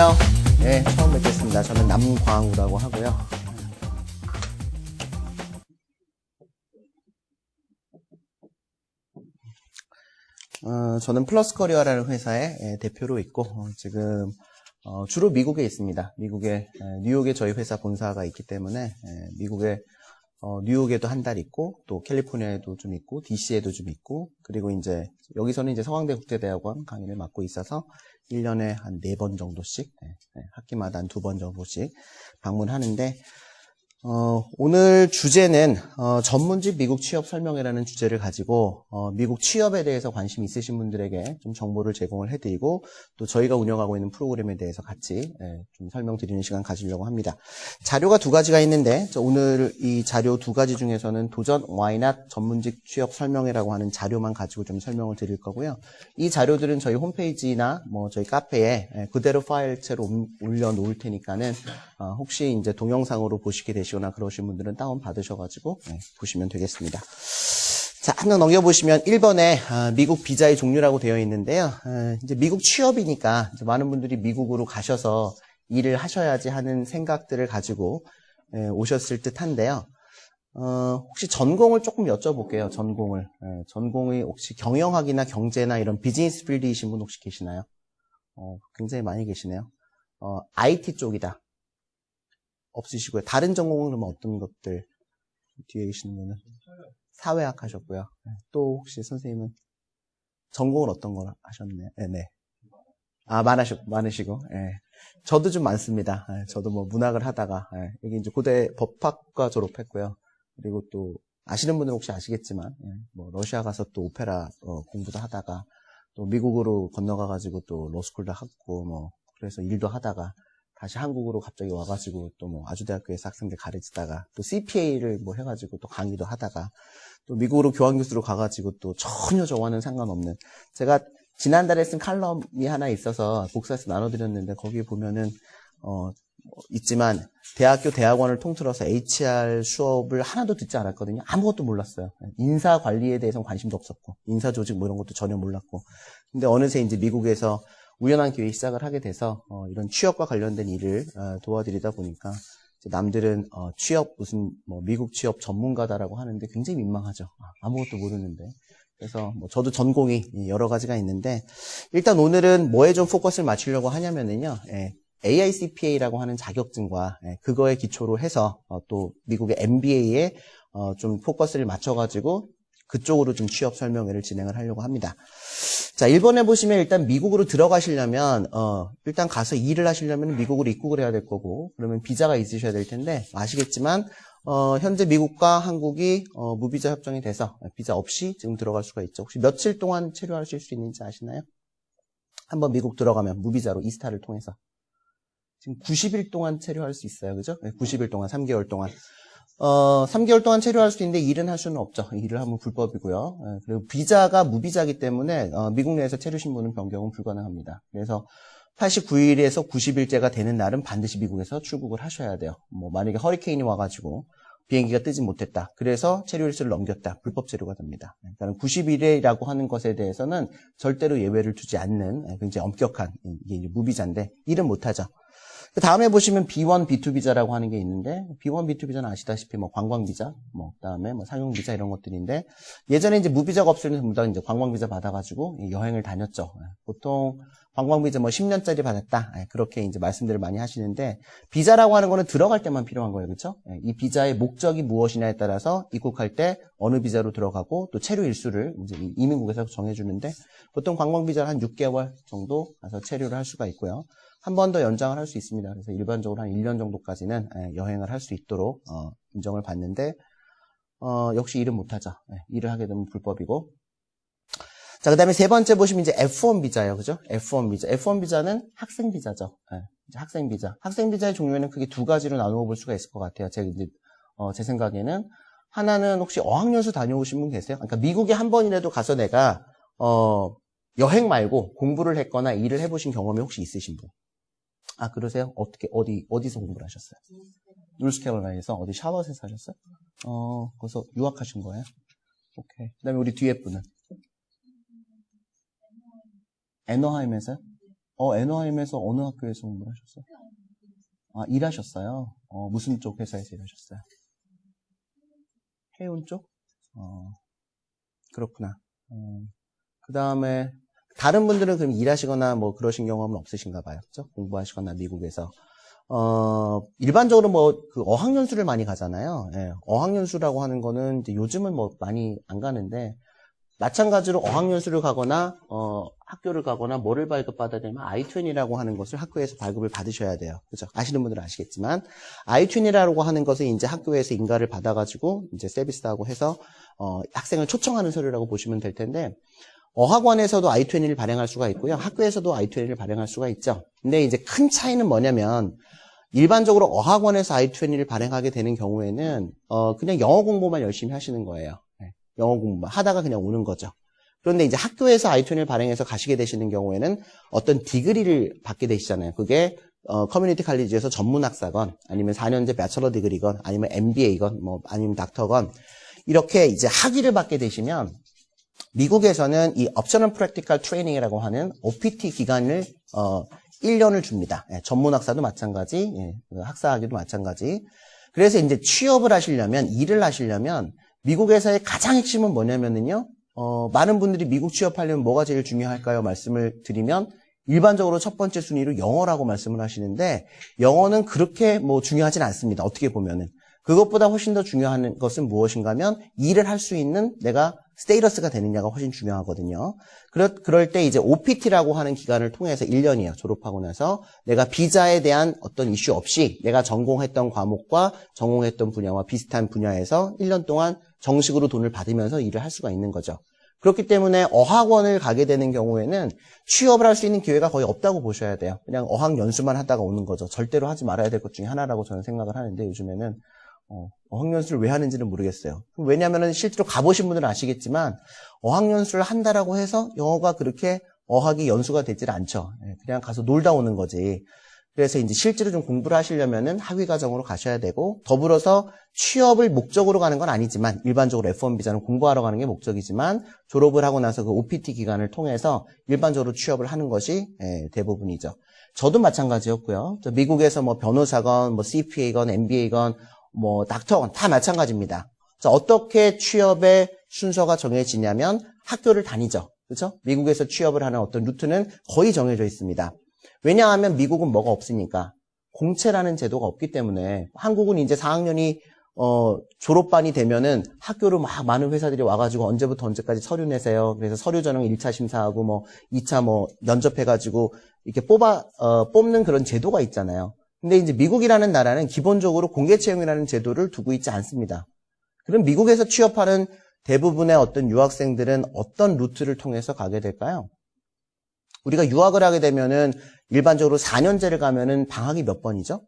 안녕하세요. 네, 처음 뵙겠습니다. 저는 남광우라고 하고요. 저는 플러스커리어라는 회사의 대표로 있고 지금 주로 미국에 있습니다. 미국의 뉴욕에 저희 회사 본사가 있기 때문에 미국의 뉴욕에도 한 달 있고 또 캘리포니아에도 좀 있고 DC에도 좀 있고 그리고 이제 여기서는 이제 성황대 국제대학원 강의를 맡고 있어서 1년에 한 4번 정도씩 학기마다 한 2번 정도씩 방문하는데 오늘 주제는 전문직 미국 취업 설명회라는 주제를 가지고 미국 취업에 대해서 관심 있으신 분들에게 좀 정보를 제공을 해드리고 또 저희가 운영하고 있는 프로그램에 대해서 같이 좀 설명드리는 시간 가지려고 합니다. 자료가 2가지가 있는데 오늘 이 자료 2가지 중에서는 도전 Why Not 전문직 취업 설명회라고 하는 자료만 가지고 좀 설명을 드릴 거고요. 이 자료들은 저희 홈페이지나 뭐 저희 카페에 그대로 파일체로 올려놓을 테니까는 혹시 이제 동영상으로 보시게 되시거나 그러신 분들은 다운 받으셔가지고 보시면 되겠습니다. 자, 한번 넘겨보시면 1번에 미국 비자의 종류라고 되어 있는데요. 이제 미국 취업이니까 이제 많은 분들이 미국으로 가셔서 일을 하셔야지 하는 생각들을 가지고 오셨을 듯한데요. 혹시 전공을 조금 여쭤볼게요. 전공을. 전공이 혹시 경영학이나 경제나 이런 비즈니스 필드이신 분 혹시 계시나요? 굉장히 많이 계시네요. IT 쪽이다. 없으시고요. 다른 전공은 그러면 어떤 것들 뒤에 계시는 분은? 사회학 하셨고요. 또 혹시 선생님은 전공을 어떤 걸 하셨나요? 네. 아, 많으시고. 예. 저도 좀 많습니다. 저도 뭐 문학을 하다가, 여기 이제 고대 법학과 졸업했고요. 그리고 또 아시는 분은 혹시 아시겠지만, 뭐 러시아 가서 또 오페라 공부도 하다가, 또 미국으로 건너가가지고 또 로스쿨도 하고, 뭐 그래서 일도 하다가, 다시 한국으로 갑자기 와가지고 또 뭐 아주대학교에서 학생들 가르치다가 또 CPA를 뭐 해가지고 또 강의도 하다가 또 미국으로 교환교수로 가가지고 또 전혀 저와는 상관없는 제가 지난달에 쓴 칼럼이 하나 있어서 복사해서 나눠드렸는데 거기에 보면은 있지만 대학교 대학원을 통틀어서 HR 수업을 하나도 듣지 않았거든요. 아무것도 몰랐어요. 인사 관리에 대해서는 관심도 없었고 인사 조직 뭐 이런 것도 전혀 몰랐고 근데 어느새 이제 미국에서 우연한 기회에 시작을 하게 돼서 이런 취업과 관련된 일을 도와드리다 보니까 남들은 취업 무슨 뭐 미국 취업 전문가다라고 하는데 굉장히 민망하죠. 아무것도 모르는데. 그래서 뭐 저도 전공이 여러 가지가 있는데 일단 오늘은 뭐에 좀 포커스를 맞추려고 하냐면은요. AICPA라고 하는 자격증과 그거에 기초로 해서 또 미국의 MBA에 좀 포커스를 맞춰가지고 그쪽으로 좀 취업 설명회를 진행을 하려고 합니다. 자, 1번에 보시면 일단 미국으로 들어가시려면, 일단 가서 일을 하시려면 미국으로 입국을 해야 될 거고, 그러면 비자가 있으셔야 될 텐데, 아시겠지만, 현재 미국과 한국이, 무비자 협정이 돼서 비자 없이 지금 들어갈 수가 있죠. 혹시 며칠 동안 체류하실 수 있는지 아시나요? 한번 미국 들어가면 무비자로 이스타를 통해서. 지금 90일 동안 체류할 수 있어요. 그죠? 90일 동안, 3개월 동안. 3개월 동안 체류할 수 있는데 일은 할 수는 없죠. 일을 하면 불법이고요. 그리고 비자가 무비자이기 때문에 미국 내에서 체류 신분은 변경은 불가능합니다. 그래서 89일에서 90일째가 되는 날은 반드시 미국에서 출국을 하셔야 돼요. 뭐 만약에 허리케인이 와가지고 비행기가 뜨지 못했다. 그래서 체류 일수를 넘겼다. 불법 체류가 됩니다. 그러니까 90일이라고 하는 것에 대해서는 절대로 예외를 두지 않는 굉장히 엄격한 이게 이제 무비자인데 일은 못하죠. 그 다음에 보시면 B1, B2 비자라고 하는 게 있는데 B1, B2 비자는 아시다시피 뭐 관광 비자, 뭐 그다음에 뭐 상용 비자 이런 것들인데 예전에 이제 무비자가 없을 때 전부 다 이제 관광 비자 받아가지고 여행을 다녔죠. 보통 관광 비자 뭐 10년짜리 받았다 그렇게 이제 말씀들을 많이 하시는데 비자라고 하는 거는 들어갈 때만 필요한 거예요, 그렇죠? 이 비자의 목적이 무엇이냐에 따라서 입국할 때 어느 비자로 들어가고 또 체류 일수를 이제 이민국에서 정해주는데 보통 관광 비자를 한 6개월 정도 가서 체류를 할 수가 있고요. 한 번 더 연장을 할 수 있습니다. 그래서 일반적으로 한 1년 정도까지는 여행을 할 수 있도록 인정을 받는데 역시 일은 못하죠. 일을 하게 되면 불법이고. 자, 그 다음에 3번째 보시면 이제 F1 비자예요. 그죠? F1 비자. F1 비자는 학생 비자죠. 이제 학생 비자. 학생 비자의 종류에는 크게 2가지로 나누어 볼 수가 있을 것 같아요. 제 생각에는 하나는 혹시 어학연수 다녀오신 분 계세요? 그러니까 미국에 한 번이라도 가서 내가 여행 말고 공부를 했거나 일을 해보신 경험이 혹시 있으신 분? 아, 그러세요? 어디서 공부를 하셨어요? 노스캐롤라이나에서? 어디 샬럿에서 하셨어요? 거기서 유학하신 거예요? 오케이. 그 다음에 우리 뒤에 분은? 애너하임에서요? NOIM에서 어느 학교에서 공부를 하셨어요? 일하셨어요? 무슨 쪽 회사에서 일하셨어요? 해운 쪽? 그렇구나. 그 다음에, 다른 분들은 그럼 일하시거나 뭐 그러신 경험은 없으신가 봐요. 그죠? 공부하시거나 미국에서. 일반적으로 그 어학연수를 많이 가잖아요. 예, 어학연수라고 하는 거는 이제 요즘은 뭐 많이 안 가는데, 마찬가지로 어학연수를 가거나, 학교를 가거나 뭐를 발급받아야 되면 I-20이라고 하는 것을 학교에서 발급을 받으셔야 돼요. 그죠? 아시는 분들은 아시겠지만, I-20이라고 하는 것을 이제 학교에서 인가를 받아가지고, 이제 서비스하고 해서, 학생을 초청하는 서류라고 보시면 될 텐데, 어학원에서도 I-20를 발행할 수가 있고요. 학교에서도 I-20를 발행할 수가 있죠. 근데 이제 큰 차이는 뭐냐면, 일반적으로 어학원에서 I-20를 발행하게 되는 경우에는, 그냥 영어 공부만 열심히 하시는 거예요. 영어 공부만 하다가 그냥 오는 거죠. 그런데 이제 학교에서 I-20를 발행해서 가시게 되시는 경우에는 어떤 디그리를 받게 되시잖아요. 그게 커뮤니티 칼리지에서 전문학사건, 아니면 4년제 배처러 디그리건, 아니면 MBA건, 뭐 아니면 닥터건 이렇게 이제 학위를 받게 되시면 미국에서는 이 옵셔널 프랙티컬 트레이닝이라고 하는 OPT 기간을 1년을 줍니다. 전문학사도 마찬가지, 학사 학위도 마찬가지. 그래서 이제 취업을 하시려면, 일을 하시려면 미국에서의 가장 핵심은 뭐냐면은요, 많은 분들이 미국 취업하려면 뭐가 제일 중요할까요? 말씀을 드리면, 일반적으로 첫 번째 순위로 영어라고 말씀을 하시는데, 영어는 그렇게 뭐 중요하진 않습니다. 어떻게 보면은. 그것보다 훨씬 더 중요한 것은 무엇인가 하면, 일을 할 수 있는 내가 스테이터스가 되느냐가 훨씬 중요하거든요. 그럴 때 이제 OPT라고 하는 기간을 통해서 1년이에요. 졸업하고 나서 내가 비자에 대한 어떤 이슈 없이 내가 전공했던 과목과 전공했던 분야와 비슷한 분야에서 1년 동안 정식으로 돈을 받으면서 일을 할 수가 있는 거죠. 그렇기 때문에 어학원을 가게 되는 경우에는 취업을 할 수 있는 기회가 거의 없다고 보셔야 돼요. 그냥 어학 연수만 하다가 오는 거죠. 절대로 하지 말아야 될 것 중에 하나라고 저는 생각을 하는데, 요즘에는 어학연수를 왜 하는지는 모르겠어요. 왜냐하면 실제로 가보신 분들은 아시겠지만 어학연수를 한다라고 해서 영어가 그렇게 어학이 연수가 되질 않죠. 그냥 가서 놀다 오는 거지. 그래서 이제 실제로 좀 공부를 하시려면은 학위 과정으로 가셔야 되고, 더불어서 취업을 목적으로 가는 건 아니지만, 일반적으로 F1 비자는 공부하러 가는 게 목적이지만, 졸업을 하고 나서 그 OPT 기간을 통해서 일반적으로 취업을 하는 것이 대부분이죠. 저도 마찬가지였고요. 미국에서 뭐 변호사건, 뭐 CPA건, MBA건, 뭐 닥터건 다 마찬가지입니다. 자, 어떻게 취업의 순서가 정해지냐면 학교를 다니죠. 그렇죠? 미국에서 취업을 하는 어떤 루트는 거의 정해져 있습니다. 왜냐하면 미국은 뭐가 없으니까, 공채라는 제도가 없기 때문에. 한국은 이제 4학년이 졸업반이 되면은 학교로 막 많은 회사들이 와가지고 언제부터 언제까지 서류 내세요. 그래서 서류 전형 1차 심사하고 뭐 2차 뭐 면접해가지고 이렇게 뽑는 그런 제도가 있잖아요. 근데 이제 미국이라는 나라는 기본적으로 공개 채용이라는 제도를 두고 있지 않습니다. 그럼 미국에서 취업하는 대부분의 어떤 유학생들은 어떤 루트를 통해서 가게 될까요? 우리가 유학을 하게 되면은 일반적으로 4년제를 가면은 방학이 몇 번이죠?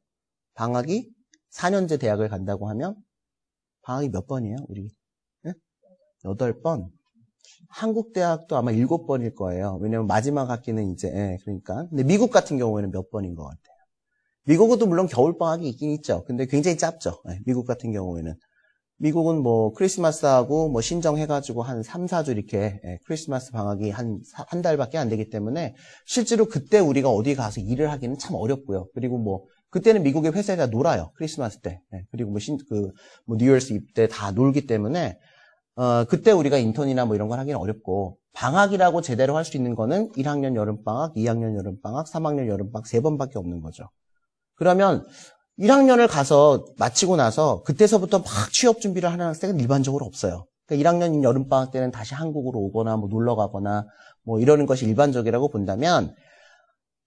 방학이 4년제 대학을 간다고 하면 방학이 몇 번이에요? 우리 8번. 한국 대학도 아마 7번일 거예요. 왜냐면 마지막 학기는 이제 그러니까. 근데 미국 같은 경우에는 몇 번인 것 같아요. 미국도 물론 겨울방학이 있긴 있죠. 근데 굉장히 짧죠. 미국 같은 경우에는. 미국은 뭐 크리스마스하고 뭐 신정해가지고 한 3, 4주 이렇게 크리스마스 방학이 한 달밖에 안 되기 때문에 실제로 그때 우리가 어디 가서 일을 하기는 참 어렵고요. 그리고 뭐 그때는 미국의 회사에 다 놀아요. 크리스마스 때. 그리고 뭐 뉴이얼스 이브 때 다 놀기 때문에 그때 우리가 인턴이나 뭐 이런 걸 하기는 어렵고, 방학이라고 제대로 할 수 있는 거는 1학년 여름방학, 2학년 여름방학, 3학년 여름방학 3번밖에 없는 거죠. 그러면 1학년을 가서 마치고 나서 그때서부터 막 취업 준비를 하는 학생은 일반적으로 없어요. 그러니까 1학년 여름방학 때는 다시 한국으로 오거나 뭐 놀러 가거나 뭐 이러는 것이 일반적이라고 본다면,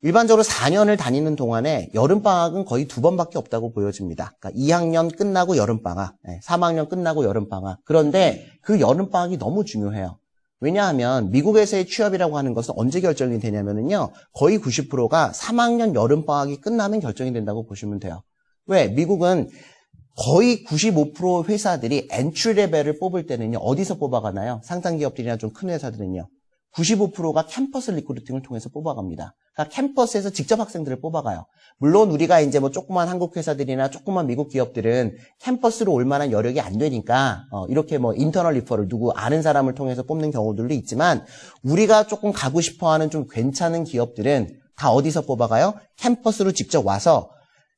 일반적으로 4년을 다니는 동안에 여름방학은 거의 2번밖에 없다고 보여집니다. 그러니까 2학년 끝나고 여름방학, 3학년 끝나고 여름방학. 그런데 그 여름방학이 너무 중요해요. 왜냐하면 미국에서의 취업이라고 하는 것은 언제 결정이 되냐면요, 거의 90%가 3학년 여름방학이 끝나면 결정이 된다고 보시면 돼요. 왜? 미국은 거의 95% 회사들이 엔트리 레벨을 뽑을 때는요, 어디서 뽑아가나요? 상장 기업들이나 좀 큰 회사들은요, 95%가 캠퍼스 리크루팅을 통해서 뽑아갑니다. 그러니까 캠퍼스에서 직접 학생들을 뽑아가요. 물론 우리가 이제 뭐 조그만 한국 회사들이나 조그만 미국 기업들은 캠퍼스로 올 만한 여력이 안 되니까 이렇게 뭐 인터널 리퍼를 누구 아는 사람을 통해서 뽑는 경우들도 있지만, 우리가 조금 가고 싶어하는 좀 괜찮은 기업들은 다 어디서 뽑아가요? 캠퍼스로 직접 와서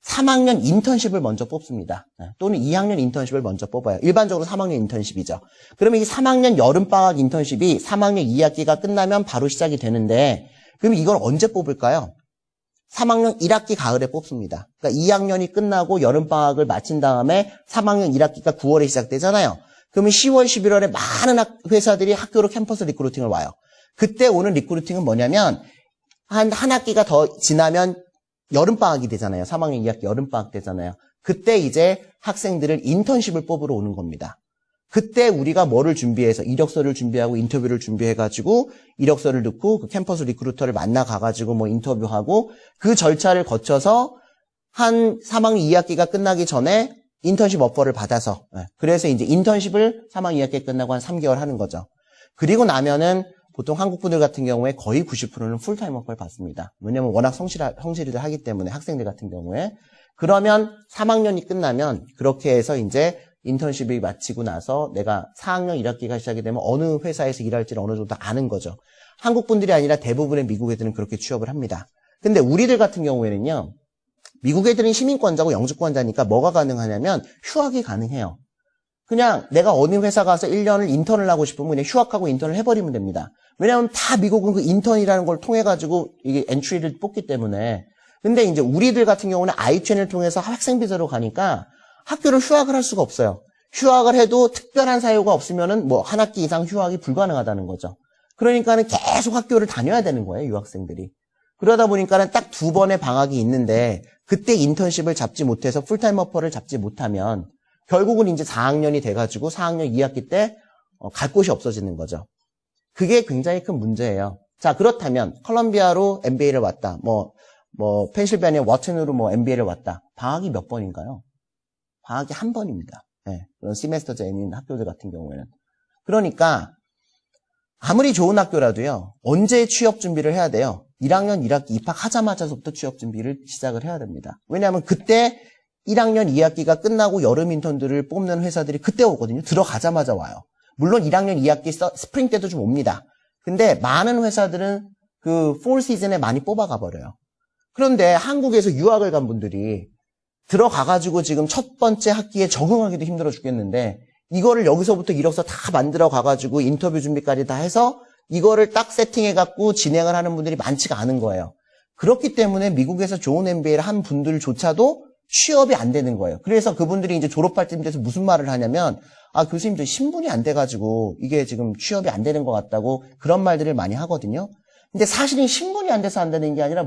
3학년 인턴십을 먼저 뽑습니다. 또는 2학년 인턴십을 먼저 뽑아요. 일반적으로 3학년 인턴십이죠. 그러면 이 3학년 여름방학 인턴십이 3학년 2학기가 끝나면 바로 시작이 되는데 그럼 이걸 언제 뽑을까요? 3학년 1학기 가을에 뽑습니다. 그러니까 2학년이 끝나고 여름방학을 마친 다음에 3학년 1학기가 9월에 시작되잖아요. 그러면 10월, 11월에 많은 회사들이 학교로 캠퍼스 리크루팅을 와요. 그때 오는 리크루팅은 뭐냐면 한 학기가 더 지나면 여름방학이 되잖아요. 3학년 2학기 여름방학 되잖아요. 그때 이제 학생들을 인턴십을 뽑으러 오는 겁니다. 그때 우리가 뭐를 준비해서 이력서를 준비하고 인터뷰를 준비해가지고 이력서를 넣고 그 캠퍼스 리크루터를 만나가가지고 뭐 인터뷰하고 그 절차를 거쳐서 한 3학년 2학기가 끝나기 전에 인턴십 오퍼를 받아서 그래서 이제 인턴십을 3학년 2학기 끝나고 한 3개월 하는 거죠. 그리고 나면은 보통 한국 분들 같은 경우에 거의 90%는 풀타임 오퍼를 받습니다. 왜냐면 워낙 성실히들 하기 때문에 학생들 같은 경우에. 그러면 3학년이 끝나면 그렇게 해서 이제 인턴십이 마치고 나서 내가 4학년 1학기가 시작이 되면 어느 회사에서 일할지를 어느 정도 아는 거죠. 한국 분들이 아니라 대부분의 미국 애들은 그렇게 취업을 합니다. 근데 우리들 같은 경우에는요. 미국 애들은 시민권자고 영주권자니까 뭐가 가능하냐면 휴학이 가능해요. 그냥 내가 어느 회사 가서 1년을 인턴을 하고 싶으면 그냥 휴학하고 인턴을 해버리면 됩니다. 왜냐하면 다 미국은 그 인턴이라는 걸 통해가지고 이게 엔트리를 뽑기 때문에. 근데 이제 우리들 같은 경우는 I-10을 통해서 학생 비자로 가니까 학교를 휴학을 할 수가 없어요. 휴학을 해도 특별한 사유가 없으면은 뭐 한 학기 이상 휴학이 불가능하다는 거죠. 그러니까는 계속 학교를 다녀야 되는 거예요, 유학생들이. 그러다 보니까는 딱 2번의 방학이 있는데 그때 인턴십을 잡지 못해서 풀타임 오퍼를 잡지 못하면 결국은 이제 4학년이 돼가지고 4학년 2학기 때 갈 곳이 없어지는 거죠. 그게 굉장히 큰 문제예요. 자, 그렇다면 컬럼비아로 MBA를 왔다. 뭐 펜실베니아 워튼으로 뭐 MBA를 왔다. 방학이 몇 번인가요? 방학이 한 번입니다. 네, 그런 시메스터제인 학교들 같은 경우에는. 그러니까 아무리 좋은 학교라도요. 언제 취업 준비를 해야 돼요? 1학년 1학기 입학하자마자부터 취업 준비를 시작을 해야 됩니다. 왜냐하면 그때 1학년 2학기가 끝나고 여름 인턴들을 뽑는 회사들이 그때 오거든요. 들어가자마자 와요. 물론 1학년 2학기 스프링 때도 좀 옵니다. 근데 많은 회사들은 그 폴 시즌에 많이 뽑아가 버려요. 그런데 한국에서 유학을 간 분들이 들어가가지고 지금 첫 번째 학기에 적응하기도 힘들어 죽겠는데 이거를 여기서부터 이력서 다 만들어 가가지고 인터뷰 준비까지 다 해서 이거를 딱 세팅해갖고 진행을 하는 분들이 많지가 않은 거예요. 그렇기 때문에 미국에서 좋은 MBA를 한 분들조차도 취업이 안 되는 거예요. 그래서 그분들이 이제 졸업할 때 돼서 무슨 말을 하냐면 교수님 저 신분이 안 돼가지고 이게 지금 취업이 안 되는 것 같다고 그런 말들을 많이 하거든요. 근데 사실은 신분이 안 돼서 안 되는 게 아니라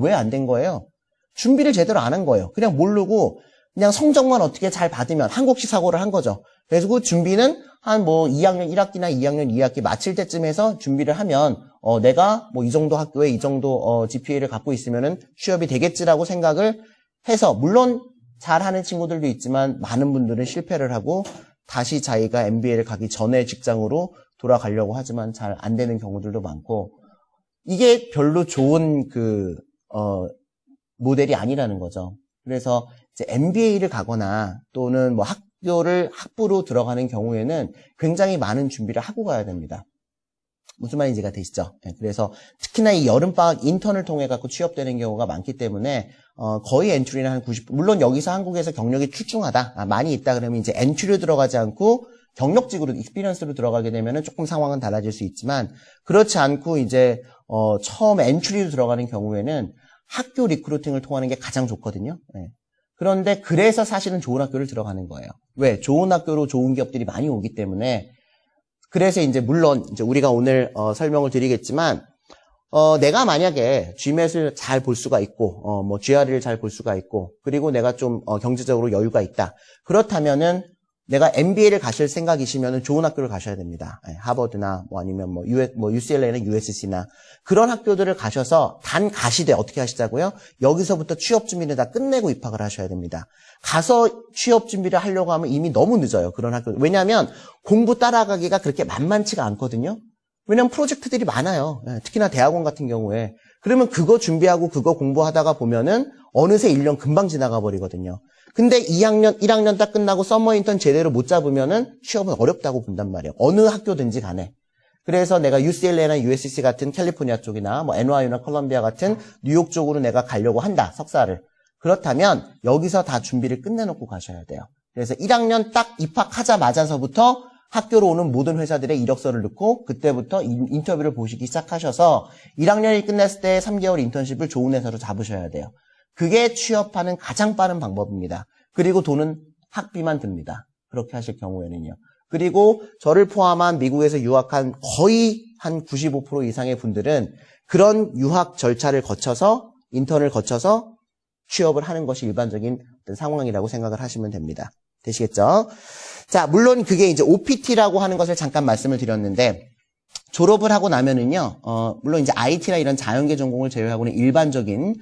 왜 안 된 거예요? 준비를 제대로 안 한 거예요. 그냥 모르고 그냥 성적만 어떻게 잘 받으면 한국식 사고를 한 거죠. 그래서 그 준비는 한 2학년 1학기나 2학년 2학기 마칠 때쯤에서 준비를 하면 내가 이 정도 학교에 이 정도 GPA를 갖고 있으면은 취업이 되겠지라고 생각을 해서 물론 잘하는 친구들도 있지만 많은 분들은 실패를 하고 다시 자기가 MBA를 가기 전에 직장으로 돌아가려고 하지만 잘 안 되는 경우들도 많고 이게 별로 좋은 모델이 아니라는 거죠. 그래서 이제 MBA를 가거나 또는 학부로 들어가는 경우에는 굉장히 많은 준비를 하고 가야 됩니다. 무슨 말인지 이해가 되시죠? 네, 그래서 특히나 이 여름방학 인턴을 통해 갖고 취업되는 경우가 많기 때문에 거의 엔트리는 한 90%. 물론 여기서 한국에서 경력이 출중하다, 많이 있다 그러면 이제 엔트리로 들어가지 않고 경력직으로 익스피리언스로 들어가게 되면은 조금 상황은 달라질 수 있지만 그렇지 않고 이제 처음 엔트리로 들어가는 경우에는 학교 리크루팅을 통하는 게 가장 좋거든요. 네. 그런데 그래서 사실은 좋은 학교를 들어가는 거예요. 왜? 좋은 학교로 좋은 기업들이 많이 오기 때문에. 그래서 이제 물론 이제 우리가 오늘 설명을 드리겠지만 내가 만약에 GMAT을 잘 볼 수가 있고 GRE를 잘 볼 수가 있고 그리고 내가 좀 경제적으로 여유가 있다. 그렇다면은 내가 MBA를 가실 생각이시면은 좋은 학교를 가셔야 됩니다. 하버드나 아니면 UCLA나 USC나 그런 학교들을 가셔서 단 가시되 어떻게 하시자고요? 여기서부터 취업 준비를 다 끝내고 입학을 하셔야 됩니다. 가서 취업 준비를 하려고 하면 이미 너무 늦어요. 그런 학교. 왜냐하면 공부 따라가기가 그렇게 만만치가 않거든요. 왜냐하면 프로젝트들이 많아요. 특히나 대학원 같은 경우에. 그러면 그거 준비하고 그거 공부하다가 보면은 어느새 1년 금방 지나가 버리거든요. 근데 1학년 딱 끝나고 서머 인턴 제대로 못 잡으면은 취업은 어렵다고 본단 말이에요. 어느 학교든지 간에. 그래서 내가 UCLA나 USC 같은 캘리포니아 쪽이나 뭐 NYU나 콜럼비아 같은 뉴욕 쪽으로 내가 가려고 한다, 석사를. 그렇다면 여기서 다 준비를 끝내놓고 가셔야 돼요. 그래서 1학년 딱 입학하자마자서부터 학교로 오는 모든 회사들의 이력서를 넣고 그때부터 인터뷰를 보시기 시작하셔서 1학년이 끝났을 때 3개월 인턴십을 좋은 회사로 잡으셔야 돼요. 그게 취업하는 가장 빠른 방법입니다. 그리고 돈은 학비만 듭니다. 그렇게 하실 경우에는요. 그리고 저를 포함한 미국에서 유학한 거의 한 95% 이상의 분들은 그런 유학 절차를 거쳐서 인턴을 거쳐서 취업을 하는 것이 일반적인 어떤 상황이라고 생각을 하시면 됩니다. 되시겠죠? 자, 물론 그게 이제 OPT라고 하는 것을 잠깐 말씀을 드렸는데 졸업을 하고 나면은요, 물론 이제 IT나 이런 자연계 전공을 제외하고는 일반적인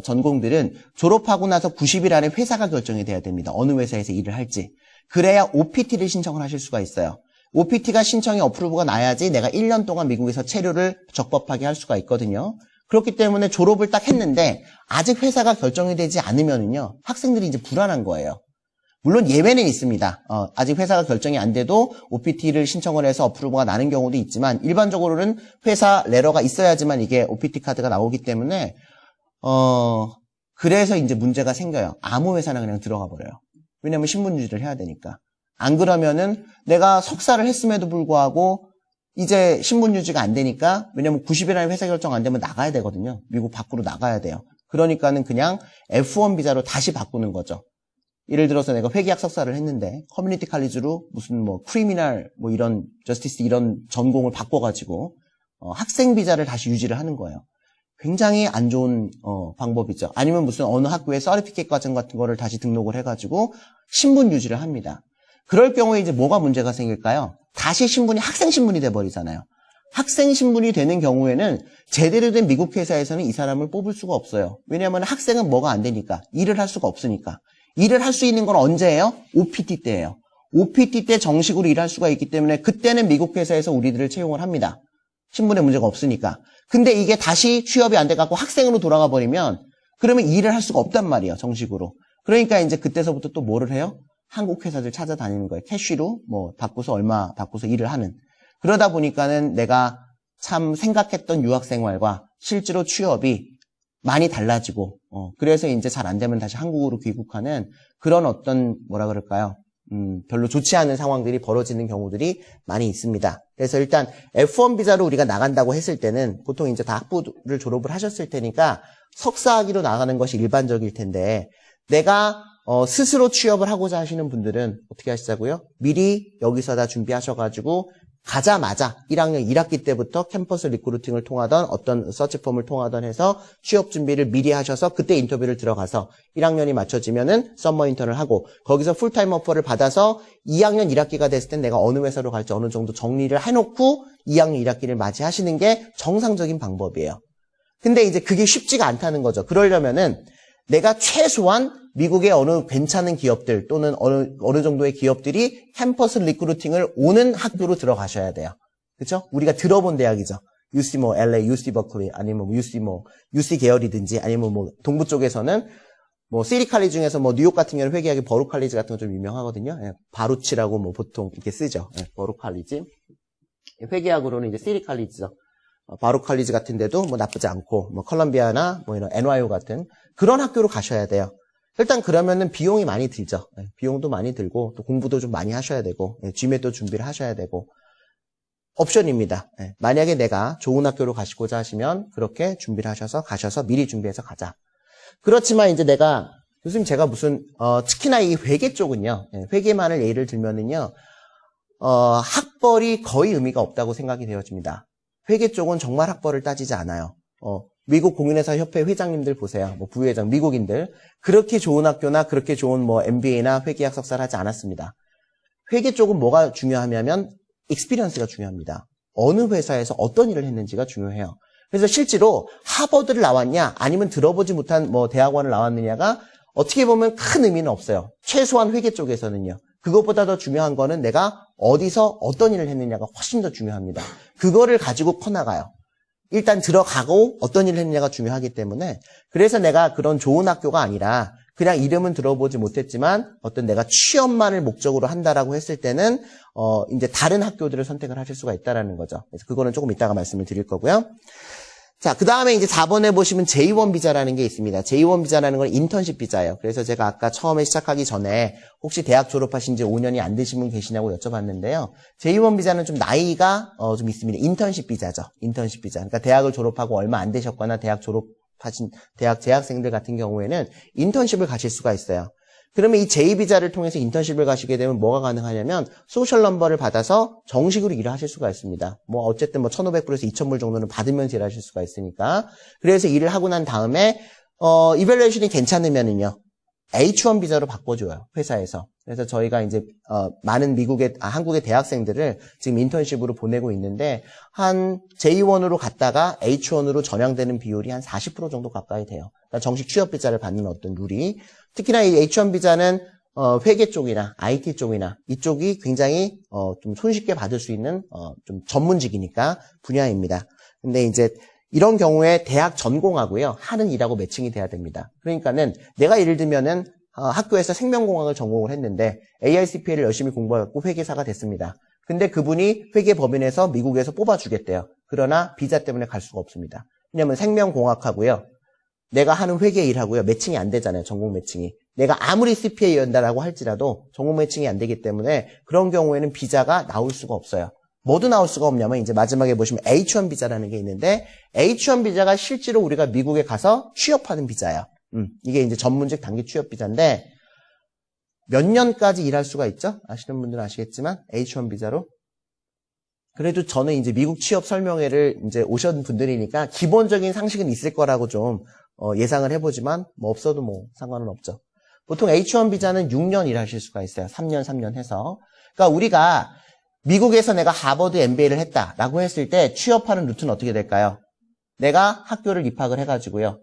전공들은 졸업하고 나서 90일 안에 회사가 결정이 돼야 됩니다. 어느 회사에서 일을 할지. 그래야 OPT를 신청을 하실 수가 있어요. OPT가 신청이 어프로브가 나야지 내가 1년 동안 미국에서 체류를 적법하게 할 수가 있거든요. 그렇기 때문에 졸업을 딱 했는데 아직 회사가 결정이 되지 않으면은요, 학생들이 이제 불안한 거예요. 물론 예외는 있습니다. 아직 회사가 결정이 안 돼도 OPT를 신청을 해서 어프로브가 나는 경우도 있지만 일반적으로는 회사 레터가 있어야지만 이게 OPT 카드가 나오기 때문에 그래서 이제 문제가 생겨요. 아무 회사나 그냥 들어가 버려요. 왜냐면 신분 유지를 해야 되니까. 안 그러면은 내가 석사를 했음에도 불구하고 이제 신분 유지가 안 되니까, 왜냐면 90일 안에 회사 결정 안 되면 나가야 되거든요. 미국 밖으로 나가야 돼요. 그러니까는 그냥 F1 비자로 다시 바꾸는 거죠. 예를 들어서 내가 회계학 석사를 했는데 커뮤니티 칼리지로 무슨 뭐 크리미널 뭐 이런 저스티스 이런 전공을 바꿔가지고 학생 비자를 다시 유지를 하는 거예요. 굉장히 안 좋은 방법이죠. 아니면 무슨 어느 학교에 서티피케이트 과정 같은 거를 다시 등록을 해가지고 신분 유지를 합니다. 그럴 경우에 이제 뭐가 문제가 생길까요? 다시 신분이 학생 신분이 돼버리잖아요. 학생 신분이 되는 경우에는 제대로 된 미국 회사에서는 이 사람을 뽑을 수가 없어요. 왜냐하면 학생은 뭐가 안 되니까, 일을 할 수가 없으니까. 일을 할 수 있는 건 언제예요? OPT 때예요. OPT 때 정식으로 일할 수가 있기 때문에 그때는 미국 회사에서 우리들을 채용을 합니다. 신분에 문제가 없으니까. 근데 이게 다시 취업이 안 돼갖고 학생으로 돌아가 버리면 그러면 일을 할 수가 없단 말이에요. 정식으로. 그러니까 이제 그때서부터 또 뭐를 해요? 한국 회사들 찾아다니는 거예요. 캐쉬로 뭐 바꿔서 얼마 바꿔서 일을 하는. 그러다 보니까는 내가 참 생각했던 유학 생활과 실제로 취업이 많이 달라지고 그래서 이제 잘 안 되면 다시 한국으로 귀국하는 그런 어떤 뭐라 그럴까요? 별로 좋지 않은 상황들이 벌어지는 경우들이 많이 있습니다. 그래서 일단 F1 비자로 우리가 나간다고 했을 때는 보통 이제 다 학부를 졸업을 하셨을 테니까 석사학위로 나가는 것이 일반적일 텐데 내가 스스로 취업을 하고자 하시는 분들은 어떻게 하시자고요? 미리 여기서 다 준비하셔가지고 가자마자 1학년 1학기 때부터 캠퍼스 리크루팅을 통하던 어떤 서치펌을 통하던 해서 취업 준비를 미리 하셔서 그때 인터뷰를 들어가서 1학년이 맞춰지면은 썸머 인턴을 하고 거기서 풀타임 오퍼를 받아서 2학년 1학기가 됐을 땐 내가 어느 회사로 갈지 어느 정도 정리를 해놓고 2학년 1학기를 맞이하시는 게 정상적인 방법이에요. 근데 이제 그게 쉽지가 않다는 거죠. 그러려면은 내가 최소한 미국의 어느 괜찮은 기업들 또는 어느 정도의 기업들이 캠퍼스 리크루팅을 오는 학교로 들어가셔야 돼요. 그렇죠? 우리가 들어본 대학이죠. UC 뭐 LA, UC 버클리 아니면 UC 계열이든지 아니면 뭐 동부 쪽에서는 뭐 시리 칼리지 중에서 뭐 뉴욕 같은 경우는 회계학이 버룩 칼리지 같은 거 좀 유명하거든요. 예, 바루치라고 뭐 보통 이렇게 쓰죠. 예, 버룩 칼리지. 회계학으로는 이제 시리 칼리지죠. 바룩 칼리지 같은 데도 뭐 나쁘지 않고 뭐 컬럼비아나 뭐 이런 NYU 같은 그런 학교로 가셔야 돼요. 일단 그러면은 비용이 많이 들죠. 네, 비용도 많이 들고 또 공부도 좀 많이 하셔야 되고 GMAT 준비를 하셔야 되고 옵션입니다. 네, 만약에 내가 좋은 학교로 가시고자 하시면 그렇게 준비를 하셔서 가셔서 미리 준비해서 가자. 그렇지만 이제 내가 교수님 제가 무슨 특히나 이 회계 쪽은요. 회계만을 예를 들면은요. 학벌이 거의 의미가 없다고 생각이 되어집니다. 회계 쪽은 정말 학벌을 따지지 않아요. 미국 공인회사 협회 회장님들 보세요. 뭐 부회장, 미국인들. 그렇게 좋은 학교나 그렇게 좋은 뭐 MBA나 회계학 석사를 하지 않았습니다. 회계 쪽은 뭐가 중요하냐면 익스피리언스가 중요합니다. 어느 회사에서 어떤 일을 했는지가 중요해요. 그래서 실제로 하버드를 나왔냐 아니면 들어보지 못한 뭐 대학원을 나왔느냐가 어떻게 보면 큰 의미는 없어요. 최소한 회계 쪽에서는요. 그것보다 더 중요한 거는 내가 어디서 어떤 일을 했느냐가 훨씬 더 중요합니다. 그거를 가지고 퍼나가요. 일단 들어가고 어떤 일을 했느냐가 중요하기 때문에 그래서 내가 그런 좋은 학교가 아니라 그냥 이름은 들어보지 못했지만 어떤 내가 취업만을 목적으로 한다라고 했을 때는 이제 다른 학교들을 선택을 하실 수가 있다라는 거죠. 그래서 그거는 조금 이따가 말씀을 드릴 거고요. 자, 그 다음에 이제 4번에 보시면 J1 비자라는 게 있습니다. J1 비자라는 건 인턴십 비자예요. 그래서 제가 아까 처음에 시작하기 전에 혹시 대학 졸업하신 지 5년이 안 되신 분 계시냐고 여쭤봤는데요. J1 비자는 좀 나이가 좀 있습니다. 인턴십 비자죠. 인턴십 비자. 그러니까 대학을 졸업하고 얼마 안 되셨거나 대학 졸업하신 대학 재학생들 같은 경우에는 인턴십을 가실 수가 있어요. 그러면 이 J비자를 통해서 인턴십을 가시게 되면 뭐가 가능하냐면 소셜 넘버를 받아서 정식으로 일을 하실 수가 있습니다. 뭐 어쨌든 뭐 1,500불에서 2,000불 정도는 받으면서 일하실 수가 있으니까. 그래서 일을 하고 난 다음에 이밸루에이션이 괜찮으면은요. H1 비자로 바꿔줘요. 회사에서. 그래서 저희가 이제 많은 한국의 대학생들을 지금 인턴십으로 보내고 있는데 한 J1으로 갔다가 H1으로 전향되는 비율이 한 40% 정도 가까이 돼요. 그러니까 정식 취업 비자를 받는 어떤 룰이. 특히나 이 H1 비자는 회계 쪽이나 IT 쪽이나 이쪽이 굉장히 좀 손쉽게 받을 수 있는 좀 전문직이니까 분야입니다. 근데 이제 이런 경우에 대학 전공하고요. 하는 일하고 매칭이 돼야 됩니다. 그러니까는 내가 예를 들면은 학교에서 생명공학을 전공을 했는데 AICPA를 열심히 공부해갖고 회계사가 됐습니다. 근데 그분이 회계법인에서 미국에서 뽑아주겠대요. 그러나 비자 때문에 갈 수가 없습니다. 왜냐하면 생명공학하고요. 내가 하는 회계 일하고요. 매칭이 안 되잖아요. 전공 매칭이. 내가 아무리 CPA였다라고 할지라도 전공 매칭이 안 되기 때문에 그런 경우에는 비자가 나올 수가 없어요. 뭐도 나올 수가 없냐면 이제 마지막에 보시면 H1 비자라는 게 있는데 H1 비자가 실제로 우리가 미국에 가서 취업하는 비자예요. 이게 이제 전문직 단기 취업 비자인데 몇 년까지 일할 수가 있죠? 아시는 분들은 아시겠지만 H1 비자로. 그래도 저는 이제 미국 취업 설명회를 이제 오신 분들이니까 기본적인 상식은 있을 거라고 좀 예상을 해보지만 뭐 없어도 뭐 상관은 없죠. 보통 H1 비자는 6년 일하실 수가 있어요. 3년 해서. 그러니까 우리가 미국에서 내가 하버드 MBA를 했다라고 했을 때 취업하는 루트는 어떻게 될까요? 내가 학교를 입학을 해가지고요.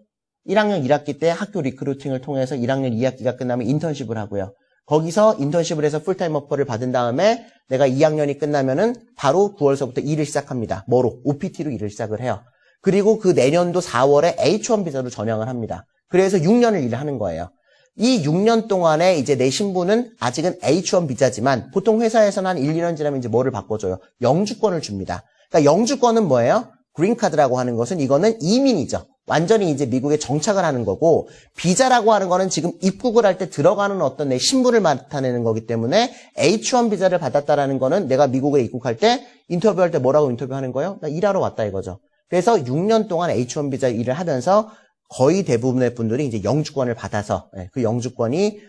1학년 1학기 때 학교 리크루팅을 통해서 1학년 2학기가 끝나면 인턴십을 하고요. 거기서 인턴십을 해서 풀타임 오퍼를 받은 다음에 내가 2학년이 끝나면은 바로 9월서부터 일을 시작합니다. 뭐로? OPT로 일을 시작을 해요. 그리고 그 내년도 4월에 H1 비자로 전향을 합니다. 그래서 6년을 일을 하는 거예요. 이 6년 동안에 이제 내 신분은 아직은 H1 비자지만 보통 회사에서는 한 1, 2년 지나면 이제 뭐를 바꿔줘요? 영주권을 줍니다. 그러니까 영주권은 뭐예요? 그린카드라고 하는 것은 이거는 이민이죠. 완전히 이제 미국에 정착을 하는 거고 비자라고 하는 거는 지금 입국을 할 때 들어가는 어떤 내 신분을 나타내는 거기 때문에 H1 비자를 받았다라는 거는 내가 미국에 입국할 때 인터뷰할 때 뭐라고 인터뷰하는 거예요? 나 일하러 왔다 이거죠. 그래서 6년 동안 H1 비자 일을 하면서 거의 대부분의 분들이 이제 영주권을 받아서 그 영주권이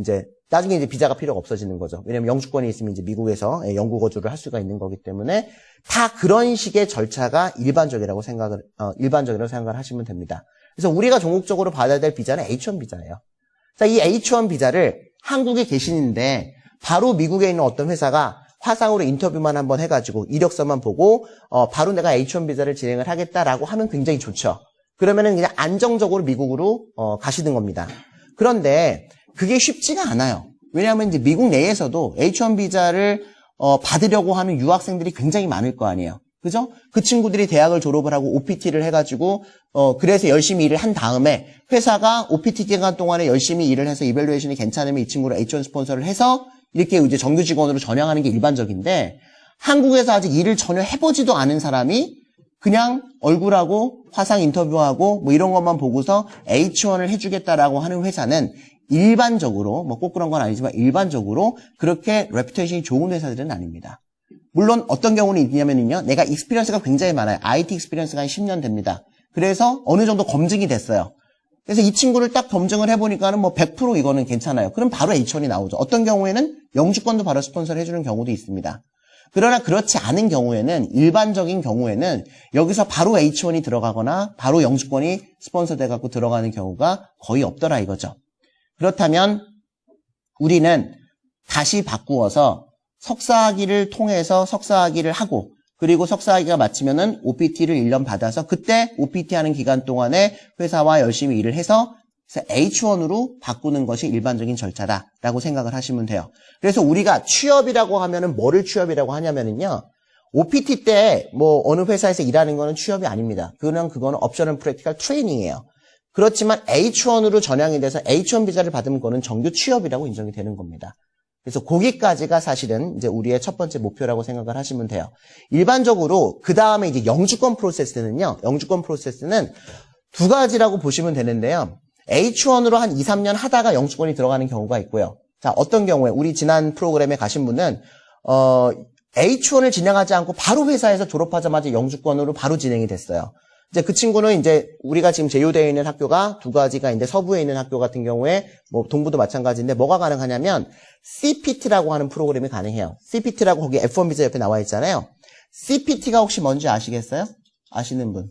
이제 나중에 이제 비자가 필요가 없어지는 거죠. 왜냐면 영주권이 있으면 이제 미국에서 영구 거주를 할 수가 있는 거기 때문에 다 그런 식의 절차가 일반적이라고 생각을 하시면 됩니다. 그래서 우리가 전국적으로 받아야 될 비자는 H1 비자예요. 자, 이 H1 비자를 한국에 계시는데 바로 미국에 있는 어떤 회사가 화상으로 인터뷰만 한번 해가지고 이력서만 보고 바로 내가 H1 비자를 진행을 하겠다라고 하면 굉장히 좋죠. 그러면은 그냥 안정적으로 미국으로 가시는 겁니다. 그런데 그게 쉽지가 않아요. 왜냐하면 이제 미국 내에서도 H1 비자를 받으려고 하는 유학생들이 굉장히 많을 거 아니에요. 그죠? 그 친구들이 대학을 졸업을 하고 OPT를 해가지고 그래서 열심히 일을 한 다음에 회사가 OPT 기간 동안에 열심히 일을 해서 이밸루에이션이 괜찮으면 이 친구를 H1 스폰서를 해서 이렇게 이제 정규 직원으로 전향하는 게 일반적인데 한국에서 아직 일을 전혀 해보지도 않은 사람이 그냥 얼굴하고 화상 인터뷰하고 뭐 이런 것만 보고서 H1을 해주겠다라고 하는 회사는 일반적으로 뭐 꼭 그런 건 아니지만 일반적으로 그렇게 레퓨테이션이 좋은 회사들은 아닙니다. 물론 어떤 경우는 있냐면요. 내가 익스피리언스가 굉장히 많아요. IT 익스피리언스가 한 10년 됩니다. 그래서 어느 정도 검증이 됐어요. 그래서 이 친구를 딱 검증을 해보니까는 뭐 100% 이거는 괜찮아요. 그럼 바로 H1이 나오죠. 어떤 경우에는 영주권도 바로 스폰서를 해주는 경우도 있습니다. 그러나 그렇지 않은 경우에는 일반적인 경우에는 여기서 바로 H1이 들어가거나 바로 영주권이 스폰서 돼갖고 들어가는 경우가 거의 없더라 이거죠. 그렇다면 우리는 다시 바꾸어서 석사학위를 통해서 석사학위를 하고 그리고 석사학위가 마치면은 OPT를 1년 받아서 그때 OPT 하는 기간 동안에 회사와 열심히 일을 해서 H1으로 바꾸는 것이 일반적인 절차다라고 생각을 하시면 돼요. 그래서 우리가 취업이라고 하면은 뭐를 취업이라고 하냐면은요. OPT 때 뭐 어느 회사에서 일하는 거는 취업이 아닙니다. 그거는 옵셔널 프랙티컬 트레이닝이에요. 그렇지만 H1으로 전향이 돼서 H1 비자를 받으면 그거는 정규 취업이라고 인정이 되는 겁니다. 그래서 거기까지가 사실은 이제 우리의 첫 번째 목표라고 생각을 하시면 돼요. 일반적으로 그 다음에 이제 영주권 프로세스는요. 영주권 프로세스는 두 가지라고 보시면 되는데요. H1으로 한 2, 3년 하다가 영주권이 들어가는 경우가 있고요. 자, 어떤 경우에 우리 지난 프로그램에 가신 분은 H1을 진행하지 않고 바로 회사에서 졸업하자마자 영주권으로 바로 진행이 됐어요. 이제 그 친구는 이제 우리가 지금 제휴되어 있는 학교가 두 가지가 있는데 서부에 있는 학교 같은 경우에 뭐 동부도 마찬가지인데 뭐가 가능하냐면 CPT라고 하는 프로그램이 가능해요. CPT라고 거기 F1 비자 옆에 나와 있잖아요. CPT가 혹시 뭔지 아시겠어요? 아시는 분?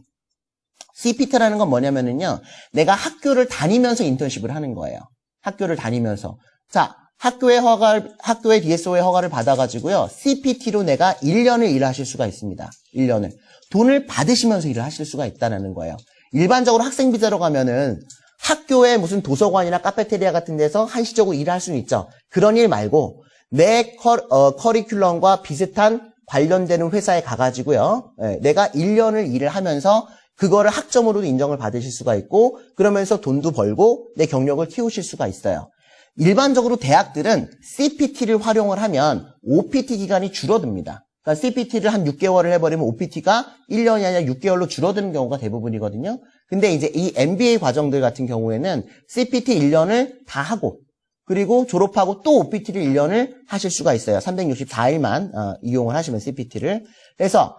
CPT라는 건 뭐냐면은요. 내가 학교를 다니면서 인턴십을 하는 거예요. 학교를 다니면서. 자, 학교의 DSO의 허가를 받아가지고요. CPT로 내가 1년을 일을 하실 수가 있습니다. 1년을. 돈을 받으시면서 일을 하실 수가 있다는 거예요. 일반적으로 학생 비자로 가면은 학교에 무슨 도서관이나 카페테리아 같은 데서 한시적으로 일을 할 수는 있죠. 그런 일 말고 내 커리큘럼과 비슷한 관련되는 회사에 가가지고요. 내가 1년을 일을 하면서 그거를 학점으로도 인정을 받으실 수가 있고 그러면서 돈도 벌고 내 경력을 키우실 수가 있어요. 일반적으로 대학들은 CPT를 활용을 하면 OPT 기간이 줄어듭니다. 그러니까 CPT를 한 6개월을 해버리면 OPT가 1년이 아니라 6개월로 줄어드는 경우가 대부분이거든요. 근데 이제 이 MBA 과정들 같은 경우에는 CPT 1년을 다 하고 그리고 졸업하고 또 OPT를 1년을 하실 수가 있어요. 364일만 이용을 하시면 CPT를. 그래서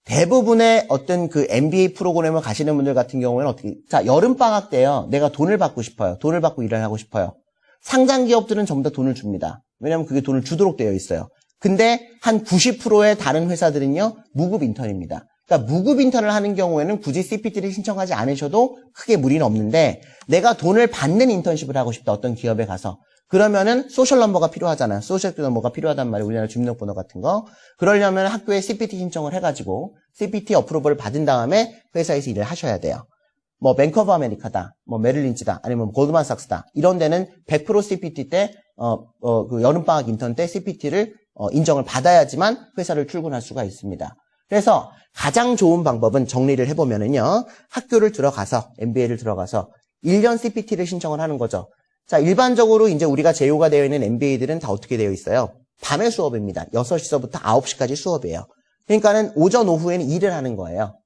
대부분의 어떤 그 MBA 프로그램을 가시는 분들 같은 경우에는 어떻게, 자, 여름방학 때요. 내가 돈을 받고 싶어요. 돈을 받고 일을 하고 싶어요. 상장 기업들은 전부 다 돈을 줍니다. 왜냐하면 그게 돈을 주도록 되어 있어요. 근데 한 90%의 다른 회사들은요, 무급 인턴입니다. 그러니까 무급 인턴을 하는 경우에는 굳이 CPT를 신청하지 않으셔도 크게 무리는 없는데 내가 돈을 받는 인턴십을 하고 싶다. 어떤 기업에 가서. 그러면은 소셜 넘버가 필요하잖아요. 소셜 넘버가 필요하단 말이에요. 우리나라 주민등록번호 같은 거. 그러려면 학교에 CPT 신청을 해가지고 CPT 어프로벌을 받은 다음에 회사에서 일을 하셔야 돼요. 뭐 뱅크 오브 아메리카다, 뭐 메릴린치다, 아니면 골드만삭스다 이런 데는 100% CPT 때 그 여름방학 인턴 때 CPT를 인정을 받아야지만 회사를 출근할 수가 있습니다. 그래서 가장 좋은 방법은 정리를 해보면은요, 학교를 들어가서 MBA를 들어가서 1년 CPT를 신청을 하는 거죠. 자, 일반적으로 이제 우리가 제휴가 되어 있는 MBA들은 다 어떻게 되어 있어요? 밤에 수업입니다. 6시서부터 9시까지 수업이에요. 그러니까는 오전 오후에는 일을 하는 거예요.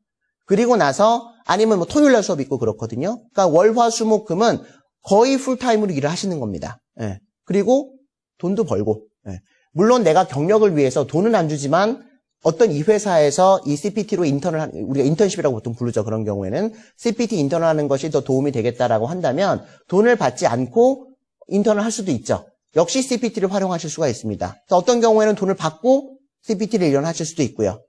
그리고 나서 아니면 뭐 토요일 날 수업이 있고 그렇거든요. 그러니까 월, 화, 수, 목, 금은 거의 풀타임으로 일을 하시는 겁니다. 예. 그리고 돈도 벌고. 예. 물론 내가 경력을 위해서 돈은 안 주지만 어떤 이 회사에서 이 CPT로 인턴을 우리가 인턴십이라고 보통 부르죠. 그런 경우에는 CPT 인턴을 하는 것이 더 도움이 되겠다라고 한다면 돈을 받지 않고 인턴을 할 수도 있죠. 역시 CPT를 활용하실 수가 있습니다. 어떤 경우에는 돈을 받고 CPT를 1년 하실 수도 있고요.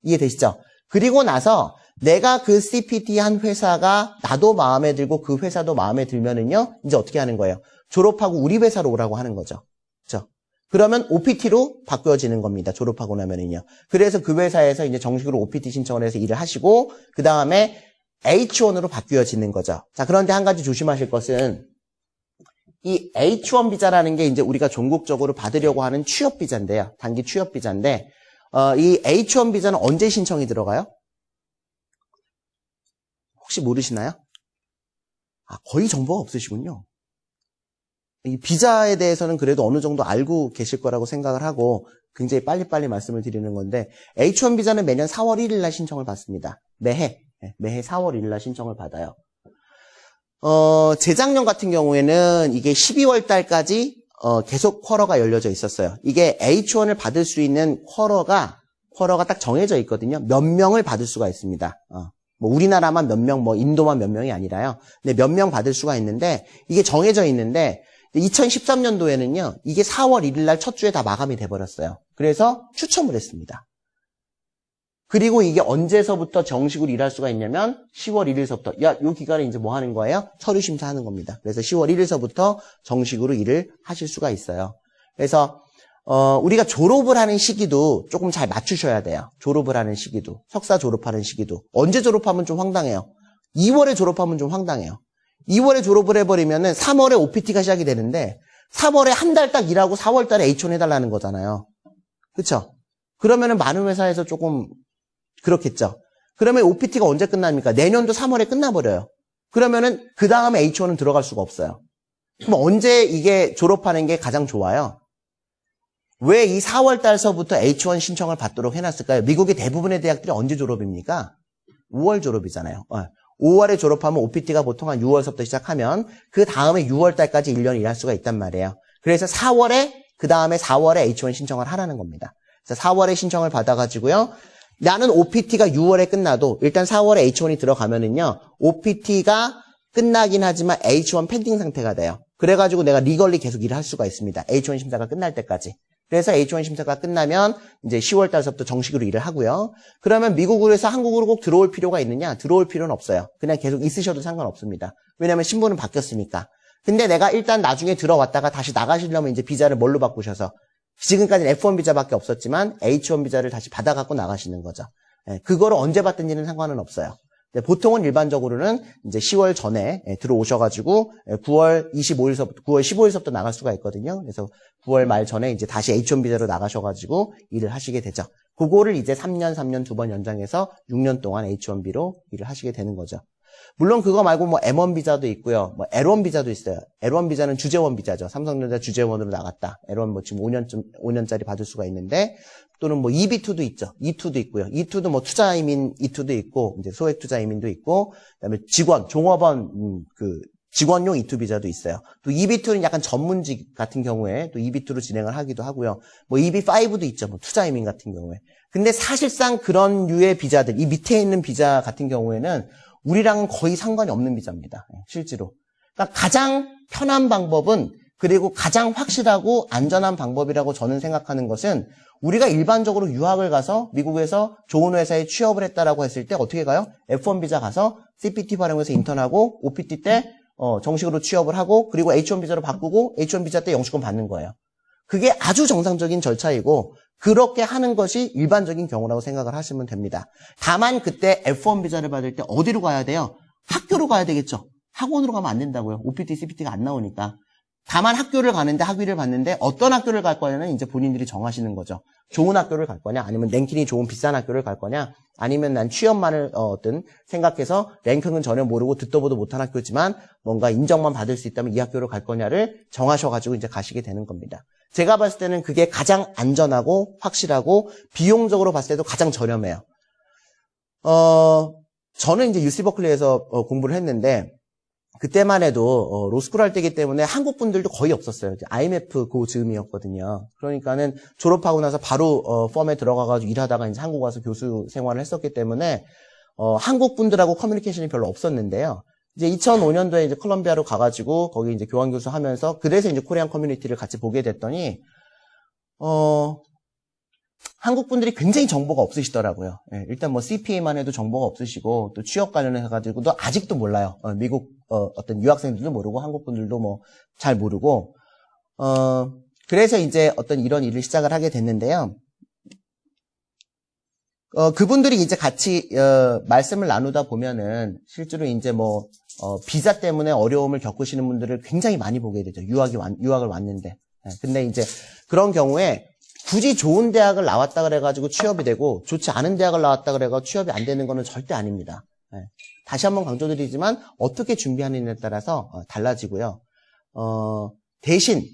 이해되시죠? 그리고 나서 내가 그 CPT 한 회사가 나도 마음에 들고 그 회사도 마음에 들면은요, 이제 어떻게 하는 거예요? 졸업하고 우리 회사로 오라고 하는 거죠. 그렇죠? 그러면 OPT로 바뀌어지는 겁니다. 졸업하고 나면은요. 그래서 그 회사에서 이제 정식으로 OPT 신청을 해서 일을 하시고, 그 다음에 H1으로 바뀌어지는 거죠. 자, 그런데 한 가지 조심하실 것은, 이 H1 비자라는 게 이제 우리가 전국적으로 받으려고 하는 취업 비자인데요. 단기 취업 비자인데, 이 H1 비자는 언제 신청이 들어가요? 혹시 모르시나요? 거의 정보가 없으시군요. 이 비자에 대해서는 그래도 어느 정도 알고 계실 거라고 생각을 하고 굉장히 빨리빨리 말씀을 드리는 건데 H1 비자는 매년 4월 1일 날 신청을 받습니다. 매해 4월 1일 날 신청을 받아요. 재작년 같은 경우에는 이게 12월 달까지 계속 쿼러가 열려져 있었어요. 이게 H1을 받을 수 있는 쿼러가 딱 정해져 있거든요. 몇 명을 받을 수가 있습니다. 뭐 우리나라만 몇 명, 뭐 인도만 몇 명이 아니라요. 근데 몇 명 받을 수가 있는데 이게 정해져 있는데 2013년도에는요. 이게 4월 1일 날 첫 주에 다 마감이 돼버렸어요. 그래서 추첨을 했습니다. 그리고 이게 언제서부터 정식으로 일할 수가 있냐면 10월 1일서부터 요 기간에 이제 뭐 하는 거예요? 서류 심사하는 겁니다. 그래서 10월 1일서부터 정식으로 일을 하실 수가 있어요. 그래서 우리가 졸업을 하는 시기도 조금 잘 맞추셔야 돼요. 졸업을 하는 시기도. 석사 졸업하는 시기도. 언제 졸업하면 좀 황당해요. 2월에 졸업하면 좀 황당해요. 2월에 졸업을 해버리면은 3월에 OPT가 시작이 되는데 3월에 한 달 딱 일하고 4월 달에 H1 해달라는 거잖아요. 그쵸? 그러면은 많은 회사에서 조금 그렇겠죠. 그러면 OPT가 언제 끝납니까? 내년도 3월에 끝나버려요. 그러면은 그 다음에 H1은 들어갈 수가 없어요. 그럼 언제 이게 졸업하는 게 가장 좋아요? 왜 이 4월 달서부터 H1 신청을 받도록 해놨을까요? 미국의 대부분의 대학들이 언제 졸업입니까? 5월 졸업이잖아요. 5월에 졸업하면 OPT가 보통 한 6월서부터 시작하면 그 다음에 6월 달까지 1년 일할 수가 있단 말이에요. 그래서 4월에 그 다음에 4월에 H1 신청을 하라는 겁니다. 그래서 4월에 신청을 받아가지고요. 나는 OPT가 6월에 끝나도 일단 4월에 H1이 들어가면은요. OPT가 끝나긴 하지만 H1 펜딩 상태가 돼요. 그래가지고 내가 리걸리 계속 일을 할 수가 있습니다. H1 심사가 끝날 때까지. 그래서 H1 심사가 끝나면 이제 10월 달서부터 정식으로 일을 하고요. 그러면 미국으로 해서 한국으로 꼭 들어올 필요가 있느냐? 들어올 필요는 없어요. 그냥 계속 있으셔도 상관없습니다. 왜냐하면 신분은 바뀌었으니까. 근데 내가 일단 나중에 들어왔다가 다시 나가시려면 이제 비자를 뭘로 바꾸셔서 지금까지는 F1 비자밖에 없었지만 H1 비자를 다시 받아갖고 나가시는 거죠. 그거를 언제 받든지는 상관은 없어요. 보통은 일반적으로는 이제 10월 전에 들어오셔가지고 9월 15일서부터 나갈 수가 있거든요. 그래서 9월 말 전에 이제 다시 H1 비자로 나가셔가지고 일을 하시게 되죠. 그거를 이제 3년 두 번 연장해서 6년 동안 H1B로 일을 하시게 되는 거죠. 물론 그거 말고 뭐 M1 비자도 있고요. 뭐 L1 비자도 있어요. L1 비자는 주재원 비자죠. 삼성전자 주재원으로 나갔다. L1 뭐 지금 5년짜리 받을 수가 있는데 또는 뭐 EB2도 있죠. E2도 있고요. E2도 뭐 투자 이민 E2도 있고 이제 소액 투자 이민도 있고 그다음에 종업원 직원용 E2 비자도 있어요. 또 EB2는 약간 전문직 같은 경우에 또 EB2로 진행을 하기도 하고요. 뭐 EB5도 있죠. 뭐 투자 이민 같은 경우에. 근데 사실상 그런 류의 비자들, 이 밑에 있는 비자 같은 경우에는 우리랑은 거의 상관이 없는 비자입니다. 실제로. 그러니까 가장 편한 방법은 그리고 가장 확실하고 안전한 방법이라고 저는 생각하는 것은 우리가 일반적으로 유학을 가서 미국에서 좋은 회사에 취업을 했다라고 했을 때 어떻게 가요? F1 비자 가서 CPT 발행해서 인턴하고 OPT 때 정식으로 취업을 하고 그리고 H1 비자로 바꾸고 H1 비자 때 영주권 받는 거예요. 그게 아주 정상적인 절차이고 그렇게 하는 것이 일반적인 경우라고 생각을 하시면 됩니다. 다만 그때 F1 비자를 받을 때 어디로 가야 돼요? 학교로 가야 되겠죠. 학원으로 가면 안 된다고요. OPT, CPT가 안 나오니까. 다만 학교를 가는데 학위를 받는데 어떤 학교를 갈 거냐는 이제 본인들이 정하시는 거죠. 좋은 학교를 갈 거냐 아니면 랭킹이 좋은 비싼 학교를 갈 거냐 아니면 난 취업만을 생각해서 랭킹은 전혀 모르고 듣도 보도 못한 학교지만 뭔가 인정만 받을 수 있다면 이 학교로 갈 거냐를 정하셔가지고 이제 가시게 되는 겁니다. 제가 봤을 때는 그게 가장 안전하고 확실하고 비용적으로 봤을 때도 가장 저렴해요. 저는 이제 UC 버클리에서 공부를 했는데 그때만 해도 로스쿨 할 때이기 때문에 한국 분들도 거의 없었어요. IMF 그 즈음이었거든요. 그러니까는 졸업하고 나서 바로 펌에 들어가가지고 일하다가 이제 한국 와서 교수 생활을 했었기 때문에 한국 분들하고 커뮤니케이션이 별로 없었는데요. 이제 2005년도에 이제 콜롬비아로 가가지고 거기 이제 교환 교수 하면서 그래서 이제 코리안 커뮤니티를 같이 보게 됐더니 한국 분들이 굉장히 정보가 없으시더라고요. 일단 뭐 CPA만 해도 정보가 없으시고 또 취업 관련해가지고도 아직도 몰라요. 미국 어떤 유학생들도 모르고 한국 분들도 뭐 잘 모르고 그래서 이제 어떤 이런 일을 시작을 하게 됐는데요. 그분들이 이제 같이 말씀을 나누다 보면은 실제로 이제 뭐 비자 때문에 어려움을 겪으시는 분들을 굉장히 많이 보게 되죠. 유학을 왔는데. 근데 이제 그런 경우에 굳이 좋은 대학을 나왔다 그래가지고 취업이 되고 좋지 않은 대학을 나왔다 그래가지고 취업이 안 되는 거는 절대 아닙니다. 다시 한번 강조드리지만 어떻게 준비하느냐에 따라서 달라지고요. 대신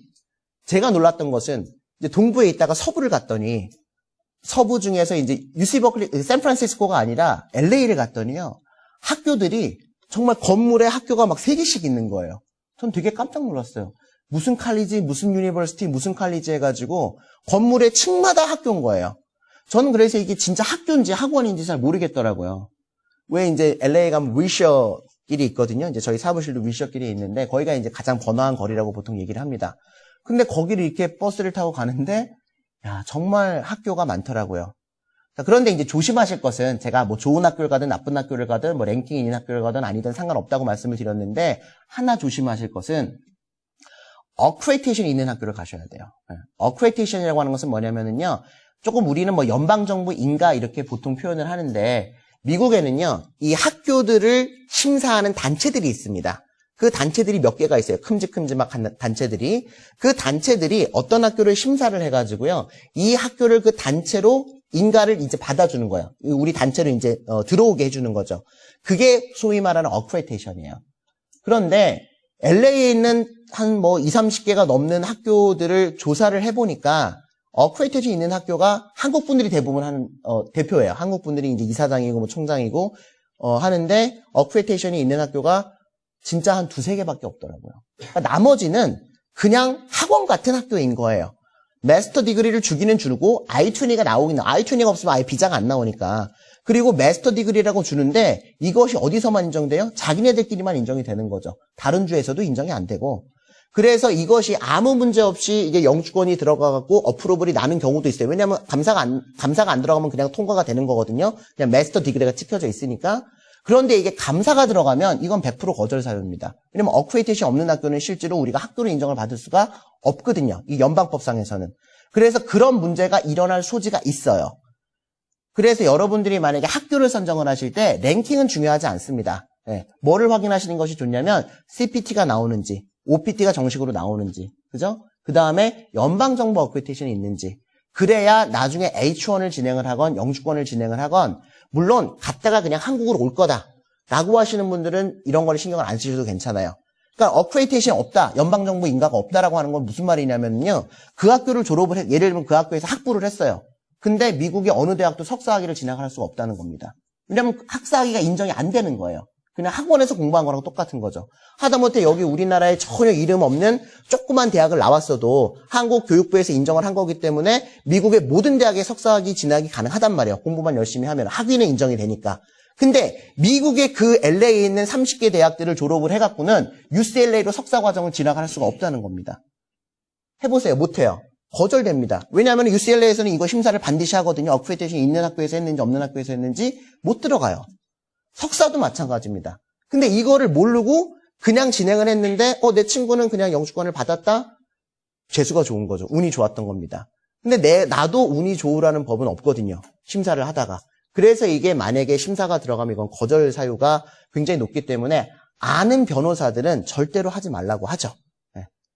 제가 놀랐던 것은 이제 동부에 있다가 서부를 갔더니 서부 중에서 이제 UC 버클리, 샌프란시스코가 아니라 LA를 갔더니요. 학교들이 정말 건물에 학교가 막 3개씩 있는 거예요. 전 되게 깜짝 놀랐어요. 무슨 칼리지, 무슨 유니버시티, 무슨 칼리지 해가지고 건물에 층마다 학교인 거예요. 저는 그래서 이게 진짜 학교인지 학원인지 잘 모르겠더라고요. 왜 이제 LA 가면 위셔 길이 있거든요. 이제 저희 사무실도 위셔 길이 있는데 거기가 이제 가장 번화한 거리라고 보통 얘기를 합니다. 근데 거기를 이렇게 버스를 타고 가는데 야, 정말 학교가 많더라고요. 그런데 이제 조심하실 것은 제가 뭐 좋은 학교를 가든 나쁜 학교를 가든 뭐 랭킹 있는 학교를 가든 아니든 상관없다고 말씀을 드렸는데 하나 조심하실 것은 어크레디테이션이 있는 학교를 가셔야 돼요. 어크레디테이션이라고 하는 것은 뭐냐면은요. 조금 우리는 뭐 연방정부인가 이렇게 보통 표현을 하는데 미국에는요. 이 학교들을 심사하는 단체들이 있습니다. 그 단체들이 몇 개가 있어요. 큼직큼직한 단체들이. 그 단체들이 어떤 학교를 심사를 해가지고요. 이 학교를 그 단체로 인가를 이제 받아주는 거예요. 우리 단체로 이제 들어오게 해주는 거죠. 그게 소위 말하는 어크레디테이션이에요. 그런데 LA에 있는 한 뭐 20, 30개가 넘는 학교들을 조사를 해보니까 어크레디테이션 있는 학교가 한국 분들이 대부분 하는 대표예요. 한국 분들이 이제 이사장이고 뭐 총장이고 하는데 어크레디테이션이 있는 학교가 진짜 한 두세 개밖에 없더라고요. 그러니까 나머지는 그냥 학원 같은 학교인 거예요. 마스터 디그리를 주기는 주고 I20가 나오긴 I20가 없으면 아예 비자가 안 나오니까. 그리고 마스터 디그리라고 주는데 이것이 어디서만 인정돼요? 자기네들끼리만 인정이 되는 거죠. 다른 주에서도 인정이 안 되고. 그래서 이것이 아무 문제 없이 이게 영주권이 들어가갖고 어프로블이 나는 경우도 있어요. 왜냐하면 감사가 안 들어가면 그냥 통과가 되는 거거든요. 그냥 마스터 디그리가 찍혀져 있으니까. 그런데 이게 감사가 들어가면 이건 100% 거절 사유입니다. 왜냐면 어크레디테이션 없는 학교는 실제로 우리가 학교로 인정을 받을 수가 없거든요. 이 연방법상에서는. 그래서 그런 문제가 일어날 소지가 있어요. 그래서 여러분들이 만약에 학교를 선정을 하실 때 랭킹은 중요하지 않습니다. 네. 뭐를 확인하시는 것이 좋냐면 CPT가 나오는지, OPT가 정식으로 나오는지, 그죠? 그 다음에 연방정부 어크레디테이션이 있는지. 그래야 나중에 H1을 진행을 하건 영주권을 진행을 하건 물론 갔다가 그냥 한국으로 올 거다라고 하시는 분들은 이런 걸 신경을 안 쓰셔도 괜찮아요. 그러니까 어크레디테이션이 없다, 연방정부 인가가 없다라고 하는 건 무슨 말이냐면요. 그 학교를 졸업을 해, 예를 들면 그 학교에서 학부를 했어요. 근데 미국의 어느 대학도 석사학위를 진학할 수가 없다는 겁니다. 왜냐하면 학사학위가 인정이 안 되는 거예요. 그냥 학원에서 공부한 거랑 똑같은 거죠. 하다못해 여기 우리나라에 전혀 이름 없는 조그만 대학을 나왔어도 한국 교육부에서 인정을 한 거기 때문에 미국의 모든 대학에 석사학위 진학이 가능하단 말이에요. 공부만 열심히 하면 학위는 인정이 되니까. 근데 미국의 그 LA에 있는 30개 대학들을 졸업을 해갖고는 UCLA로 석사 과정을 진학할 수가 없다는 겁니다. 해보세요. 못해요. 거절됩니다. 왜냐하면 UCLA에서는 이거 심사를 반드시 하거든요. 어크레디테이션이 있는 학교에서 했는지 없는 학교에서 했는지 못 들어가요. 석사도 마찬가지입니다. 근데 이거를 모르고 그냥 진행을 했는데 내 친구는 그냥 영주권을 받았다? 재수가 좋은 거죠. 운이 좋았던 겁니다. 근데 나도 운이 좋으라는 법은 없거든요. 심사를 하다가. 그래서 이게 만약에 심사가 들어가면 이건 거절 사유가 굉장히 높기 때문에 아는 변호사들은 절대로 하지 말라고 하죠.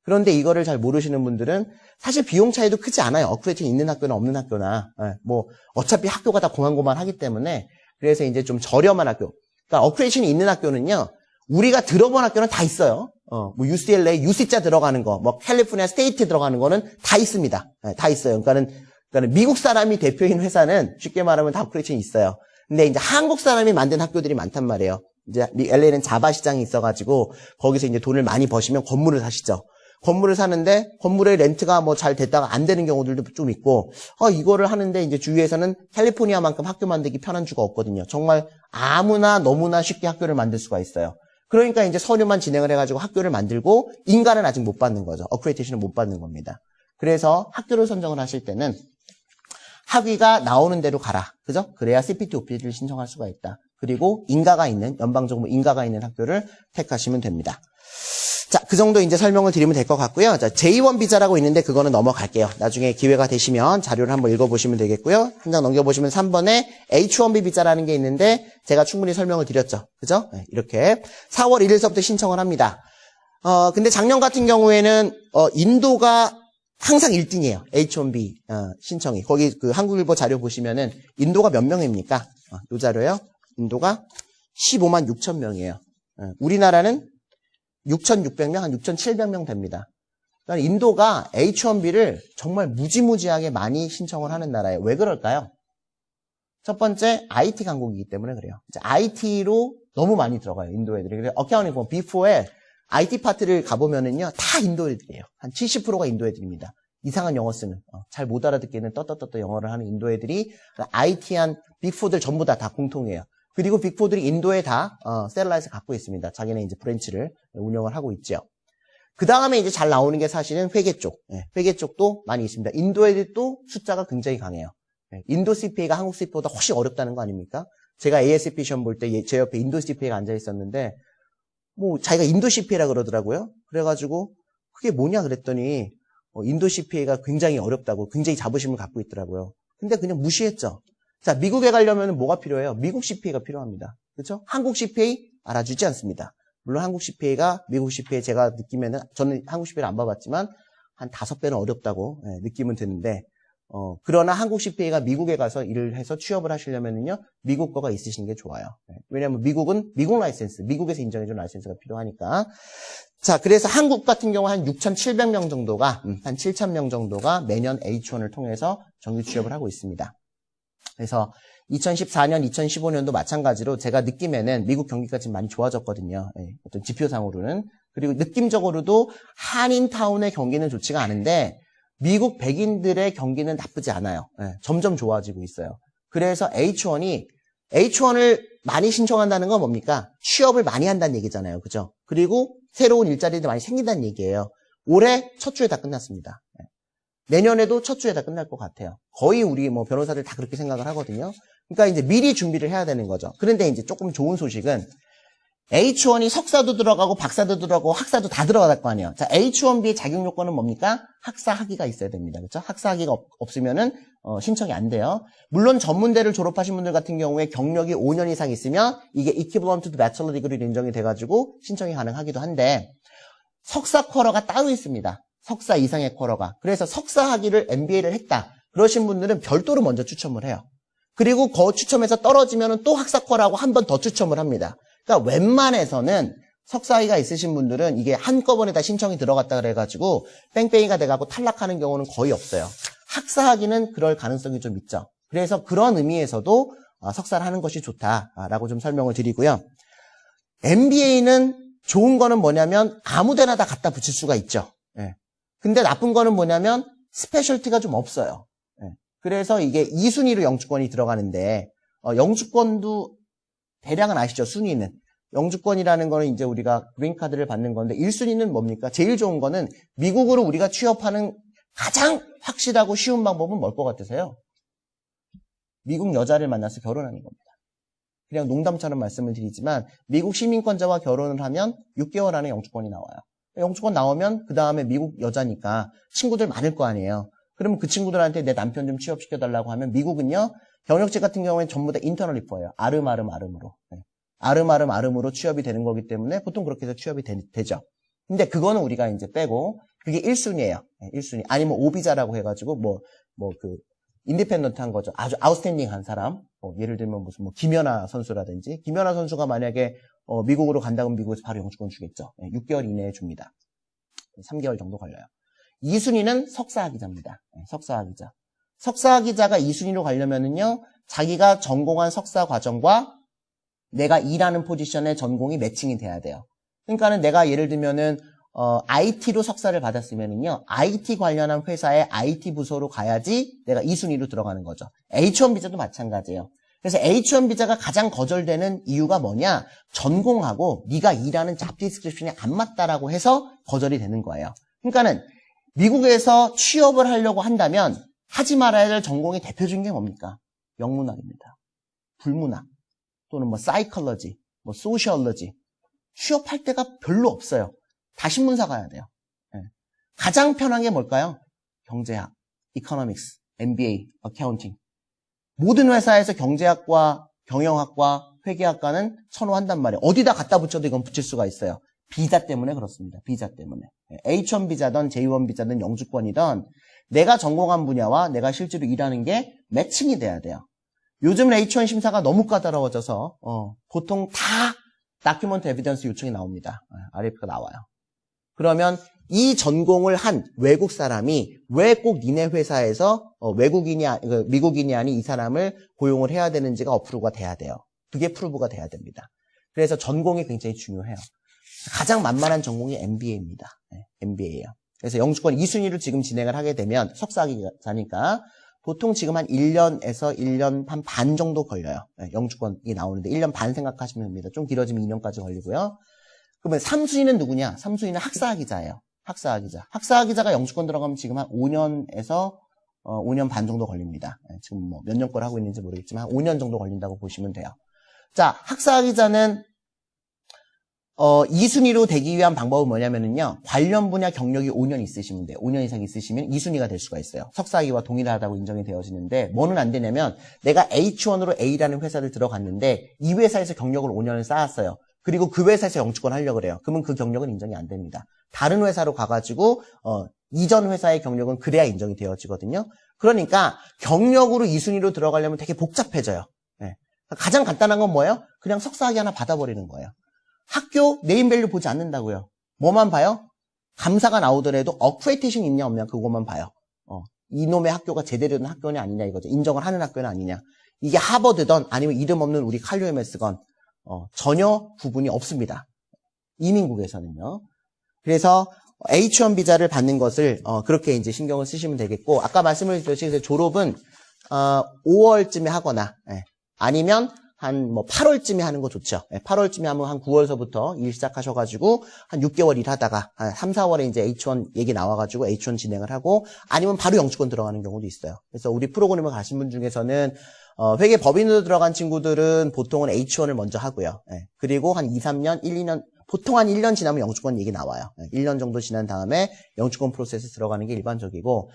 그런데 이거를 잘 모르시는 분들은 사실 비용 차이도 크지 않아요. 어크레디테이션 있는 학교나 없는 학교나. 뭐 어차피 학교가 다 고만고만하기 때문에 그래서 이제 좀 저렴한 학교. 그러니까 어크레디테이션이 있는 학교는요. 우리가 들어본 학교는 다 있어요. 뭐 UCLA, UC자 들어가는 거, 뭐 캘리포니아 스테이트 들어가는 거는 다 있습니다. 다 있어요. 그러니까는 미국 사람이 대표인 회사는 쉽게 말하면 다 어크레디테이션이 있어요. 근데 이제 한국 사람이 만든 학교들이 많단 말이에요. 이제 LA는 자바 시장이 있어가지고 거기서 이제 돈을 많이 버시면 건물을 사시죠. 건물을 사는데 건물의 렌트가 뭐 잘 됐다가 안 되는 경우들도 좀 있고 이거를 하는데 이제 주위에서는 캘리포니아만큼 학교 만들기 편한 주가 없거든요. 정말 아무나 너무나 쉽게 학교를 만들 수가 있어요. 그러니까 이제 서류만 진행을 해가지고 학교를 만들고 인가는 아직 못 받는 거죠. 어크레디테이션은 못 받는 겁니다. 그래서 학교를 선정을 하실 때는 학위가 나오는 대로 가라. 그죠? 그래야 CPT, OPT를 신청할 수가 있다. 그리고 인가가 있는 연방정부 인가가 있는 학교를 택하시면 됩니다. 자, 그 정도 이제 설명을 드리면 될 것 같고요. 자, J1 비자라고 있는데 그거는 넘어갈게요. 나중에 기회가 되시면 자료를 한번 읽어보시면 되겠고요. 한 장 넘겨보시면 3번에 H1B 비자라는 게 있는데 제가 충분히 설명을 드렸죠. 그죠? 네, 이렇게 4월 1일서부터 신청을 합니다. 근데 작년 같은 경우에는 인도가 항상 1등이에요. H1B 신청이. 거기 그 한국일보 자료 보시면은 인도가 몇 명입니까? 이 자료요. 인도가 15만 6천 명이에요. 우리나라는 6,600명, 한 6,700명 됩니다. 그러니까 인도가 H1B를 정말 무지무지하게 많이 신청을 하는 나라예요. 왜 그럴까요? 첫 번째, IT 강국이기 때문에 그래요. IT로 너무 많이 들어가요, 인도 애들이. 그래서 어카운팅 폼, B4에 IT 파트를 가보면은요, 다 인도 애들이에요. 한 70%가 인도 애들입니다. 이상한 영어 쓰는, 잘 못 알아듣기는 떠떠떠떠 영어를 하는 인도 애들이 IT한 빅4들 전부 다 공통이에요. 그리고 빅4들이 인도에 다 셀라에서 갖고 있습니다. 자기네 이제 브랜치를 운영을 하고 있죠. 그 다음에 이제 잘 나오는 게 사실은 회계 쪽. 회계 쪽도 많이 있습니다. 인도 애들도 숫자가 굉장히 강해요. 인도 CPA가 한국 CPA보다 훨씬 어렵다는 거 아닙니까? 제가 ASP 시험 볼 때 제 옆에 인도 CPA가 앉아 있었는데 뭐 자기가 인도 CPA라 그러더라고요. 그래가지고 그게 뭐냐 그랬더니 인도 CPA가 굉장히 어렵다고 굉장히 자부심을 갖고 있더라고요. 근데 그냥 무시했죠. 자, 미국에 가려면 뭐가 필요해요? 미국 CPA가 필요합니다. 그렇죠? 한국 CPA 알아주지 않습니다. 물론 한국 CPA가 미국 CPA 제가 느끼면은 저는 한국 CPA를 안 봐봤지만 한 5배는 어렵다고 느낌은 드는데 그러나 한국 CPA가 미국에 가서 일을 해서 취업을 하시려면요, 미국 거가 있으신 게 좋아요. 왜냐하면 미국은 미국 라이센스, 미국에서 인정해준 라이센스가 필요하니까. 자, 그래서 한국 같은 경우 한 6,700명 정도가, 한 7,000명 정도가 매년 H1을 통해서 정규 취업을 하고 있습니다. 그래서 2014년, 2015년도 마찬가지로 제가 느낌에는 미국 경기가 지금 많이 좋아졌거든요. 어떤 지표상으로는. 그리고 느낌적으로도 한인타운의 경기는 좋지가 않은데 미국 백인들의 경기는 나쁘지 않아요. 점점 좋아지고 있어요. 그래서 H1을 많이 신청한다는 건 뭡니까? 취업을 많이 한다는 얘기잖아요. 그죠? 그리고 새로운 일자리도 많이 생긴다는 얘기예요. 올해 첫 주에 다 끝났습니다. 내년에도 첫 주에 다 끝날 것 같아요. 거의 우리 변호사들 다 그렇게 생각을 하거든요. 그러니까 이제 미리 준비를 해야 되는 거죠. 그런데 이제 조금 좋은 소식은 H1이 석사도 들어가고 박사도 들어가고 학사도 다 들어갈 거 아니에요. 자, H1B의 자격 요건은 뭡니까? 학사 학위가 있어야 됩니다. 그렇죠? 학사 학위가 없으면은 신청이 안 돼요. 물론 전문대를 졸업하신 분들 같은 경우에 경력이 5년 이상 있으면 이게 equivalent to bachelor degree로 인정이 돼가지고 신청이 가능하기도 한데 석사 쿼러가 따로 있습니다. 석사 이상의 쿼러가. 그래서 석사 학위를 MBA를 했다. 그러신 분들은 별도로 먼저 추첨을 해요. 그리고 그 추첨에서 떨어지면 또 학사 쿼러하고 한 번 더 추첨을 합니다. 그러니까 웬만해서는 석사학위가 있으신 분들은 이게 한꺼번에 다 신청이 들어갔다 그래가지고 뺑뺑이가 돼가고 탈락하는 경우는 거의 없어요. 학사학위는 그럴 가능성이 좀 있죠. 그래서 그런 의미에서도 석사를 하는 것이 좋다라고 좀 설명을 드리고요. MBA는 좋은 거는 뭐냐면 아무 데나 다 갖다 붙일 수가 있죠. 근데 나쁜 거는 뭐냐면 스페셜티가 좀 없어요. 그래서 이게 2순위로 영주권이 들어가는데 영주권도 대략은 아시죠? 순위는. 영주권이라는 거는 이제 우리가 그린카드를 받는 건데 1순위는 뭡니까? 제일 좋은 거는 미국으로 우리가 취업하는 가장 확실하고 쉬운 방법은 뭘 것 같으세요? 미국 여자를 만나서 결혼하는 겁니다. 그냥 농담처럼 말씀을 드리지만 미국 시민권자와 결혼을 하면 6개월 안에 영주권이 나와요. 영주권 나오면 그 다음에 미국 여자니까 친구들 많을 거 아니에요. 그러면 그 친구들한테 내 남편 좀 취업시켜달라고 하면 미국은요. 경력직 같은 경우에는 전부 다 인터널 리퍼예요. 아름으로. 아름으로 취업이 되는 거기 때문에 보통 그렇게 해서 취업이 되죠. 근데 그거는 우리가 이제 빼고 그게 1순위예요. 1순위. 아니면 오비자라고 해가지고 인디펜던트한 거죠. 아주 아웃스탠딩한 사람. 예를 들면 무슨 김연아 선수라든지 김연아 선수가 만약에 미국으로 간다면 미국에서 바로 영주권 주겠죠. 6개월 이내에 줍니다. 3개월 정도 걸려요. 2순위는 석사학위자입니다. 석사학위자. 석사학위자가 2순위로 가려면은요, 자기가 전공한 석사 과정과 내가 일하는 포지션의 전공이 매칭이 돼야 돼요. 그러니까는 내가 예를 들면은, IT로 석사를 받았으면은요, IT 관련한 회사의 IT 부서로 가야지 내가 2순위로 들어가는 거죠. H1 비자도 마찬가지예요. 그래서 H1 비자가 가장 거절되는 이유가 뭐냐? 전공하고 네가 일하는 잡 디스크립션이 안 맞다라고 해서 거절이 되는 거예요. 그러니까는 미국에서 취업을 하려고 한다면 하지 말아야 될 전공의 대표적인 게 뭡니까? 영문학입니다. 불문학 또는 사이컬러지, 소시얼러지. 취업할 데가 별로 없어요. 다 신문사 가야 돼요. 가장 편한 게 뭘까요? 경제학, 이코노믹스, MBA, 어카운팅. 모든 회사에서 경제학과 경영학과 회계학과는 선호한단 말이에요. 어디다 갖다 붙여도 이건 붙일 수가 있어요. 비자 때문에 그렇습니다. 비자 때문에. H1 비자든 J1 비자든 영주권이든 내가 전공한 분야와 내가 실제로 일하는 게 매칭이 돼야 돼요. 요즘은 H1 심사가 너무 까다로워져서 보통 다 다큐먼트 에비던스 요청이 나옵니다. RF가 나와요. 그러면 이 전공을 한 외국 사람이 왜 꼭 니네 회사에서 미국인이 아닌 이 사람을 고용을 해야 되는지가 어프로브가 돼야 돼요. 그게 프루브가 돼야 됩니다. 그래서 전공이 굉장히 중요해요. 가장 만만한 전공이 MBA입니다. MBA예요. 그래서 영주권 2순위를 지금 진행을 하게 되면 석사학위자니까 보통 지금 한 1년에서 1년 반 정도 걸려요. 영주권이 나오는데 1년 반 생각하시면 됩니다. 좀 길어지면 2년까지 걸리고요. 그러면 3순위는 누구냐? 3순위는 학사학위자예요. 학사학위자. 학사학위자가 영주권 들어가면 지금 한 5년에서 5년 반 정도 걸립니다. 지금 몇 년 걸 하고 있는지 모르겠지만 한 5년 정도 걸린다고 보시면 돼요. 자, 학사학위자는 2순위로 되기 위한 방법은 뭐냐면요. 관련 분야 경력이 5년 있으시면 돼요. 5년 이상 있으시면 2순위가 될 수가 있어요. 석사학위와 동일하다고 인정이 되어지는데 뭐는 안 되냐면 내가 H1으로 A라는 회사를 들어갔는데 이 회사에서 경력을 5년을 쌓았어요. 그리고 그 회사에서 영주권 하려고 그래요. 그러면 그 경력은 인정이 안 됩니다. 다른 회사로 가가지고 이전 회사의 경력은 그래야 인정이 되어지거든요. 그러니까 경력으로 2순위로 들어가려면 되게 복잡해져요. 네. 가장 간단한 건 뭐예요? 그냥 석사학위 하나 받아버리는 거예요. 학교 네임밸류 보지 않는다고요. 뭐만 봐요? 감사가 나오더라도 어크레디테이션 있냐 없냐 그것만 봐요. 이놈의 학교가 제대로 된 학교냐 아니냐 이거죠. 인정을 하는 학교냐 아니냐. 이게 하버드든 아니면 이름 없는 우리 칼 UMS건 전혀 구분이 없습니다. 이민국에서는요. 그래서 H1 비자를 받는 것을 그렇게 이제 신경을 쓰시면 되겠고, 아까 말씀을 드렸듯이 졸업은 5월쯤에 하거나 아니면 한 8월쯤에 하는 거 좋죠. 8월쯤에 하면 한 9월서부터 일 시작하셔가지고 한 6개월 일하다가 한 3, 4월에 이제 H1 얘기 나와가지고 H1 진행을 하고, 아니면 바로 영주권 들어가는 경우도 있어요. 그래서 우리 프로그램을 가신 분 중에서는 회계 법인으로 들어간 친구들은 보통은 H1을 먼저 하고요. 그리고 한 2, 3년, 1, 2년 보통 한 1년 지나면 영주권 얘기 나와요. 1년 정도 지난 다음에 영주권 프로세스 들어가는 게 일반적이고,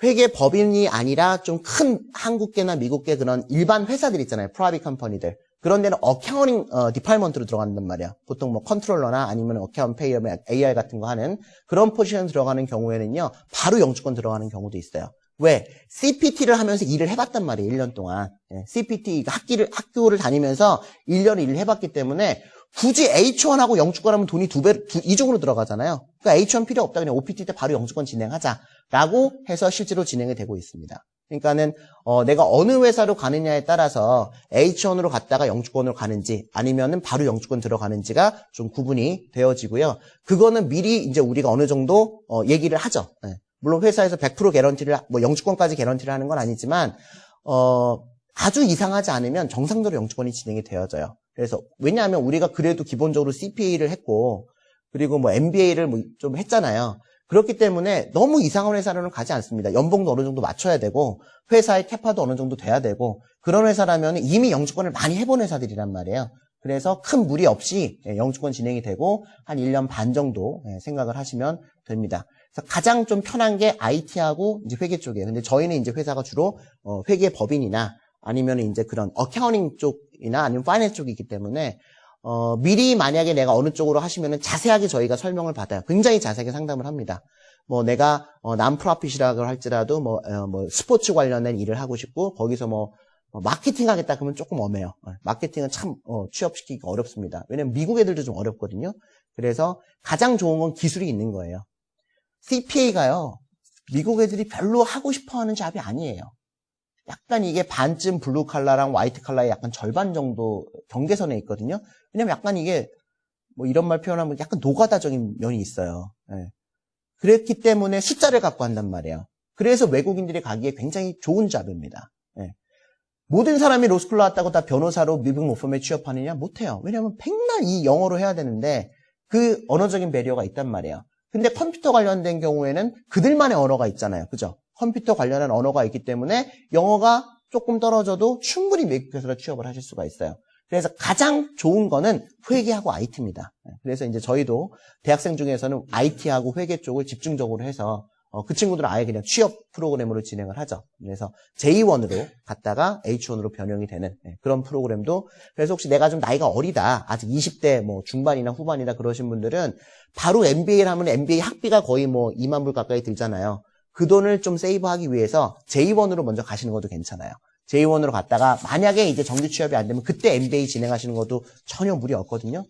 회계 법인이 아니라 좀 큰 한국계나 미국계 그런 일반 회사들 있잖아요. 프라이빗 컴퍼니들. 그런 데는 어카운팅 디파트먼트로 들어간단 말이야. 보통 뭐 컨트롤러나 아니면 어카운트 페이어, AR 같은 거 하는 그런 포지션 들어가는 경우에는요, 바로 영주권 들어가는 경우도 있어요. 왜? CPT를 하면서 일을 해봤단 말이에요. 1년 동안. CPT 학교를 다니면서 1년 일을 해봤기 때문에 굳이 H1하고 영주권 하면 돈이 이쪽으로 들어가잖아요. 그러니까 H1 필요 없다. 그냥 OPT 때 바로 영주권 진행하자라고 해서 실제로 진행이 되고 있습니다. 그러니까는 내가 어느 회사로 가느냐에 따라서 H1으로 갔다가 영주권으로 가는지 아니면은 바로 영주권 들어가는지가 좀 구분이 되어지고요. 그거는 미리 이제 우리가 어느 정도 얘기를 하죠. 물론 회사에서 100% 개런티를 영주권까지 개런티를 하는 건 아니지만 아주 이상하지 않으면 정상적으로 영주권이 진행이 되어져요. 그래서 왜냐하면 우리가 그래도 기본적으로 CPA를 했고 그리고 MBA를 좀 했잖아요. 그렇기 때문에 너무 이상한 회사로는 가지 않습니다. 연봉도 어느 정도 맞춰야 되고 회사의 캐파도 어느 정도 돼야 되고 그런 회사라면 이미 영주권을 많이 해본 회사들이란 말이에요. 그래서 큰 무리 없이 영주권 진행이 되고 한 1년 반 정도 생각을 하시면 됩니다. 그래서 가장 좀 편한 게 IT하고 이제 회계 쪽이에요. 근데 저희는 이제 회사가 주로 회계 법인이나 아니면 이제 그런 어카운팅 쪽이나 아니면 파이낸스 쪽이기 때문에 미리 만약에 내가 어느 쪽으로 하시면은 자세하게 저희가 설명을 받아요. 굉장히 자세하게 상담을 합니다. 내가 난프로핏이라고 할지라도 스포츠 관련된 일을 하고 싶고 거기서 마케팅 하겠다 그러면 조금 엄해요. 마케팅은 참 취업시키기가 어렵습니다. 왜냐면 미국 애들도 좀 어렵거든요. 그래서 가장 좋은 건 기술이 있는 거예요. CPA가요. 미국 애들이 별로 하고 싶어하는 잡이 아니에요. 약간 이게 반쯤 블루 칼라랑 화이트 칼라의 약간 절반 정도 경계선에 있거든요. 왜냐면 약간 이게 이런 말 표현하면 약간 노가다적인 면이 있어요. 그랬기 때문에 숫자를 갖고 한단 말이에요. 그래서 외국인들이 가기에 굉장히 좋은 잡입니다. 모든 사람이 로스쿨 나왔다고 다 변호사로 미국 로펌에 취업하느냐? 못해요. 왜냐면 백날 이 영어로 해야 되는데 그 언어적인 배리어가 있단 말이에요. 근데 컴퓨터 관련된 경우에는 그들만의 언어가 있잖아요. 그죠? 컴퓨터 관련한 언어가 있기 때문에 영어가 조금 떨어져도 충분히 미국에서 취업을 하실 수가 있어요. 그래서 가장 좋은 거는 회계하고 IT입니다. 그래서 이제 저희도 대학생 중에서는 IT하고 회계 쪽을 집중적으로 해서 그 친구들은 아예 그냥 취업 프로그램으로 진행을 하죠. 그래서 J1으로 갔다가 H1으로 변형이 되는 그런 프로그램도. 그래서 혹시 내가 좀 나이가 어리다, 아직 20대 중반이나 후반이다 그러신 분들은 바로 MBA를 하면 MBA 학비가 거의 2만 불 가까이 들잖아요. 그 돈을 좀 세이브하기 위해서 J1으로 먼저 가시는 것도 괜찮아요. J1으로 갔다가 만약에 이제 정규 취업이 안 되면 그때 MBA 진행하시는 것도 전혀 무리 없거든요.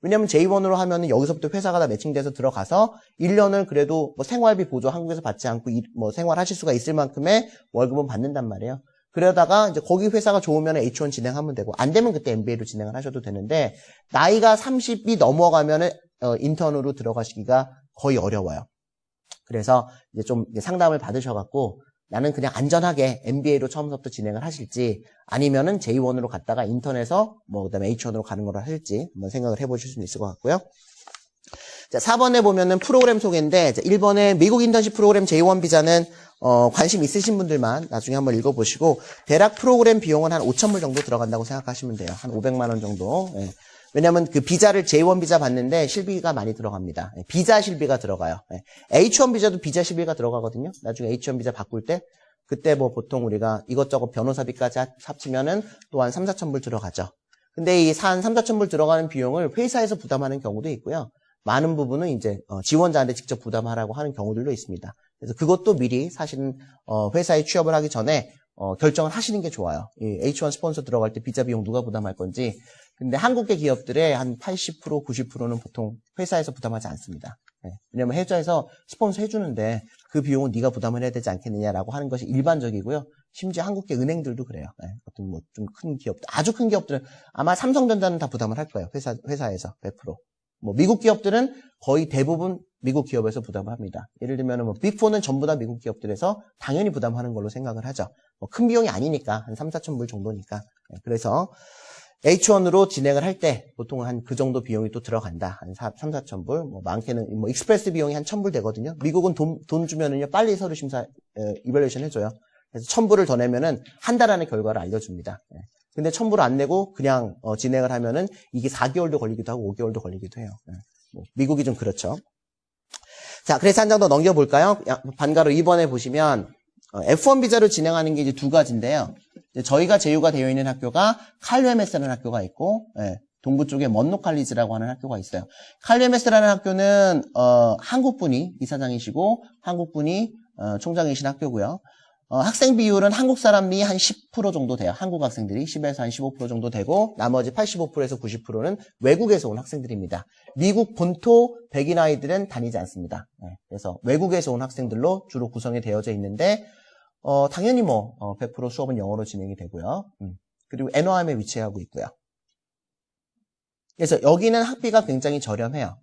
왜냐면 J1으로 하면은 여기서부터 회사가 다 매칭돼서 들어가서 1년을 그래도 생활비 보조 한국에서 받지 않고 생활하실 수가 있을 만큼의 월급은 받는단 말이에요. 그러다가 이제 거기 회사가 좋으면 H1 진행하면 되고 안 되면 그때 MBA로 진행을 하셔도 되는데 나이가 30이 넘어가면은 인턴으로 들어가시기가 거의 어려워요. 그래서 이제 좀 상담을 받으셔갖고 나는 그냥 안전하게 MBA로 처음부터 진행을 하실지 아니면은 J1으로 갔다가 인턴에서 그다음에 H1으로 가는 걸 하실지 한번 생각을 해보실 수 있을 것 같고요. 자, 4번에 보면은 프로그램 소개인데 1번에 미국 인턴십 프로그램 J1 비자는 관심 있으신 분들만 나중에 한번 읽어보시고 대략 프로그램 비용은 한 5,000불 정도 들어간다고 생각하시면 돼요. 한 500만 원 정도. 왜냐하면 그 비자를 J1 비자 받는데 실비가 많이 들어갑니다. 비자 실비가 들어가요. H1 비자도 비자 실비가 들어가거든요. 나중에 H1 비자 바꿀 때 그때 보통 우리가 이것저것 변호사비까지 합치면은 또한 3, 4천 불 들어가죠. 근데 이 한 3, 4천 불 들어가는 비용을 회사에서 부담하는 경우도 있고요. 많은 부분은 이제 지원자한테 직접 부담하라고 하는 경우들도 있습니다. 그래서 그것도 미리 사실은 회사에 취업을 하기 전에 결정을 하시는 게 좋아요. 이 H1 스폰서 들어갈 때 비자 비용 누가 부담할 건지. 근데 한국계 기업들의 한 80%, 90%는 보통 회사에서 부담하지 않습니다. 왜냐면 회사에서 스폰서 해주는데 그 비용은 네가 부담을 해야 되지 않겠느냐라고 하는 것이 일반적이고요. 심지어 한국계 은행들도 그래요. 어떤 뭐 좀 큰 기업들, 아주 큰 기업들은 아마 삼성전자는 다 부담을 할 거예요. 회사에서 100%. 뭐 미국 기업들은 거의 대부분 미국 기업에서 부담을 합니다. 예를 들면 뭐 빅4는 전부 다 미국 기업들에서 당연히 부담하는 걸로 생각을 하죠. 뭐 큰 비용이 아니니까 한 3, 4천 불 정도니까. 그래서 H1으로 진행을 할 때 보통 한 그 정도 비용이 또 들어간다. 한 3, 4천 불. 뭐 많게는 뭐 익스프레스 비용이 한 1,000불 되거든요. 미국은 돈 주면은요 빨리 서류 심사 이밸루에이션 해줘요. 그래서 1,000불을 더 내면은 한 달 안에 결과를 알려줍니다. 근데 1,000불 안 내고 그냥 진행을 하면은 이게 4개월도 걸리기도 하고 5개월도 걸리기도 해요. 뭐 미국이 좀 그렇죠. 자, 그래서 한 장 더 넘겨볼까요? 반가로 2번에 보시면 F1 비자로 진행하는 게 이제 두 가지인데요. 저희가 제휴가 되어 있는 학교가 칼류엠에스라는 학교가 있고, 동부 쪽에 먼노칼리지라고 하는 학교가 있어요. 칼류엠에스라는 학교는 한국분이 이사장이시고 한국분이 총장이신 학교고요. 학생 비율은 한국 사람이 한 10% 정도 돼요. 한국 학생들이 10에서 한 15% 정도 되고 나머지 85%에서 90%는 외국에서 온 학생들입니다. 미국 본토 백인 아이들은 다니지 않습니다. 그래서 외국에서 온 학생들로 주로 구성이 되어져 있는데 당연히 뭐 100% 수업은 영어로 진행이 되고요. 그리고 애너함에 위치하고 있고요. 그래서 여기는 학비가 굉장히 저렴해요.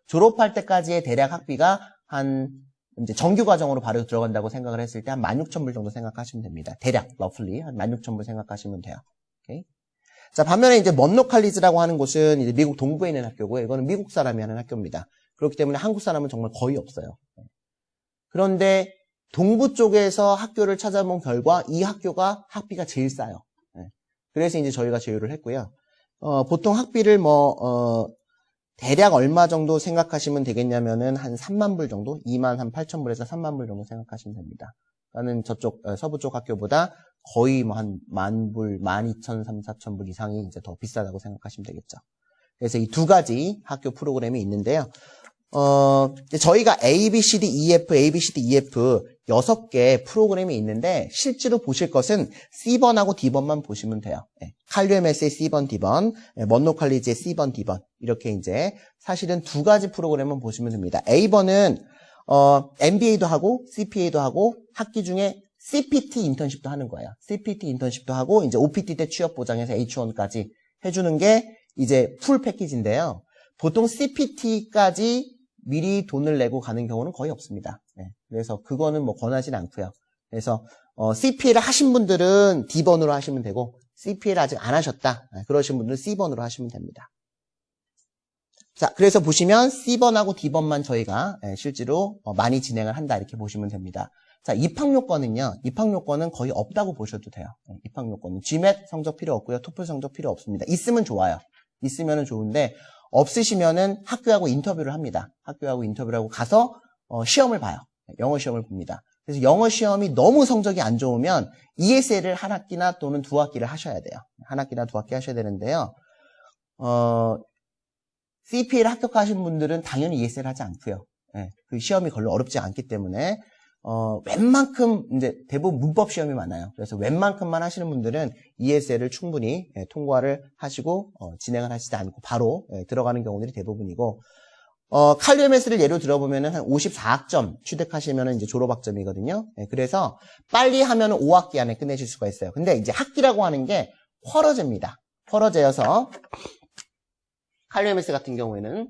졸업할 때까지의 대략 학비가 한 이제 정규 과정으로 바로 들어간다고 생각을 했을 때 한 16,000불 정도 생각하시면 됩니다. 대략 roughly 한 16,000불 생각하시면 돼요. 오케이? 자, 반면에 이제 먼노칼리지라고 하는 곳은 이제 미국 동부에 있는 학교고요. 이거는 미국 사람이 하는 학교입니다. 그렇기 때문에 한국 사람은 정말 거의 없어요. 그런데 동부 쪽에서 학교를 찾아본 결과 이 학교가 학비가 제일 싸요. 그래서 이제 저희가 제휴를 했고요. 보통 학비를 대략 얼마 정도 생각하시면 되겠냐면은 한 3만 불 정도? 2만 한 8천 불에서 3만 불 정도 생각하시면 됩니다. 그러니까는 저쪽 서부 쪽 학교보다 거의 뭐 한 10,000불, 12,000, 3,4천 불 이상이 이제 더 비싸다고 생각하시면 되겠죠. 그래서 이 두 가지 학교 프로그램이 있는데요. 저희가 A, B, C, D, E, F, A, B, C, D, E, F 6개 프로그램이 있는데 실제로 보실 것은 C번하고 D번만 보시면 돼요. 칼류엠에스의 C번, D번, 먼노칼리지의 C번, D번 이렇게 이제 사실은 두 가지 프로그램만 보시면 됩니다. A번은 MBA도 하고 CPA도 하고 학기 중에 CPT 인턴십도 하는 거예요. CPT 인턴십도 하고 이제 OPT 때 취업 보장해서 H1까지 해주는 게 이제 풀 패키지인데요. 보통 CPT까지 미리 돈을 내고 가는 경우는 거의 없습니다. 그래서 그거는 뭐 권하진 않고요. 그래서 CPA를 하신 분들은 D번으로 하시면 되고 CPA를 아직 안 하셨다. 그러신 분들은 C번으로 하시면 됩니다. 자, 그래서 보시면 C번하고 D번만 저희가 실제로 많이 진행을 한다 이렇게 보시면 됩니다. 자, 입학요건은요. 입학요건은 거의 없다고 보셔도 돼요. 입학요건은 GMAT 성적 필요 없고요. 토플 성적 필요 없습니다. 있으면 좋아요. 있으면 좋은데 없으시면은 학교하고 인터뷰를 합니다. 학교하고 인터뷰를 하고 가서 시험을 봐요. 영어 시험을 봅니다. 그래서 영어 시험이 너무 성적이 안 좋으면 ESL을 한 학기나 또는 두 학기를 하셔야 돼요. 한 학기나 두 학기 하셔야 되는데요. CPA를 합격하신 분들은 당연히 ESL 하지 않고요. 그 시험이 별로 어렵지 않기 때문에 웬만큼 이제 대부분 문법 시험이 많아요. 그래서 웬만큼만 하시는 분들은 ESL을 충분히 통과를 하시고 진행을 하시지 않고 바로 들어가는 경우들이 대부분이고 칼류엠에스를 예로 들어보면은 한 54학점 취득하시면은 이제 졸업학점이거든요. 그래서 빨리 하면은 5학기 안에 끝내실 수가 있어요. 근데 이제 학기라고 하는 게 쿼러제입니다. 쿼러제여서 칼류엠에스 같은 경우에는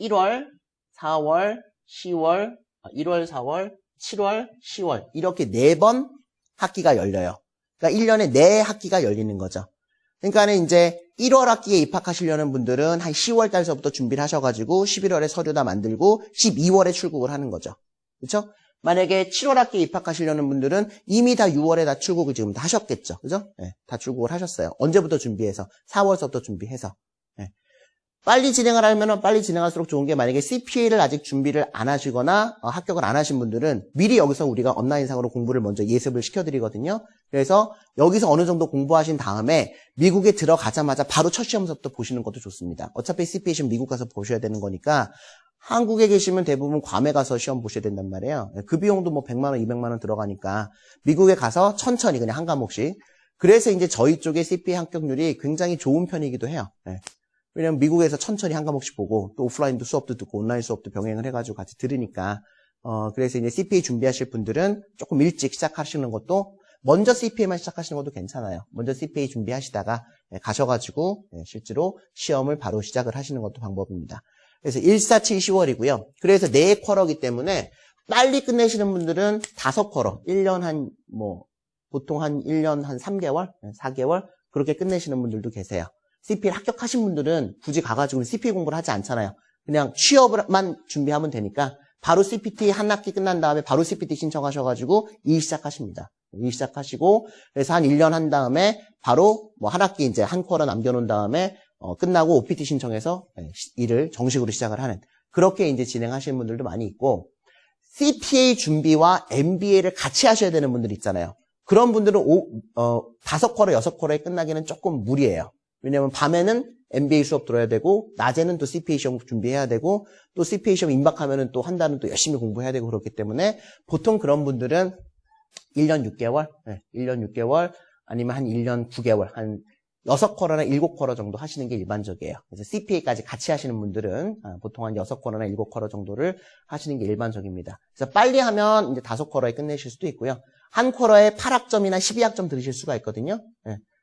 1월, 4월, 10월 1월, 4월, 7월, 10월 이렇게 4번 학기가 열려요. 그러니까 1년에 4학기가 열리는 거죠. 그러니까는 이제 1월 학기에 입학하시려는 분들은 한 10월 달서부터 준비를 하셔가지고 11월에 서류 다 만들고 12월에 출국을 하는 거죠. 그렇죠? 만약에 7월 학기에 입학하시려는 분들은 이미 다 6월에 다 출국을 지금 다 하셨겠죠. 그죠? 다 출국을 하셨어요. 언제부터 준비해서? 4월서부터 준비해서. 빨리 진행을 하면 빨리 진행할수록 좋은 게 만약에 CPA를 아직 준비를 안 하시거나 합격을 안 하신 분들은 미리 여기서 우리가 온라인상으로 공부를 먼저 예습을 시켜드리거든요. 그래서 여기서 어느 정도 공부하신 다음에 미국에 들어가자마자 바로 첫 시험부터 보시는 것도 좋습니다. 어차피 CPA 시험 미국 가서 보셔야 되는 거니까 한국에 계시면 대부분 괌에 가서 시험 보셔야 된단 말이에요. 그 비용도 뭐 100만 원, 200만 원 들어가니까 미국에 가서 천천히 그냥 한 과목씩. 그래서 이제 저희 쪽의 CPA 합격률이 굉장히 좋은 편이기도 해요. 네. 왜냐면 미국에서 천천히 한 과목씩 보고 또 오프라인도 수업도 듣고 온라인 수업도 병행을 해가지고 같이 들으니까 그래서 이제 CPA 준비하실 분들은 조금 일찍 시작하시는 것도 먼저 CPA만 시작하시는 것도 괜찮아요. 먼저 CPA 준비하시다가 가셔가지고 실제로 시험을 바로 시작을 하시는 것도 방법입니다. 그래서 1, 4, 7, 10월이고요. 그래서 4쿼터이기 때문에 빨리 끝내시는 분들은 5쿼터, 1년 보통 한 1년 한 3개월, 4개월 그렇게 끝내시는 분들도 계세요. CPA 합격하신 분들은 굳이 가가지고 CPA 공부를 하지 않잖아요. 그냥 취업만 준비하면 되니까 바로 CPT 한 학기 끝난 다음에 바로 CPT 신청하셔가지고 일 시작하십니다. 일 시작하시고 그래서 한 1년 한 다음에 바로 뭐 한 학기 이제 한 쿼터 남겨놓은 다음에 끝나고 OPT 신청해서 일을 정식으로 시작을 하는 그렇게 이제 진행하시는 분들도 많이 있고 CPA 준비와 MBA를 같이 하셔야 되는 분들 있잖아요. 그런 분들은 5쿼터, 6쿼터에 끝나기는 조금 무리예요. 왜냐면 밤에는 MBA 수업 들어야 되고 낮에는 또 CPA 시험 준비해야 되고 또 CPA 시험 임박하면은 또 한 달은 또 열심히 공부해야 되고 그렇기 때문에 보통 그런 분들은 1년 6개월, 1년 6개월 아니면 한 1년 9개월, 한 6쿼터나 7쿼터 정도 하시는 게 일반적이에요. 그래서 CPA까지 같이 하시는 분들은 보통 한 6쿼터나 7쿼터 정도를 하시는 게 일반적입니다. 그래서 빨리 하면 이제 5쿼터에 끝내실 수도 있고요. 한 쿼터에 8학점이나 12학점 들으실 수가 있거든요.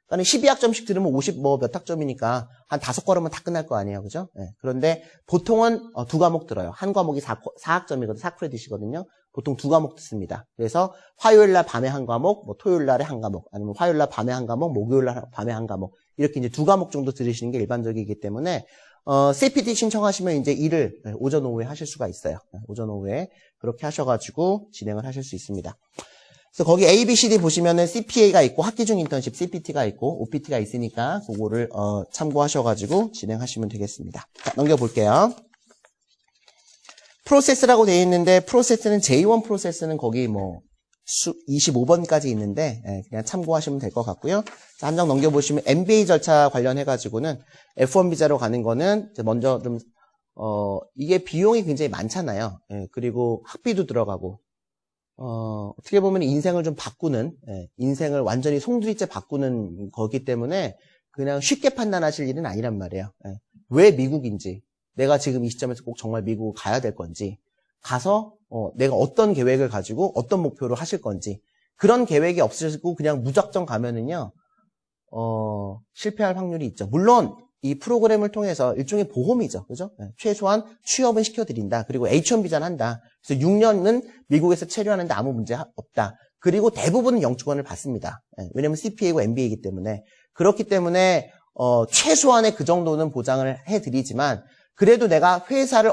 그러니까 12학점씩 들으면 50 몇 학점이니까 한 5쿼터면 다 끝날 거 아니에요. 그죠? 그런데 보통은 2과목 들어요. 한 과목이 4학점이거든요. 4크레딧이거든요. 보통 2과목 듣습니다. 그래서 화요일 날 밤에 한 과목, 뭐 토요일 날에 한 과목, 아니면 화요일 날 밤에 한 과목, 목요일 날 밤에 한 과목. 이렇게 이제 2과목 정도 들으시는 게 일반적이기 때문에 CPT 신청하시면 이제 일을 오전 오후에 하실 수가 있어요. 오전 오후에 그렇게 하셔가지고 진행을 하실 수 있습니다. 그래서 거기 A, B, C, D 보시면은 CPA가 있고 학기 중 인턴십 CPT가 있고 OPT가 있으니까 그거를 참고하셔가지고 진행하시면 되겠습니다. 자, 넘겨볼게요. 프로세스라고 되어 있는데 프로세스는 J1 프로세스는 거기 뭐 25번까지 있는데 그냥 참고하시면 될 것 같고요. 자, 한 장 넘겨보시면 MBA 절차 관련해가지고는 F1 비자로 가는 거는 먼저 좀 이게 비용이 굉장히 많잖아요. 그리고 학비도 들어가고 어떻게 보면 인생을 좀 바꾸는, 인생을 완전히 송두리째 바꾸는 거기 때문에 그냥 쉽게 판단하실 일은 아니란 말이에요. 왜 미국인지, 내가 지금 이 시점에서 꼭 정말 미국을 가야 될 건지, 가서 내가 어떤 계획을 가지고 어떤 목표를 하실 건지, 그런 계획이 없으시고 그냥 무작정 가면은요, 실패할 확률이 있죠. 물론 이 프로그램을 통해서 일종의 보험이죠. 그죠? 최소한 취업은 시켜드린다. 그리고 H1 비자는 한다. 그래서 6년은 미국에서 체류하는데 아무 문제 없다. 그리고 대부분은 영주권을 받습니다. 왜냐면 CPA고 MBA이기 때문에. 그렇기 때문에 최소한의 그 정도는 보장을 해드리지만 그래도 내가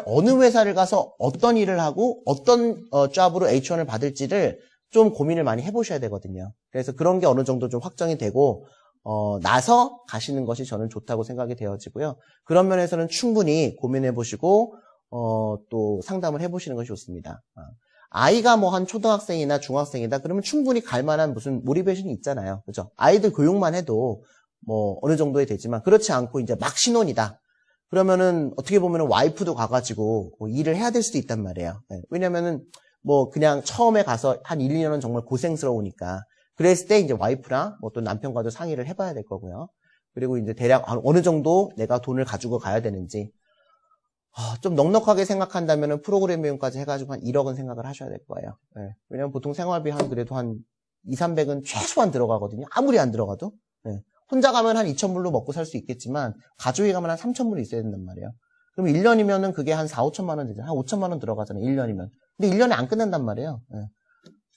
어느 회사를 가서 어떤 일을 하고 어떤 잡으로 H1을 받을지를 좀 고민을 많이 해보셔야 되거든요. 그래서 그런 게 어느 정도 좀 확정이 되고 나서 가시는 것이 저는 좋다고 생각이 되어지고요. 그런 면에서는 충분히 고민해 보시고 또 상담을 해 보시는 것이 좋습니다. 아이가 뭐 한 초등학생이나 중학생이다 그러면 충분히 갈 만한 무슨 모티베이션이 있잖아요. 그죠? 아이들 교육만 해도 뭐 어느 정도에 되지만 그렇지 않고 이제 막 신혼이다. 그러면은 어떻게 보면은 와이프도 가가지고 뭐 일을 해야 될 수도 있단 말이에요. 왜냐면은 뭐 그냥 처음에 가서 한 1, 2년은 정말 고생스러우니까 그랬을 때 이제 와이프랑 뭐 또 남편과도 상의를 해봐야 될 거고요. 그리고 이제 대략 어느 정도 내가 돈을 가지고 가야 되는지 좀 넉넉하게 생각한다면은 프로그램 비용까지 해가지고 한 1억은 생각을 하셔야 될 거예요. 왜냐면 보통 생활비 그래도 한 2, 300은 최소한 들어가거든요. 아무리 안 들어가도. 혼자 가면 한 2,000불로 먹고 살 수 있겠지만 가족이 가면 한 3,000불이 있어야 된단 말이에요. 그럼 1년이면은 그게 한 4, 5천만 원 되잖아요. 한 5천만 원 들어가잖아요. 1년이면. 근데 1년에 안 끝난단 말이에요.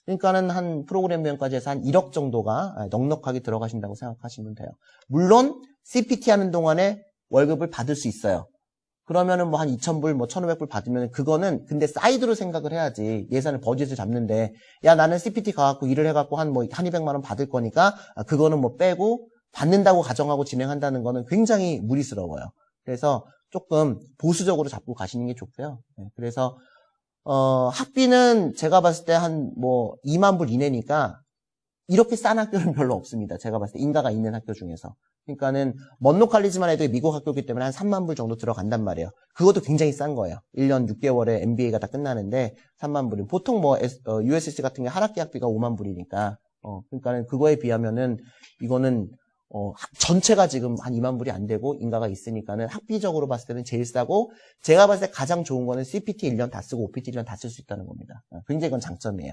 그러니까는 한 프로그램 비용까지 해서 한 1억 정도가 넉넉하게 들어가신다고 생각하시면 돼요. 물론 CPT 하는 동안에 월급을 받을 수 있어요. 그러면은 뭐 한 2,000불, 뭐 1,500불 받으면 그거는 근데 사이드로 생각을 해야지. 예산을 버짓을 잡는데 야 나는 CPT 가갖고 일을 해갖고 한 200만 원 받을 거니까 그거는 뭐 빼고 받는다고 가정하고 진행한다는 거는 굉장히 무리스러워요. 그래서 조금 보수적으로 잡고 가시는 게 좋고요. 그래서 학비는 제가 봤을 때 한 뭐 2만 불 이내니까 이렇게 싼 학교는 별로 없습니다. 제가 봤을 때 인가가 있는 학교 중에서. 그러니까는 먼로 칼리지만 해도 미국 학교이기 때문에 한 3만 불 정도 들어간단 말이에요. 그것도 굉장히 싼 거예요. 1년 6개월에 MBA가 다 끝나는데 3만 불은 보통 뭐 USC 같은 게 한 학기 학비가 5만 불이니까 그러니까는 그거에 비하면은 이거는 전체가 지금 한 2만 불이 안 되고 인가가 있으니까는 학비적으로 봤을 때는 제일 싸고 제가 봤을 때 가장 좋은 거는 CPT 1년 다 쓰고 OPT 1년 다 쓸 수 있다는 겁니다. 굉장히 그건 장점이에요.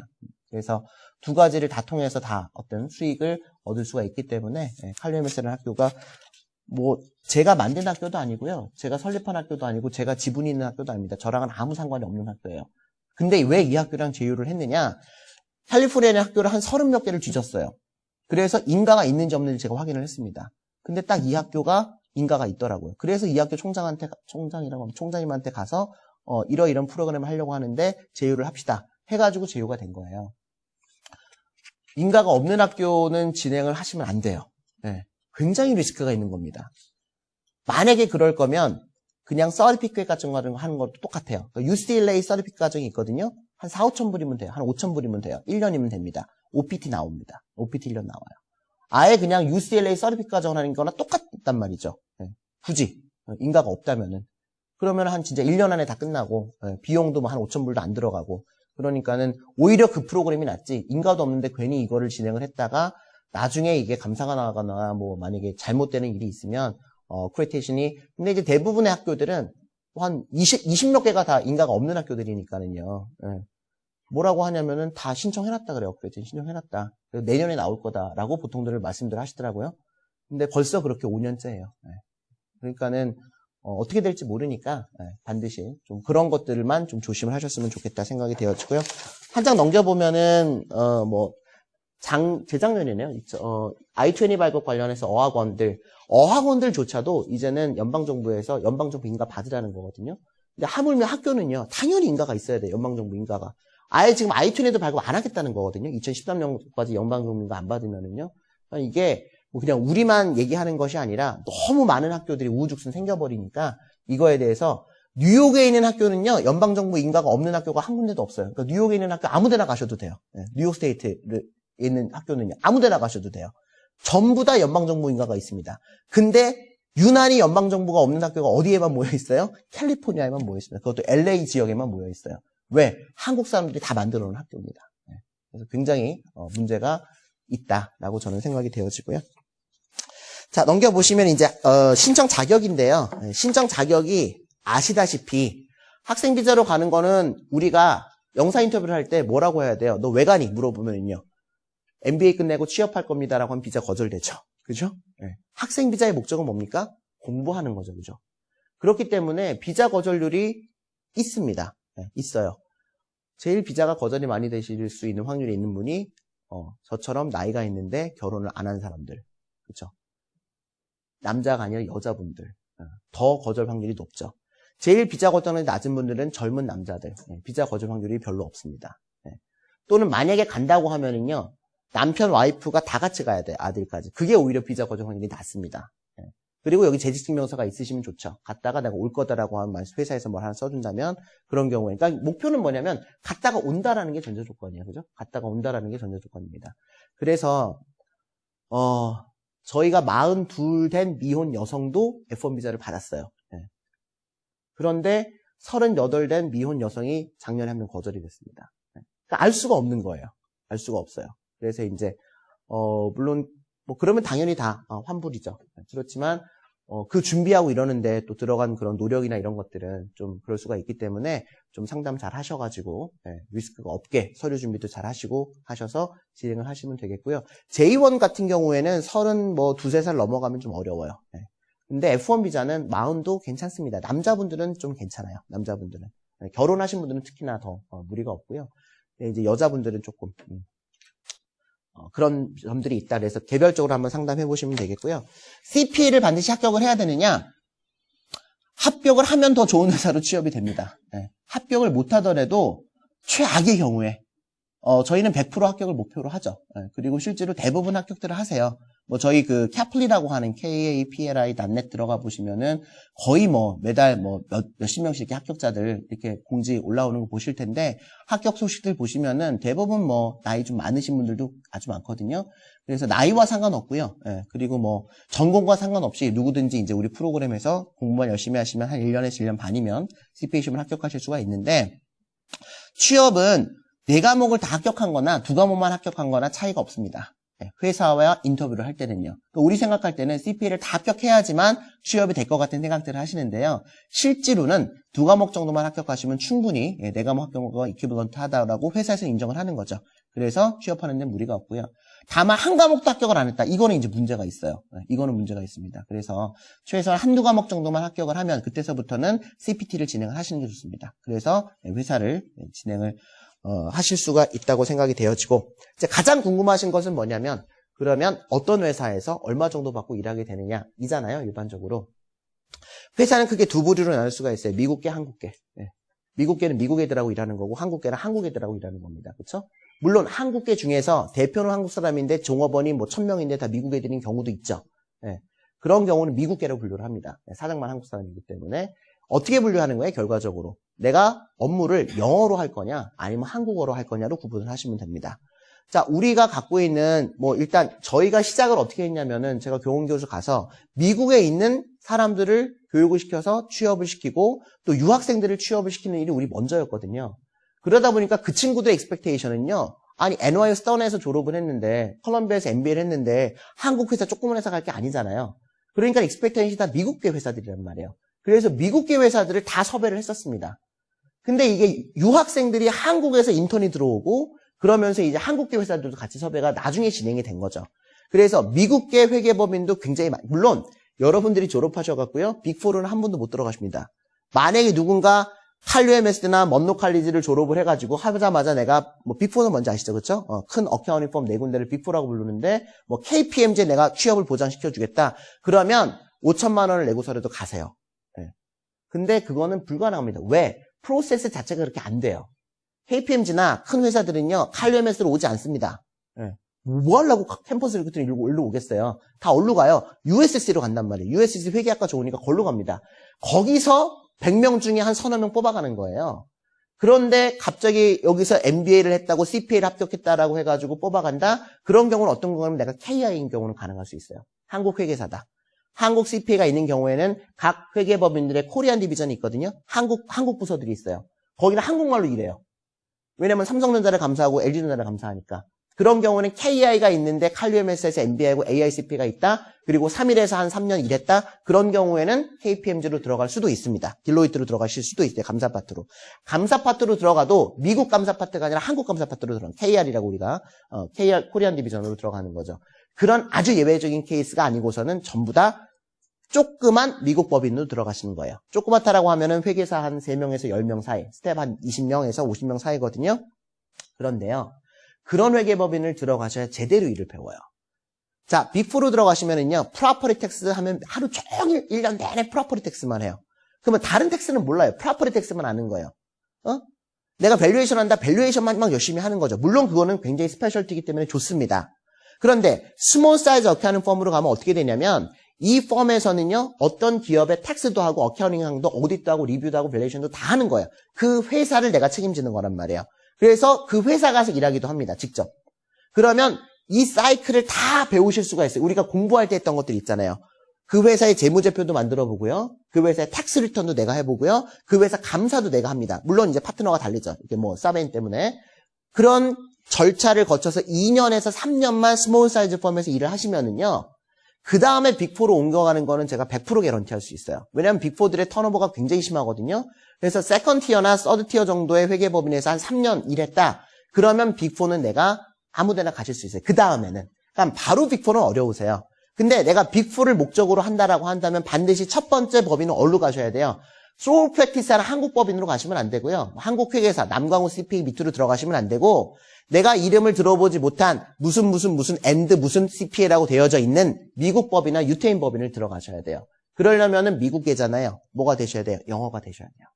그래서 두 가지를 다 통해서 다 어떤 수익을 얻을 수가 있기 때문에 칼리엠스라는 학교가 뭐 제가 만든 학교도 아니고요. 제가 설립한 학교도 아니고 제가 지분이 있는 학교도 아닙니다. 저랑은 아무 상관이 없는 학교예요. 근데 왜 이 학교랑 제휴를 했느냐? 캘리포니아의 학교를 한 30몇 개를 뒤졌어요. 그래서 인가가 있는지 없는지 제가 확인을 했습니다. 근데 딱 이 학교가 인가가 있더라고요. 그래서 이 학교 총장님한테 가서 이런 프로그램을 하려고 하는데 제휴를 합시다. 해가지고 제휴가 된 거예요. 인가가 없는 학교는 진행을 하시면 안 돼요. 네. 굉장히 리스크가 있는 겁니다. 만약에 그럴 거면 그냥 서티피케이트 같은 거 하는 것도 똑같아요. UCLA 서티피케이트 과정이 있거든요. 한 4, 5천 불이면 돼요. 한 5천 불이면 돼요. 1년이면 됩니다. OPT 나옵니다. OPT 1년 나와요. 아예 그냥 UCLA 서티피케이트 과정을 하는 거나 똑같단 말이죠. 네. 굳이 인가가 없다면은. 그러면 한 진짜 1년 안에 다 끝나고 비용도 뭐 한 5천 불도 안 들어가고 그러니까는 오히려 그 프로그램이 낫지 인가도 없는데 괜히 이거를 진행을 했다가 나중에 이게 감사가 나가거나 뭐 만약에 잘못되는 일이 있으면 크레디테이션이 근데 이제 대부분의 학교들은 한 20몇 개가 다 인가가 없는 학교들이니까는요. 뭐라고 하냐면은 다 신청해놨다 그래요. 크레디테이션 신청해놨다. 내년에 나올 거다라고 보통들 말씀들 하시더라고요. 근데 벌써 그렇게 5년째예요. 그러니까는 어떻게 될지 모르니까 반드시 좀 그런 것들만 좀 조심을 하셨으면 좋겠다 생각이 되어지고요. 한 장 넘겨보면은 재작년이네요. I-20 발급 관련해서 어학원들조차도 이제는 연방정부에서 연방정부 인가 받으라는 거거든요. 근데 하물며 학교는요, 당연히 인가가 있어야 돼요. 연방정부 인가가. 아예 지금 I-20도 발급 안 하겠다는 거거든요. 2013년까지 연방정부 인가 안 받으면은요. 그러니까 이게 뭐 그냥 우리만 얘기하는 것이 아니라 너무 많은 학교들이 우후죽순 생겨버리니까 이거에 대해서 뉴욕에 있는 학교는요, 연방정부 인가가 없는 학교가 한 군데도 없어요. 그러니까 뉴욕에 있는 학교 아무 데나 가셔도 돼요. 뉴욕 스테이트에 있는 학교는요, 아무 데나 가셔도 돼요. 전부 다 연방정부 인가가 있습니다. 근데 유난히 연방정부가 없는 학교가 어디에만 모여 있어요? 캘리포니아에만 모여 있습니다. 그것도 LA 지역에만 모여 있어요. 왜? 한국 사람들이 다 만들어 놓은 학교입니다. 그래서 굉장히 문제가 있다라고 저는 생각이 되어지고요. 자, 넘겨보시면 이제 신청 자격인데요. 신청 자격이 아시다시피 학생 비자로 가는 거는 우리가 영사 인터뷰를 할 때 뭐라고 해야 돼요? 너 왜 가니? 물어보면요. MBA 끝내고 취업할 겁니다라고 하면 비자 거절되죠. 그죠? 학생 비자의 목적은 뭡니까? 공부하는 거죠. 그죠? 그렇기 때문에 비자 거절률이 있습니다. 있어요. 제일 비자가 거절이 많이 되실 수 있는 확률이 있는 분이 저처럼 나이가 있는데 결혼을 안 한 사람들. 그렇죠? 남자가 아니라 여자분들. 더 거절 확률이 높죠. 제일 비자 거절이 낮은 분들은 젊은 남자들. 비자 거절 확률이 별로 없습니다. 또는 만약에 간다고 하면은요. 남편, 와이프가 다 같이 가야 돼요. 아들까지. 그게 오히려 비자 거절 확률이 낮습니다. 그리고 여기 재직증명서가 있으시면 좋죠. 갔다가 내가 올 거다라고 하면 회사에서 뭘 하나 써준다면 그런 경우에. 그러니까 목표는 뭐냐면 갔다가 온다라는 게 전제 조건이에요. 그죠? 갔다가 온다라는 게 전제 조건입니다. 그래서 저희가 42 된 미혼 여성도 F1 비자를 받았어요. 그런데 38 된 미혼 여성이 작년에 한 명 거절이 됐습니다. 그러니까 알 수가 없는 거예요. 알 수가 없어요. 그래서 이제 물론 뭐 그러면 당연히 다 환불이죠. 그렇지만 그 준비하고 이러는데 또 들어간 그런 노력이나 이런 것들은 좀 그럴 수가 있기 때문에 좀 상담 잘 하셔가지고 리스크가 없게 서류 준비도 잘 하시고 하셔서 진행을 하시면 되겠고요. J1 같은 경우에는 32살 넘어가면 좀 어려워요. 근데 F1 비자는 40도 괜찮습니다. 남자분들은 좀 괜찮아요. 남자분들은 결혼하신 분들은 특히나 더 무리가 없고요. 이제 여자분들은 조금 그런 점들이 있다. 그래서 개별적으로 한번 상담해 보시면 되겠고요. CPA를 반드시 합격을 해야 되느냐? 합격을 하면 더 좋은 회사로 취업이 됩니다. 합격을 못 하더라도 최악의 경우에 저희는 100% 합격을 목표로 하죠. 그리고 실제로 대부분 합격들을 하세요. 뭐 저희 그 카플리라고 하는 kapli.net 들어가 보시면은 거의 뭐 매달 뭐 몇십 명씩 이렇게 합격자들 이렇게 공지 올라오는 거 보실 텐데 합격 소식들 보시면은 대부분 뭐 나이 좀 많으신 분들도 아주 많거든요. 그래서 나이와 상관없고요. 그리고 뭐 전공과 상관없이 누구든지 이제 우리 프로그램에서 공부만 열심히 하시면 한 1년에서 1년 반이면 CPA 시험을 합격하실 수가 있는데 취업은 4과목을 다 합격한 거나 2과목만 합격한 거나 차이가 없습니다. 회사와 인터뷰를 할 때는요. 우리 생각할 때는 CPA를 다 합격해야지만 취업이 될 것 같은 생각들을 하시는데요. 실제로는 2과목 정도만 합격하시면 충분히 4과목 합격과 이퀴벌런트 하다라고 회사에서 인정을 하는 거죠. 그래서 취업하는 데 무리가 없고요. 다만 1과목도 합격을 안 했다. 이거는 이제 문제가 있어요. 이거는 문제가 있습니다. 그래서 최소한 1~2과목 정도만 합격을 하면 그때서부터는 CPT를 진행을 하시는 게 좋습니다. 그래서 회사를 진행을 하실 수가 있다고 생각이 되어지고 이제 가장 궁금하신 것은 뭐냐면 그러면 어떤 회사에서 얼마 정도 받고 일하게 되느냐 이잖아요. 일반적으로 회사는 크게 두 부류로 나눌 수가 있어요. 미국계, 한국계. 미국계는 미국 애들하고 일하는 거고 한국계는 한국 애들하고 일하는 겁니다. 그렇죠? 물론 한국계 중에서 대표는 한국 사람인데 종업원이 뭐 1000명인데 다 미국 애들인 경우도 있죠. 그런 경우는 미국계라고 분류를 합니다. 사장만 한국 사람이기 때문에 어떻게 분류하는 거예요? 결과적으로 내가 업무를 영어로 할 거냐 아니면 한국어로 할 거냐로 구분을 하시면 됩니다. 자, 우리가 갖고 있는 뭐 일단 저희가 시작을 어떻게 했냐면은 제가 교원교수 가서 미국에 있는 사람들을 교육을 시켜서 취업을 시키고 또 유학생들을 취업을 시키는 일이 우리 먼저였거든요. 그러다 보니까 그 친구들의 expectation은요. 아니 NYU 스턴에서 졸업을 했는데 컬럼비아에서 MBA를 했는데 한국 회사 조그만 회사 갈 게 아니잖아요. 그러니까 expectation이 다 미국계 회사들이란 말이에요. 그래서 미국계 회사들을 다 섭외를 했었습니다. 근데 이게 유학생들이 한국에서 인턴이 들어오고 그러면서 이제 한국계 회사들도 같이 섭외가 나중에 진행이 된 거죠. 그래서 미국계 회계법인도 굉장히 물론 여러분들이 졸업하셔갖고요. 빅4는 한 번도 못 들어가십니다. 만약에 누군가 칼류엠에스나 먼로 칼리지를 졸업을 해가지고 하자마자 내가 뭐 빅4는 뭔지 아시죠? 그렇죠? 큰 어카운팅 펌 4군데를 빅4라고 부르는데 뭐 KPMG에 내가 취업을 보장시켜주겠다. 그러면 5천만 원을 내고서라도 가세요. 근데 그거는 불가능합니다. 왜? 프로세스 자체가 그렇게 안 돼요. KPMG나 큰 회사들은요, 칼류엠에스로 오지 않습니다. 뭐 하려고 캠퍼스를 그때 일로 오겠어요? 다 어디로 가요? USC로 간단 말이에요. USC 회계학과 좋으니까 걸로 갑니다. 거기서 100명 중에 한 서너 명 뽑아가는 거예요. 그런데 갑자기 여기서 MBA를 했다고 CPA를 합격했다라고 해가지고 뽑아간다? 그런 경우는 어떤 경우는 내가 KI인 경우는 가능할 수 있어요. 한국 회계사다. 한국 CPA가 있는 경우에는 각 회계법인들의 코리안 디비전이 있거든요. 한국 부서들이 있어요. 거기는 한국말로 일해요. 왜냐면 삼성전자를 감사하고 LG전자를 감사하니까. 그런 경우는 KI가 있는데 칼류엠에스에서 MBA하고 AICP가 있다. 그리고 3일에서 한 3년 일했다. 그런 경우에는 KPMG로 들어갈 수도 있습니다. 딜로이트로 들어가실 수도 있어요. 감사 파트로. 감사 파트로 들어가도 미국 감사 파트가 아니라 한국 감사 파트로 들어가는 KR이라고 우리가 KR 코리안 디비전으로 들어가는 거죠. 그런 아주 예외적인 케이스가 아니고서는 전부 다 조그만 미국 법인으로 들어가시는 거예요. 조그맣다라고 하면은 회계사 한 3명에서 10명 사이, 스텝 한 20명에서 50명 사이거든요. 그런데요. 그런 회계법인을 들어가셔야 제대로 일을 배워요. 자, 빅4로 들어가시면은요, 프로퍼리 텍스 하면 하루 종일 1년 내내 프로퍼리 텍스만 해요. 그러면 다른 텍스는 몰라요. 프로퍼리 텍스만 아는 거예요. 내가 밸류에이션 한다, 밸류에이션만 막 열심히 하는 거죠. 물론 그거는 굉장히 스페셜티이기 때문에 좋습니다. 그런데 스몰 사이즈 어카운팅 펌으로 가면 어떻게 되냐면 이 펌에서는요, 어떤 기업의 텍스도 하고 어카운팅도 오디트도 하고 리뷰도 하고 밸류에이션도 다 하는 거예요. 그 회사를 내가 책임지는 거란 말이에요. 그래서 그 회사 가서 일하기도 합니다. 직접. 그러면 이 사이클을 다 배우실 수가 있어요. 우리가 공부할 때 했던 것들 있잖아요. 그 회사의 재무제표도 만들어 보고요. 그 회사의 텍스 리턴도 내가 해보고요. 그 회사 감사도 내가 합니다. 물론 이제 파트너가 다르죠. 이렇게 뭐 사베인 때문에. 그런 절차를 거쳐서 2년에서 3년만 스몰 사이즈 펌에서 일을 하시면은요. 그 다음에 빅4로 옮겨가는 거는 제가 100% 개런티할 수 있어요. 왜냐하면 빅4들의 턴오버가 굉장히 심하거든요. 그래서 세컨 티어나 서드 티어 정도의 회계법인에서 한 3년 일했다. 그러면 빅4는 내가 아무데나 가실 수 있어요. 그 다음에는. 그러니까 바로 빅4는 어려우세요. 근데 내가 빅4를 목적으로 한다라고 한다면 반드시 첫 번째 법인은 어디로 가셔야 돼요? 소울 프랙티스하는 한국 법인으로 가시면 안 되고요. 한국 회계사, 남광우 CPA 밑으로 들어가시면 안 되고 내가 이름을 들어보지 못한 무슨 엔드 무슨 CPA라고 되어져 있는 미국 법이나 유태인 법인을 들어가셔야 돼요. 그러려면은 미국계잖아요. 뭐가 되셔야 돼요? 영어가 되셔야 돼요.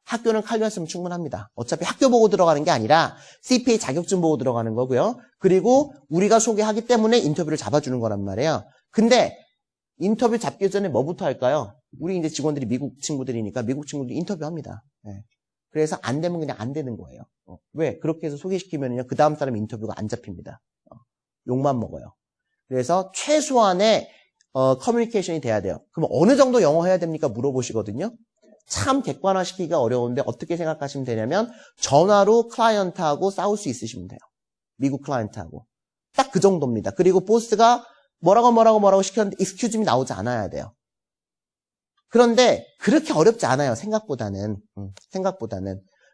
학교는 칼렸으면 충분합니다. 어차피 학교 보고 들어가는 게 아니라 CPA 자격증 보고 들어가는 거고요. 그리고 우리가 소개하기 때문에 인터뷰를 잡아주는 거란 말이에요. 근데 인터뷰 잡기 전에 뭐부터 할까요? 우리 이제 직원들이 미국 친구들이니까 미국 친구들이 인터뷰합니다. 네. 그래서 안 되면 그냥 안 되는 거예요. 왜? 그렇게 해서 소개시키면요, 그 다음 사람 인터뷰가 안 잡힙니다. 욕만 먹어요. 그래서 최소한의 커뮤니케이션이 돼야 돼요. 그럼 어느 정도 영어 해야 됩니까? 물어보시거든요. 참 객관화시키기가 어려운데 어떻게 생각하시면 되냐면 전화로 클라이언트하고 싸울 수 있으시면 돼요. 미국 클라이언트하고. 딱 그 정도입니다. 그리고 보스가 뭐라고 시켰는데 excuse me 나오지 않아야 돼요. 그런데 그렇게 어렵지 않아요. 생각보다는.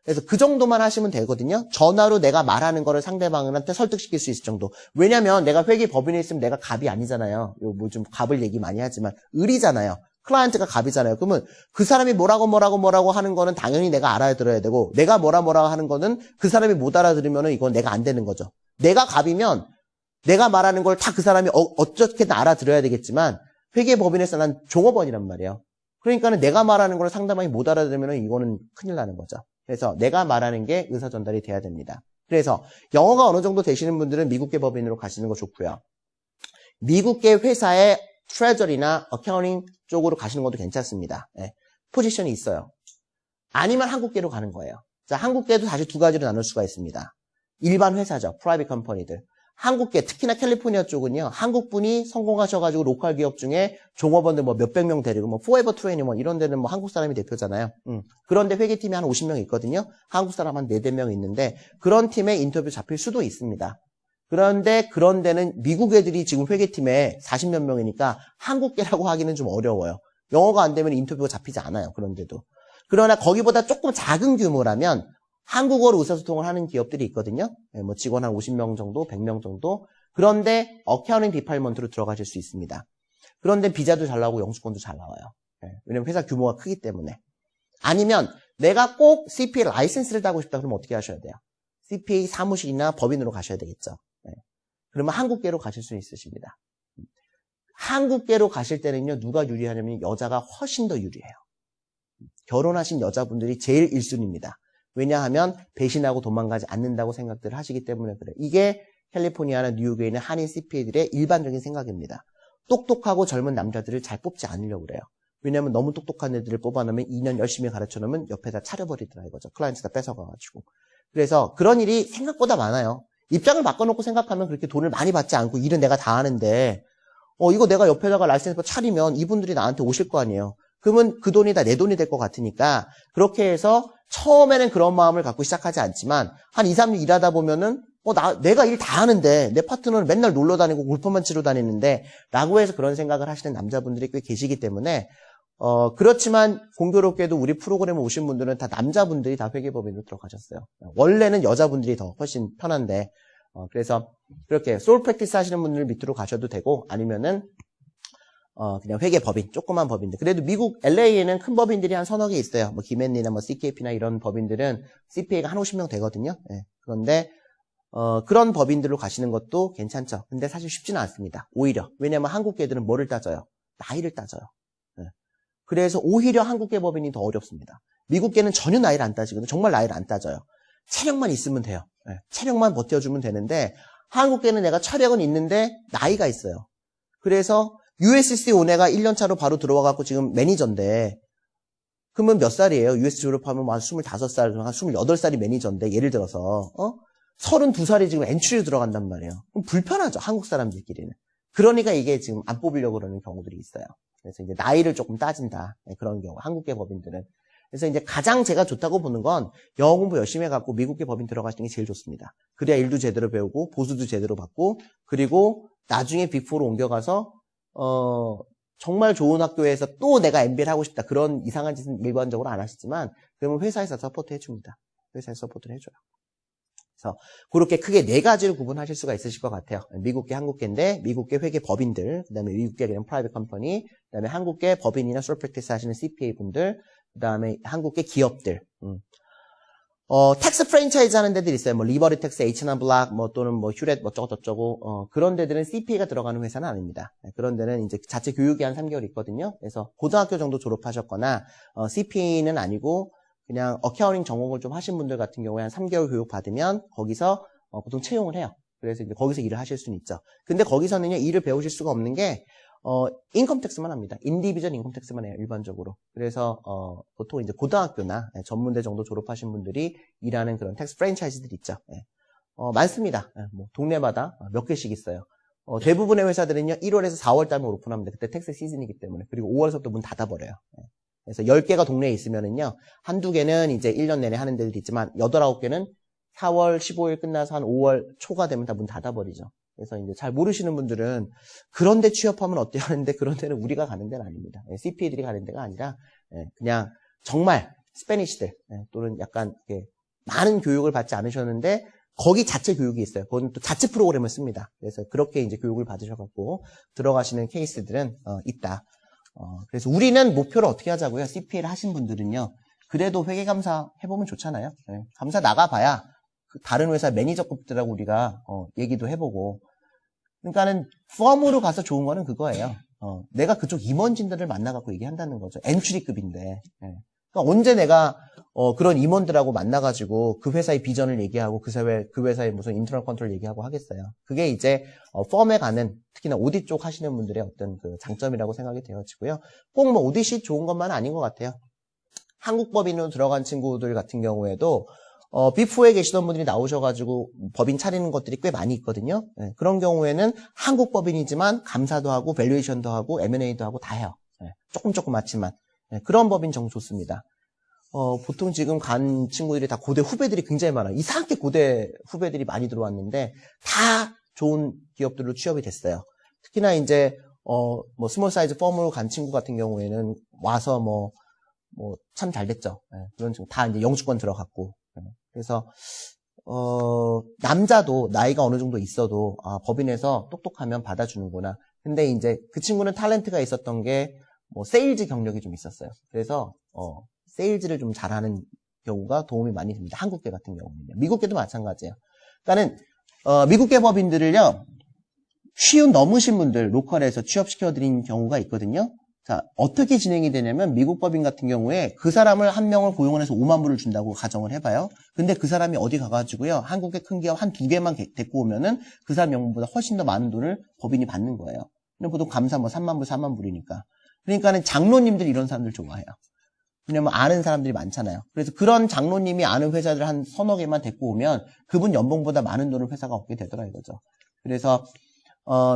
그래서 그 정도만 하시면 되거든요. 전화로 내가 말하는 거를 상대방한테 설득시킬 수 있을 정도. 왜냐면 내가 회계 법인에 있으면 내가 갑이 아니잖아요. 뭐 좀 갑을 얘기 많이 하지만 을이잖아요. 클라이언트가 갑이잖아요. 그러면 그 사람이 뭐라고 하는 거는 당연히 내가 알아들어야 되고 내가 뭐라고 하는 거는 그 사람이 못 알아들으면 이건 내가 안 되는 거죠. 내가 갑이면 내가 말하는 걸 다 그 사람이 어떻게든 알아들어야 되겠지만 회계 법인에서 난 종업원이란 말이에요. 그러니까는 내가 말하는 걸 상대방이 못 알아들으면 이거는 큰일 나는 거죠. 그래서 내가 말하는 게 의사 전달이 돼야 됩니다. 그래서 영어가 어느 정도 되시는 분들은 미국계 법인으로 가시는 거 좋고요. 미국계 회사의 트레저리나 어카운팅 쪽으로 가시는 것도 괜찮습니다. 네. 포지션이 있어요. 아니면 한국계로 가는 거예요. 자, 한국계도 사실 두 가지로 나눌 수가 있습니다. 일반 회사죠. 프라이빗 컴퍼니들. 한국계, 특히나 캘리포니아 쪽은요, 한국분이 성공하셔가지고 로컬 기업 중에 종업원들 뭐 몇백 명 데리고 뭐 포에버 21 이런 데는 뭐 한국 사람이 대표잖아요. 그런데 회계팀이 한 50명 있거든요. 한국 사람 한 4-5명 있는데 그런 팀에 인터뷰 잡힐 수도 있습니다. 그런데 그런 데는 미국 애들이 지금 회계팀에 40몇 명이니까 한국계라고 하기는 좀 어려워요. 영어가 안 되면 인터뷰가 잡히지 않아요. 그런데도. 그러나 거기보다 조금 작은 규모라면 한국어로 의사소통을 하는 기업들이 있거든요. 뭐 직원 한 50명 정도, 100명 정도. 그런데 어카운팅 디파트먼트로 들어가실 수 있습니다. 그런데 비자도 잘 나오고 영수권도 잘 나와요. 왜냐면 회사 규모가 크기 때문에. 아니면 내가 꼭 CPA 라이센스를 따고 싶다 그러면 어떻게 하셔야 돼요? CPA 사무실이나 법인으로 가셔야 되겠죠. 그러면 한국계로 가실 수 있으십니다. 한국계로 가실 때는요, 누가 유리하냐면 여자가 훨씬 더 유리해요. 결혼하신 여자분들이 제일 1순위입니다. 왜냐하면 배신하고 도망가지 않는다고 생각들을 하시기 때문에 그래요. 이게 캘리포니아나 뉴욕에 있는 한인 CPA들의 일반적인 생각입니다. 똑똑하고 젊은 남자들을 잘 뽑지 않으려고 그래요. 왜냐하면 너무 똑똑한 애들을 뽑아놓으면 2년 열심히 가르쳐놓으면 옆에다 차려버리더라 이거죠. 클라이언트가 뺏어가가지고. 그래서 그런 일이 생각보다 많아요. 입장을 바꿔놓고 생각하면 그렇게 돈을 많이 받지 않고 일은 내가 다 하는데 이거 내가 옆에다가 라이센스 차리면 이분들이 나한테 오실 거 아니에요. 그러면 그 돈이 다 내 돈이 될 것 같으니까 그렇게 해서 처음에는 그런 마음을 갖고 시작하지 않지만 한 2, 3년 일하다 보면은 내가 일 다 하는데 내 파트너는 맨날 놀러 다니고 골프만 치러 다니는데 라고 해서 그런 생각을 하시는 남자분들이 꽤 계시기 때문에 그렇지만 공교롭게도 우리 프로그램에 오신 분들은 다 남자분들이 다 회계법인으로 들어가셨어요. 원래는 여자분들이 더 훨씬 편한데 그래서 그렇게 솔 프랙티스 하시는 분들 밑으로 가셔도 되고 아니면은 그냥 회계법인, 조그만 법인들. 그래도 미국 LA에는 큰 법인들이 한 서너 개 있어요. 뭐 김앤리나 뭐 CKP나 이런 법인들은 CPA가 한 50명 되거든요. 네. 그런데 그런 법인들로 가시는 것도 괜찮죠. 근데 사실 쉽지는 않습니다. 오히려. 왜냐면 한국 애들은 뭐를 따져요? 나이를 따져요. 네. 그래서 오히려 한국계 법인이 더 어렵습니다. 미국계는 전혀 나이를 안 따지거든요. 정말 나이를 안 따져요. 체력만 있으면 돼요. 네. 체력만 버텨주면 되는데 한국계는 내가 체력은 있는데 나이가 있어요. 그래서 USC 온 애가 1년차로 바로 들어와갖고 지금 매니저인데 그러면 몇 살이에요? USC 졸업하면 한 25살, 한 28살이 매니저인데 예를 들어서 32살이 지금 엔트리로 들어간단 말이에요. 그럼 불편하죠. 한국 사람들끼리는. 그러니까 이게 지금 안 뽑으려고 그러는 경우들이 있어요. 그래서 이제 나이를 조금 따진다. 그런 경우 한국계 법인들은. 그래서 이제 가장 제가 좋다고 보는 건 영어 공부 열심히 해갖고 미국계 법인 들어가시는 게 제일 좋습니다. 그래야 일도 제대로 배우고 보수도 제대로 받고 그리고 나중에 빅4로 옮겨가서 정말 좋은 학교에서 또 내가 MBA를 하고 싶다. 그런 이상한 짓은 일반적으로 안 하시지만, 그러면 회사에서 서포트 해줍니다. 회사에서 서포트를 해줘요. 그래서 그렇게 크게 4가지를 구분하실 수가 있으실 것 같아요. 미국계, 한국계인데, 미국계 회계 법인들, 그 다음에 미국계 그냥 프라이빗 컴퍼니, 그 다음에 한국계 법인이나 솔 프랙티스 하시는 CPA 분들, 그 다음에 한국계 기업들. 텍스 프랜차이즈 하는 데들 있어요. 뭐, 리버리 텍스, H&R 뭐, 또는 뭐, 휴렛, 뭐, 저쩌고, 그런 데들은 CPA가 들어가는 회사는 아닙니다. 그런 데는 이제 자체 교육이 한 3개월 있거든요. 그래서 고등학교 정도 졸업하셨거나, CPA는 아니고, 그냥 어카운팅 전공을 좀 하신 분들 같은 경우에 한 3개월 교육 받으면 거기서 보통 채용을 해요. 그래서 이제 거기서 일을 하실 수는 있죠. 근데 거기서는요, 일을 배우실 수가 없는 게, 인컴택스만 합니다. 인디비전 인컴택스만 해요, 일반적으로. 그래서, 보통 이제 고등학교나 전문대 정도 졸업하신 분들이 일하는 그런 텍스 프랜차이즈들이 있죠. 많습니다. 뭐 동네마다 몇 개씩 있어요. 대부분의 회사들은요, 1월에서 4월 달면 오픈합니다. 그때 텍스 시즌이기 때문에. 그리고 5월서부터 문 닫아버려요. 그래서 10개가 동네에 있으면은요, 한두 개는 이제 1년 내내 하는 데도 있지만, 8, 9개는 4월 15일 끝나서 한 5월 초가 되면 다 문 닫아버리죠. 그래서 이제 잘 모르시는 분들은 그런데 취업하면 어때요 하는데 그런 데는 우리가 가는 데는 아닙니다. CPA들이 가는 데가 아니라 그냥 정말 스페니시들 또는 약간 많은 교육을 받지 않으셨는데 거기 자체 교육이 있어요. 그건 또 자체 프로그램을 씁니다. 그래서 그렇게 이제 교육을 받으셔갖고 들어가시는 케이스들은 있다. 그래서 우리는 목표를 어떻게 하자고요? CPA를 하신 분들은요. 그래도 회계감사 해보면 좋잖아요. 감사 나가봐야 다른 회사 매니저급들하고 우리가 얘기도 해보고. 그러니까는 펌으로 가서 좋은 거는 그거예요. 내가 그쪽 임원진들을 만나갖고 얘기한다는 거죠. 엔트리급인데. 그러니까 언제 내가 그런 임원들하고 만나가지고 그 회사의 비전을 얘기하고 그 회사의 무슨 인터널 컨트롤 얘기하고 하겠어요. 그게 이제 펌에 가는 특히나 오디트 쪽 하시는 분들의 어떤 그 장점이라고 생각이 되어지고요. 꼭 뭐 오디시 좋은 것만은 아닌 것 같아요. 한국 법인으로 들어간 친구들 같은 경우에도 빅4에 계시던 분들이 나오셔가지고 법인 차리는 것들이 꽤 많이 있거든요. 그런 경우에는 한국 법인이지만 감사도 하고 밸류에이션도 하고 M&A도 하고 다 해요. 조금 맞지만 그런 법인 정 좋습니다. 보통 지금 간 친구들이 다 고대 후배들이 굉장히 많아요. 이상하게 고대 후배들이 많이 들어왔는데 다 좋은 기업들로 취업이 됐어요. 특히나 이제 뭐 스몰 사이즈 펌으로 간 친구 같은 경우에는 와서 뭐 참 잘 됐죠. 그런 친구 다 이제 영주권 들어갔고. 그래서 남자도 나이가 어느 정도 있어도 법인에서 똑똑하면 받아주는구나. 근데 이제 그 친구는 탤런트가 있었던 게 뭐 세일즈 경력이 좀 있었어요. 그래서 세일즈를 좀 잘하는 경우가 도움이 많이 됩니다. 한국계 같은 경우는요. 미국계도 마찬가지예요. 그러니까는 미국계 법인들을요, 쉬운 넘으신 분들 로컬에서 취업시켜드린 경우가 있거든요. 자, 어떻게 진행이 되냐면 미국 법인 같은 경우에 그 사람을 한 명을 고용을 해서 5만 불을 준다고 가정을 해봐요. 근데 그 사람이 어디 가가지고요, 한국의 큰 기업 한 2개만 데리고 오면은 그 사람 연봉보다 훨씬 더 많은 돈을 법인이 받는 거예요. 근데 보통 감사 뭐 3만 불, 4만 불이니까. 그러니까는 장로님들이 이런 사람들 좋아해요. 왜냐면 아는 사람들이 많잖아요. 그래서 그런 장로님이 아는 회사들 한 서너 개만 데리고 오면 그분 연봉보다 많은 돈을 회사가 얻게 되더라 이거죠. 그래서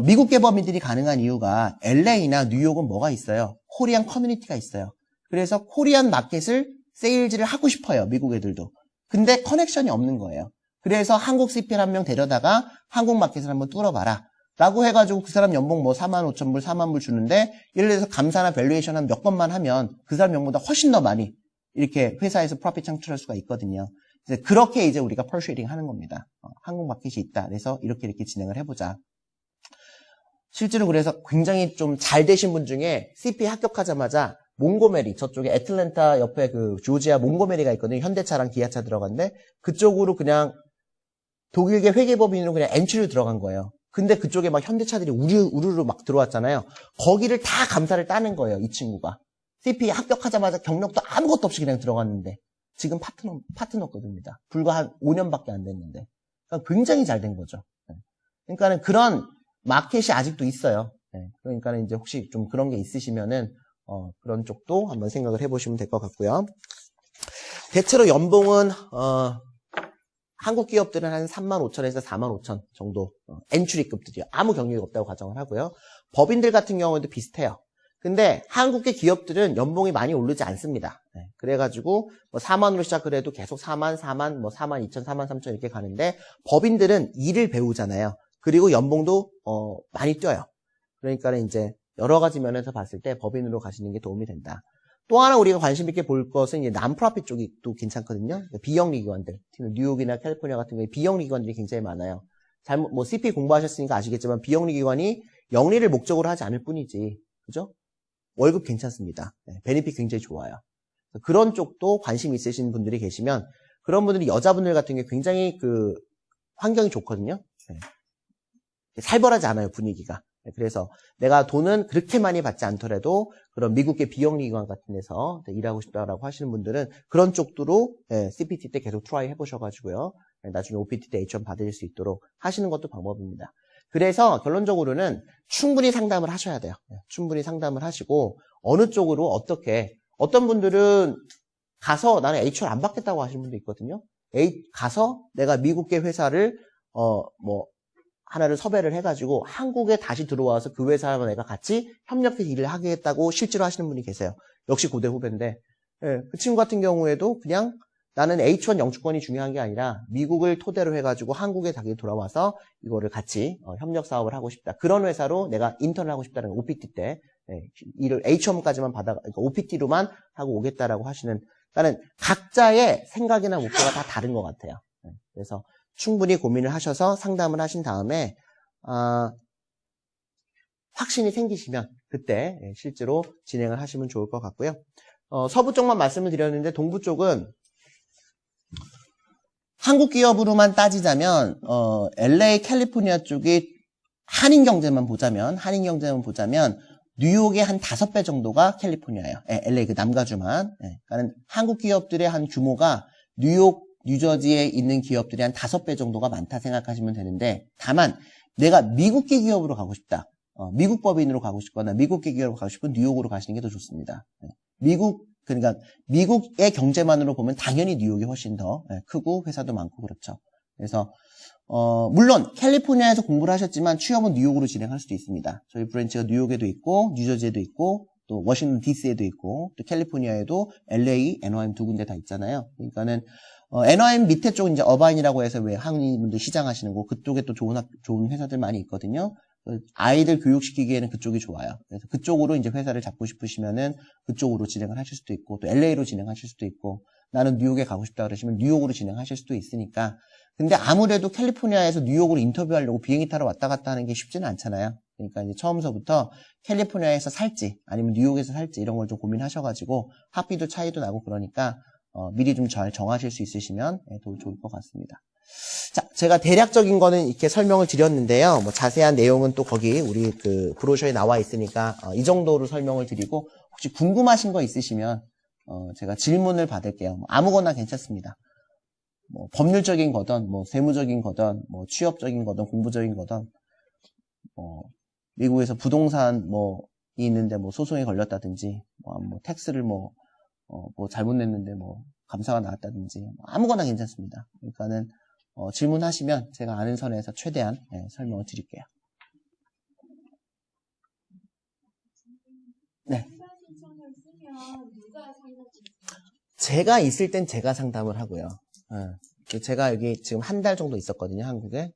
미국계 법인들이 가능한 이유가 LA나 뉴욕은 뭐가 있어요? 코리안 커뮤니티가 있어요. 그래서 코리안 마켓을 세일즈를 하고 싶어요. 미국 애들도. 근데 커넥션이 없는 거예요. 그래서 한국 CPL 한 명 데려다가 한국 마켓을 한번 뚫어봐라. 라고 해가지고 그 사람 연봉 뭐 4만 5천 불, 4만 불 주는데 예를 들어서 감사나 밸류에이션 한 몇 번만 하면 그 사람 연봉보다 훨씬 더 많이 이렇게 회사에서 프로핏 창출할 수가 있거든요. 그래서 그렇게 이제 우리가 퍼슈에이팅 하는 겁니다. 한국 마켓이 있다. 그래서 이렇게 진행을 해보자. 실제로 그래서 굉장히 좀 잘 되신 분 중에 CPA 합격하자마자 몽고메리, 저쪽에 애틀랜타 옆에 그 조지아 몽고메리가 있거든요. 현대차랑 기아차 들어갔는데 그쪽으로 그냥 독일계 회계법인으로 그냥 엔트리로 들어간 거예요. 근데 그쪽에 막 현대차들이 우르르 막 들어왔잖아요. 거기를 다 감사를 따는 거예요, 이 친구가. CPA 합격하자마자 경력도 아무것도 없이 그냥 들어갔는데 지금 파트너급입니다. 불과 한 5년밖에 안 됐는데. 그러니까 굉장히 잘 된 거죠. 그러니까는 그런 마켓이 아직도 있어요. 그러니까는 이제 혹시 좀 그런 게 있으시면은 그런 쪽도 한번 생각을 해보시면 될 것 같고요. 대체로 연봉은 한국 기업들은 한 3만 5천에서 4만 5천 정도 엔트리급들이요. 아무 경력이 없다고 가정을 하고요. 법인들 같은 경우에도 비슷해요. 근데 한국계 기업들은 연봉이 많이 오르지 않습니다. 그래가지고 뭐 4만으로 시작을 해도 계속 4만, 뭐 4만 2천, 4만 3천 이렇게 가는데 법인들은 일을 배우잖아요. 그리고 연봉도 많이 뛰어요. 그러니까 이제 여러 가지 면에서 봤을 때 법인으로 가시는 게 도움이 된다. 또 하나 우리가 관심 있게 볼 것은 이제 난프로핏 쪽이 또 괜찮거든요. 비영리 기관들, 뉴욕이나 캘리포니아 같은 경우에 비영리 기관들이 굉장히 많아요. 뭐 CP 공부하셨으니까 아시겠지만 비영리 기관이 영리를 목적으로 하지 않을 뿐이지, 그죠? 월급 괜찮습니다. 베네핏 굉장히 좋아요. 그런 쪽도 관심 있으신 분들이 계시면 그런 분들이 여자분들 같은 경우에 굉장히 그 환경이 좋거든요. 살벌하지 않아요, 분위기가. 그래서 내가 돈은 그렇게 많이 받지 않더라도 그런 미국계 비영리기관 같은 데서 일하고 싶다라고 하시는 분들은 그런 쪽으로 CPT 때 계속 트라이 해보셔가지고요. 나중에 OPT 때 H1 받을 수 있도록 하시는 것도 방법입니다. 그래서 결론적으로는 충분히 상담을 하셔야 돼요. 충분히 상담을 하시고 어느 쪽으로 어떻게 어떤 분들은 가서 나는 H1 안 받겠다고 하시는 분도 있거든요. 가서 내가 미국계 회사를 하나를 섭외를 해가지고 한국에 다시 들어와서 그 회사와 내가 같이 협력해서 일을 하겠다고 실제로 하시는 분이 계세요. 역시 고대 후배인데 그 친구 같은 경우에도 그냥 나는 H1 영주권이 중요한 게 아니라 미국을 토대로 해가지고 한국에 다시 돌아와서 이거를 같이 협력 사업을 하고 싶다. 그런 회사로 내가 인턴을 하고 싶다는 OPT 때 일을 H1까지만 받아 그러니까 OPT로만 하고 오겠다라고 하시는 그러니까 각자의 생각이나 목표가 다 다른 것 같아요. 그래서 충분히 고민을 하셔서 상담을 하신 다음에 확신이 생기시면 그때 실제로 진행을 하시면 좋을 것 같고요. 서부 쪽만 말씀을 드렸는데 동부 쪽은 한국 기업으로만 따지자면 LA, 캘리포니아 쪽이 한인 경제만 보자면 뉴욕의 한 5배 정도가 캘리포니아예요. LA 그 남가주만. 그러니까 한국 기업들의 한 규모가 뉴욕, 뉴저지에 있는 기업들이 한 5배 정도가 많다 생각하시면 되는데 다만 내가 미국계 기업으로 가고 싶다. 미국 법인으로 가고 싶거나 미국계 기업으로 가고 싶으면 뉴욕으로 가시는 게 더 좋습니다. 그러니까 미국의 경제만으로 보면 당연히 뉴욕이 훨씬 더 크고 회사도 많고 그렇죠. 그래서 물론 캘리포니아에서 공부를 하셨지만 취업은 뉴욕으로 진행할 수도 있습니다. 저희 브랜치가 뉴욕에도 있고 뉴저지에도 있고 또 워싱턴 DC에도 있고 또 캘리포니아에도 LA, NOM 두 군데 다 있잖아요. 그러니까는 NOM 밑에 쪽 이제 어바인이라고 해서 왜 한인분들 시장하시는 거 그쪽에 또 좋은 회사들 많이 있거든요. 아이들 교육시키기에는 그쪽이 좋아요. 그래서 그쪽으로 이제 회사를 잡고 싶으시면은 그쪽으로 진행을 하실 수도 있고 또 LA로 진행하실 수도 있고 나는 뉴욕에 가고 싶다 그러시면 뉴욕으로 진행하실 수도 있으니까 근데 아무래도 캘리포니아에서 뉴욕으로 인터뷰하려고 비행기 타러 왔다 갔다 하는 게 쉽지는 않잖아요. 그러니까 이제 처음서부터 캘리포니아에서 살지 아니면 뉴욕에서 살지 이런 걸 좀 고민하셔가지고 학비도 차이도 나고 그러니까 미리 좀 잘 정하실 수 있으시면 더 좋을 것 같습니다. 자, 제가 대략적인 거는 이렇게 설명을 드렸는데요. 뭐 자세한 내용은 또 거기 우리 그 브로셔에 나와 있으니까 이 정도로 설명을 드리고 혹시 궁금하신 거 있으시면 제가 질문을 받을게요. 뭐 아무거나 괜찮습니다. 뭐 법률적인 거든 뭐 세무적인 거든 뭐 취업적인 거든 공부적인 거든 미국에서 부동산 뭐 있는데 뭐 소송에 걸렸다든지 뭐 텍스를 뭐 잘못 냈는데 뭐 감사가 나왔다든지 아무거나 괜찮습니다. 그러니까는 질문하시면 제가 아는 선에서 최대한 설명을 드릴게요. 네. 제가 있을 땐 제가 상담을 하고요. 제가 여기 지금 한 달 정도 있었거든요, 한국에.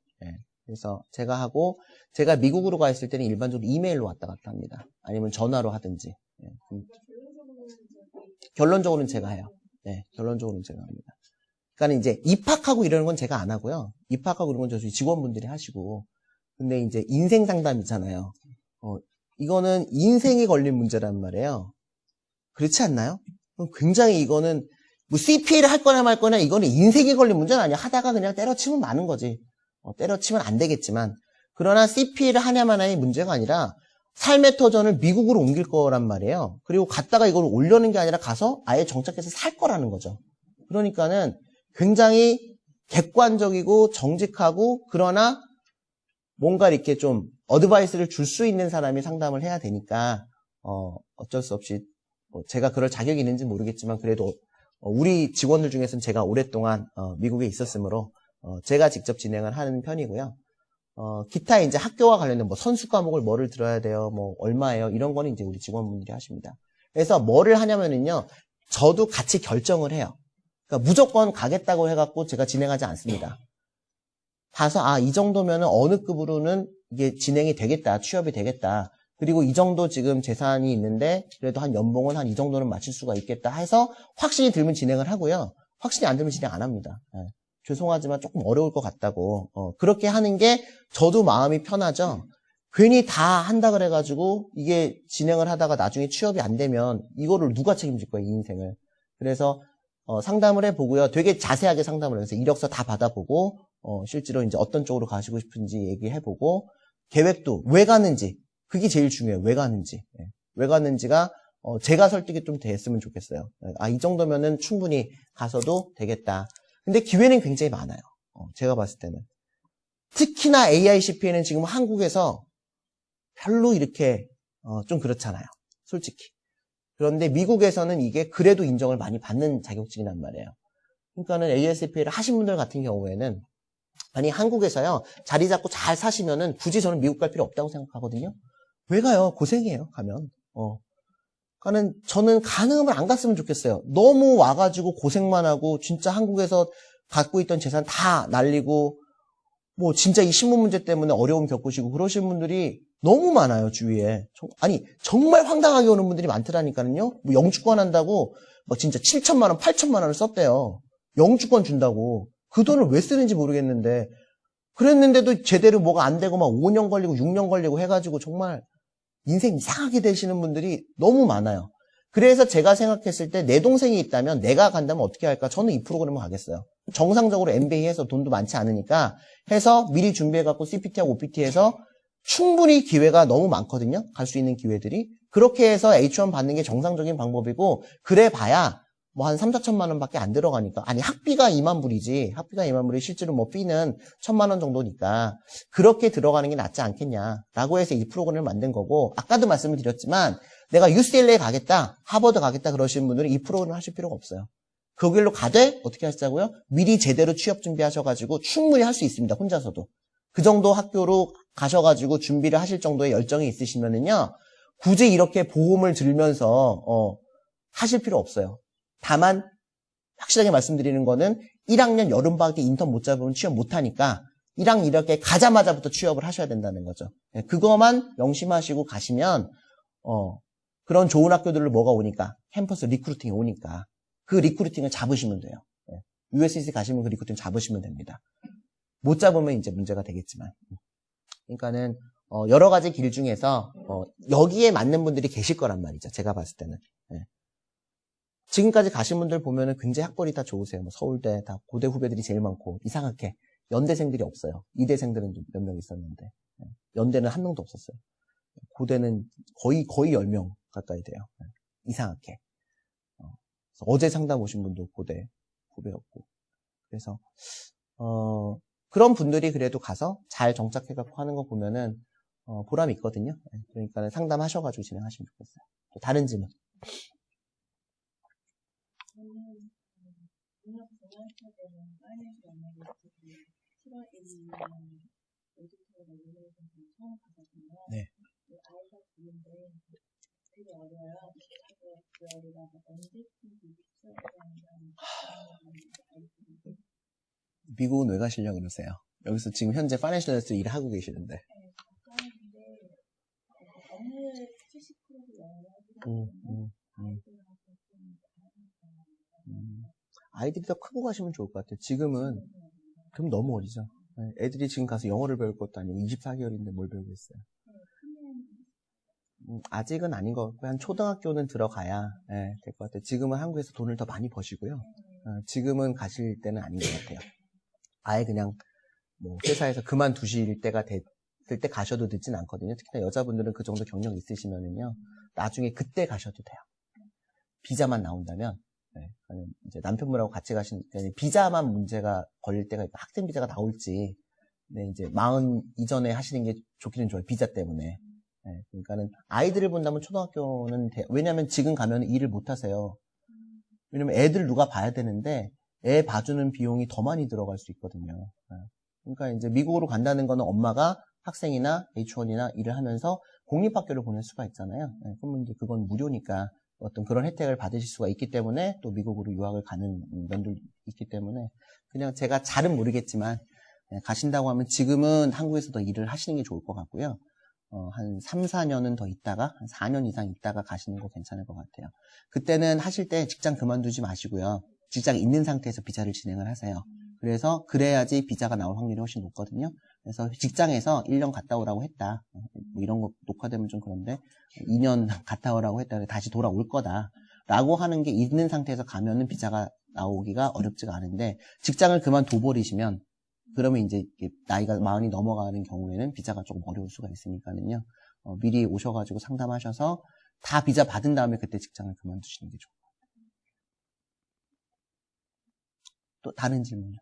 그래서 제가 하고, 제가 미국으로 가 있을 때는 일반적으로 이메일로 왔다 갔다 합니다. 아니면 전화로 하든지. 결론적으로는 제가 해요. 결론적으로는 제가 합니다. 그러니까 이제 입학하고 이러는 건 제가 안 하고요. 입학하고 이런 건 저희 직원분들이 하시고. 근데 이제 인생 상담 있잖아요. 이거는 인생에 걸린 문제란 말이에요. 그렇지 않나요? 굉장히 이거는 뭐 CPA를 할 거나 말 거나 이거는 인생에 걸린 문제는 아니야. 하다가 그냥 때려치면 마는 거지. 때려치면 안 되겠지만 그러나 CPA를 하냐마나의 문제가 아니라 삶의 터전을 미국으로 옮길 거란 말이에요. 그리고 갔다가 이걸 올려는 게 아니라 가서 아예 정착해서 살 거라는 거죠. 그러니까는 굉장히 객관적이고 정직하고 그러나 뭔가 이렇게 좀 어드바이스를 줄 수 있는 사람이 상담을 해야 되니까 어쩔 수 없이 제가 그럴 자격이 있는지 모르겠지만 그래도 우리 직원들 중에서는 제가 오랫동안 미국에 있었으므로 제가 직접 진행을 하는 편이고요. 기타 이제 학교와 관련된 뭐 선수 과목을 뭐를 들어야 돼요, 뭐 얼마예요, 이런 거는 이제 우리 직원분들이 하십니다. 그래서 뭐를 하냐면은요, 저도 같이 결정을 해요. 그러니까 무조건 가겠다고 해갖고 제가 진행하지 않습니다. 봐서 이 정도면은 어느 급으로는 이게 진행이 되겠다, 취업이 되겠다. 그리고 이 정도 지금 재산이 있는데 그래도 한 연봉은 한 이 정도는 맞출 수가 있겠다 해서 확신이 들면 진행을 하고요. 확신이 안 들면 진행 안 합니다. 죄송하지만 조금 어려울 것 같다고. 그렇게 하는 게 저도 마음이 편하죠. 괜히 다 한다 그래가지고 이게 진행을 하다가 나중에 취업이 안 되면 이거를 누가 책임질 거예요, 이 인생을. 그래서 상담을 해보고요. 되게 자세하게 상담을 해서 이력서 다 받아보고 실제로 이제 어떤 쪽으로 가시고 싶은지 얘기해보고 계획도 왜 가는지 그게 제일 중요해요. 왜 가는지. 왜 가는지가 제가 설득이 좀 됐으면 좋겠어요. 이 정도면은 충분히 가서도 되겠다. 근데 기회는 굉장히 많아요. 제가 봤을 때는. 특히나 AICPA는 지금 한국에서 별로 이렇게 좀 그렇잖아요. 솔직히. 그런데 미국에서는 이게 그래도 인정을 많이 받는 자격증이란 말이에요. 그러니까는 AICPA를 하신 분들 같은 경우에는 아니 한국에서요 자리 잡고 잘 사시면은 굳이 저는 미국 갈 필요 없다고 생각하거든요. 왜 가요? 고생이에요. 가면. 그러니까는 저는 가능하면 안 갔으면 좋겠어요. 너무 와가지고 고생만 하고 진짜 한국에서 갖고 있던 재산 다 날리고 뭐 진짜 이 신문 문제 때문에 어려움 겪으시고 그러신 분들이 너무 많아요 주위에. 아니 정말 황당하게 오는 분들이 많더라니까요. 뭐 영주권 한다고 막 진짜 7천만 원, 8천만 원을 썼대요. 영주권 준다고. 그 돈을 왜 쓰는지 모르겠는데 그랬는데도 제대로 뭐가 안 되고 막 5년 걸리고 6년 걸리고 해가지고 정말 인생 이상하게 되시는 분들이 너무 많아요. 그래서 제가 생각했을 때 내 동생이 있다면 내가 간다면 어떻게 할까? 저는 이 프로그램을 가겠어요. 정상적으로 MBA 해서 돈도 많지 않으니까 해서 미리 준비해갖고 CPT하고 OPT 해서 충분히 기회가 너무 많거든요. 갈 수 있는 기회들이. 그렇게 해서 H1 받는 게 정상적인 방법이고 그래 봐야 뭐 한 3, 4천만 원밖에 안 들어가니까. 아니 학비가 2만 불이지. 학비가 2만 불이 실제로 뭐 피는 1,000만 원 정도니까 그렇게 들어가는 게 낫지 않겠냐라고 해서 이 프로그램을 만든 거고 아까도 말씀을 드렸지만 내가 UCLA 가겠다, 하버드 가겠다 그러시는 분들은 이 프로그램을 하실 필요가 없어요. 그 길로 가되 어떻게 하시자고요? 미리 제대로 취업 준비하셔가지고 충분히 할 수 있습니다. 혼자서도. 그 정도 학교로 가셔가지고 준비를 하실 정도의 열정이 있으시면은요. 굳이 이렇게 보험을 들면서 하실 필요 없어요. 다만 확실하게 말씀드리는 거는 1학년 여름방학 때 인턴 못 잡으면 취업 못하니까 1학년 이렇게 가자마자부터 취업을 하셔야 된다는 거죠. 그거만 명심하시고 가시면 그런 좋은 학교들로 뭐가 오니까 캠퍼스 리크루팅이 오니까 그 리크루팅을 잡으시면 돼요. USC 가시면 그 리크루팅 잡으시면 됩니다. 못 잡으면 이제 문제가 되겠지만 그러니까는 여러 가지 길 중에서 여기에 맞는 분들이 계실 거란 말이죠. 제가 봤을 때는. 지금까지 가신 분들 보면은 굉장히 학벌이 다 좋으세요. 뭐 서울대 다 고대 후배들이 제일 많고 이상하게 연대생들이 없어요. 이대생들은 몇 명 있었는데 연대는 한 명도 없었어요. 고대는 거의 10명 가까이 돼요. 이상하게. 어제 상담 오신 분도 고대 후배였고. 그래서 그런 분들이 그래도 가서 잘 정착해갖고 하는 거 보면은 보람이 있거든요. 그러니까 상담하셔가지고 진행하시면 좋겠어요. 또 다른 질문. 네. 미국은 왜 가시려고 그러세요? 여기서 지금 현재 파이낸셜에서 일을 하고 계시는데. 아이들이 더 크고 가시면 좋을 것 같아요. 지금은 그럼 너무 어리죠. 애들이 지금 가서 영어를 배울 것도 아니고 24개월인데 뭘 배우고 있어요. 아직은 아닌 것 같고요. 한 초등학교는 들어가야 될 것 같아요. 지금은 한국에서 돈을 더 많이 버시고요. 지금은 가실 때는 아닌 것 같아요. 아예 그냥 뭐 회사에서 그만두실 때가 됐을 때 가셔도 늦진 않거든요. 특히나 여자분들은 그 정도 경력이 있으시면은요. 나중에 그때 가셔도 돼요. 비자만 나온다면 이제 남편분하고 같이 가신 비자만 문제가 걸릴 때가 있고 학생 비자가 나올지 이제 40 이전에 하시는 게 좋기는 좋아요. 비자 때문에. 그러니까는 아이들을 본다면 초등학교는 왜냐하면 지금 가면 일을 못 하세요. 왜냐면 애들 누가 봐야 되는데 애 봐주는 비용이 더 많이 들어갈 수 있거든요. 그러니까 이제 미국으로 간다는 거는 엄마가 학생이나 H1이나 일을 하면서 공립학교를 보낼 수가 있잖아요. 그러면 이제 그건 무료니까 어떤 그런 혜택을 받으실 수가 있기 때문에 또 미국으로 유학을 가는 면도 있기 때문에 그냥 제가 잘은 모르겠지만 가신다고 하면 지금은 한국에서 더 일을 하시는 게 좋을 것 같고요. 한 3, 4년은 더 있다가 한 4년 이상 있다가 가시는 거 괜찮을 것 같아요. 그때는 하실 때 직장 그만두지 마시고요. 직장에 있는 상태에서 비자를 진행을 하세요. 그래서 그래야지 비자가 나올 확률이 훨씬 높거든요. 그래서 직장에서 1년 갔다 오라고 했다. 뭐 이런 거 녹화되면 좀 그런데 2년 갔다 오라고 했다. 다시 돌아올 거다. 라고 하는 게 있는 상태에서 가면은 비자가 나오기가 어렵지가 않은데 직장을 그만둬 버리시면 그러면 이제 나이가 40이 넘어가는 경우에는 비자가 조금 어려울 수가 있으니까는요. 미리 오셔가지고 상담하셔서 다 비자 받은 다음에 그때 직장을 그만두시는 게 좋을 것 같아요. 또 다른 질문요?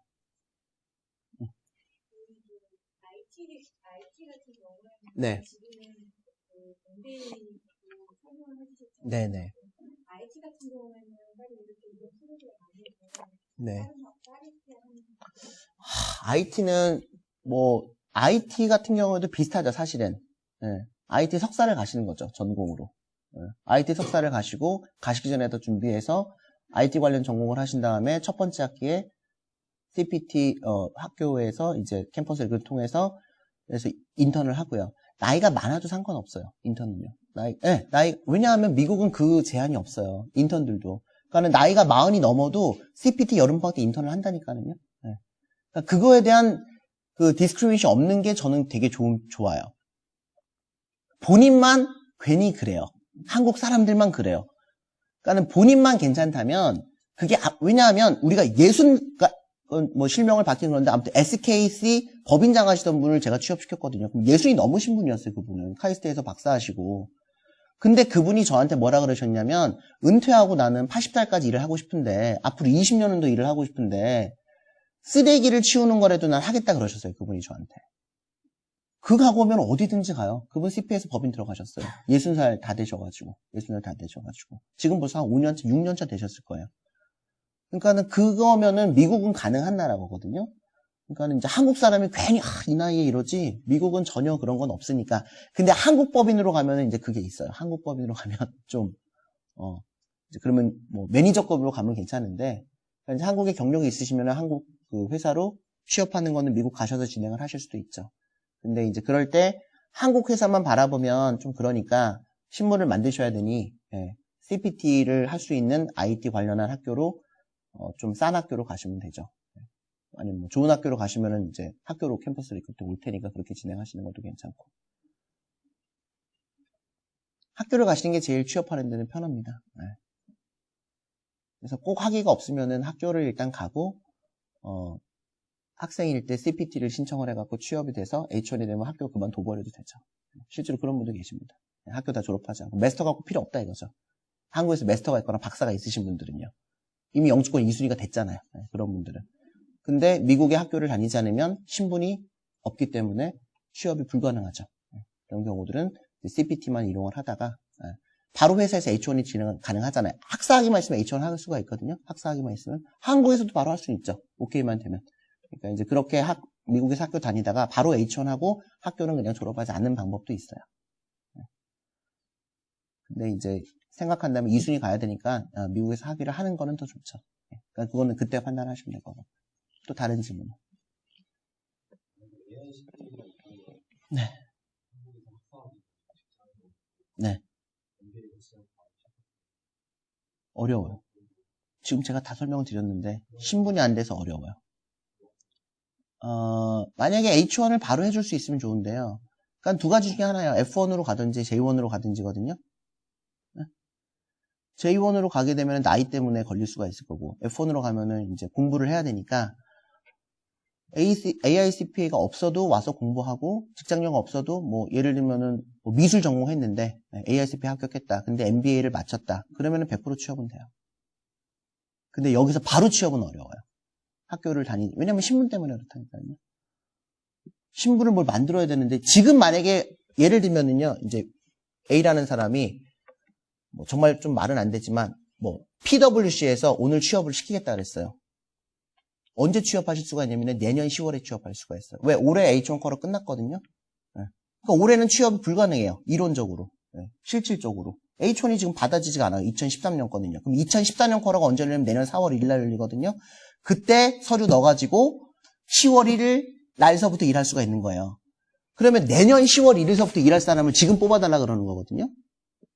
IT 같은 경우에는 네. 지금은 MBA도 설명을 해주셨잖아요. 네네. IT 같은 경우에는 빨리 이렇게 이런 프로그램 많이 있어요. 네. 다른 하는 IT는 IT 같은 경우에도 비슷하죠, 사실은. 네. IT 석사를 가시는 거죠, 전공으로. 네. IT 석사를 가시고, 가시기 전에도 준비해서 IT 관련 전공을 하신 다음에 첫 번째 학기에 CPT, 학교에서 이제 캠퍼스를 통해서 그래서 인턴을 하고요. 나이가 많아도 상관없어요, 인턴은요. 왜냐하면 미국은 그 제한이 없어요, 인턴들도. 그러니까 나이가 40이 넘어도 CPT 여름방학 때 인턴을 한다니까요. 네. 그러니까 그거에 대한 그 디스크리미네이션 없는 게 저는 되게 좋아요. 본인만 괜히 그래요. 한국 사람들만 그래요. 그러니까 본인만 괜찮다면 그게 왜냐하면 우리가 실명을 받긴 그런데 아무튼 SKC 법인장 하시던 분을 제가 취업시켰거든요. 그럼 60이 넘으신 분이었어요, 그분은. 카이스트에서 박사하시고. 근데 그분이 저한테 뭐라 그러셨냐면 은퇴하고 나는 80살까지 일을 하고 싶은데 앞으로 20년은 더 일을 하고 싶은데 쓰레기를 치우는 거라도 난 하겠다 그러셨어요, 그분이 저한테. 그 각오면 어디든지 가요. 그분 CPA에서 법인 들어가셨어요. 60살 다 되셔가지고. 지금 벌써 한 5년차, 6년차 되셨을 거예요. 그러니까는 그거면은 미국은 가능한 나라거든요. 그러니까는 이제 한국 사람이 괜히 이 나이에 이러지 미국은 전혀 그런 건 없으니까. 근데 한국 법인으로 가면은 이제 그게 있어요. 한국 법인으로 가면 좀 이제 그러면 뭐 매니저급으로 가면 괜찮은데 이제 한국에 경력이 있으시면은 한국 그 회사로 취업하는 거는 미국 가셔서 진행을 하실 수도 있죠. 근데 이제 그럴 때 한국 회사만 바라보면 좀 그러니까 신문을 만드셔야 되니 CPT를 할 수 있는 IT 관련한 학교로 좀 싼 학교로 가시면 되죠. 아니면 뭐 좋은 학교로 가시면은 이제 학교로 캠퍼스를 그때 올 테니까 그렇게 진행하시는 것도 괜찮고. 학교를 가시는 게 제일 취업하는 데는 편합니다. 그래서 꼭 학위가 없으면은 학교를 일단 가고 학생일 때 CPT를 신청을 해갖고 취업이 돼서 H1이 되면 학교 그만둬버려도 되죠. 실제로 그런 분도 계십니다. 학교 다 졸업하지 않고 마스터가 꼭 필요 없다 이거죠. 한국에서 마스터가 있거나 박사가 있으신 분들은요. 이미 영주권 2순위가 됐잖아요. 그런 분들은. 근데 미국의 학교를 다니지 않으면 신분이 없기 때문에 취업이 불가능하죠. 그런 경우들은 CPT만 이용을 하다가 바로 회사에서 H1이 진행 가능하잖아요. 학사학위만 있으면 H1 할 수가 있거든요. 학사학위만 있으면 한국에서도 바로 할 수 있죠. 오케이만 되면. 그러니까 이제 그렇게 미국에서 학교 다니다가 바로 H1 하고 학교는 그냥 졸업하지 않는 방법도 있어요. 근데 이제 생각한다면 2순위 가야 되니까 미국에서 학위를 하는 거는 더 좋죠. 그러니까 그거는 그때 판단하시면 될 거고. 또 다른 질문. 네. 네. 어려워요. 지금 제가 다 설명을 드렸는데 신분이 안 돼서 어려워요. 만약에 H1을 바로 해줄 수 있으면 좋은데요. 그러니까 두 가지 중에 하나예요. F1으로 가든지 J1으로 가든지거든요. 네? J1으로 가게 되면 나이 때문에 걸릴 수가 있을 거고 F1으로 가면은 이제 공부를 해야 되니까 AICPA가 없어도 와서 공부하고 직장료가 없어도 뭐 예를 들면은 뭐 미술 전공했는데 AICPA 합격했다. 근데 MBA를 마쳤다. 그러면은 100% 취업은 돼요. 근데 여기서 바로 취업은 어려워요. 학교를 왜냐면 신분 때문에 그렇다니까요. 신분을 뭘 만들어야 되는데 지금 만약에 예를 들면은요. 이제 A라는 사람이 뭐 정말 좀 말은 안 되지만 뭐 PwC에서 오늘 취업을 시키겠다 그랬어요. 언제 취업하실 수가 있냐면 내년 10월에 취업할 수가 있어요. 왜? 올해 H1 쿼터 끝났거든요. 그러니까 올해는 취업이 불가능해요. 이론적으로. 실질적으로. H1이 지금 받아지지가 않아요. 2013년 거든요. 그럼 2014년 쿼터가 언제 열리냐면 내년 4월 1일 날 열리거든요. 그때 서류 넣어가지고 10월 1일 날서부터 일할 수가 있는 거예요. 그러면 내년 10월 1일서부터 일할 사람을 지금 뽑아달라 그러는 거거든요.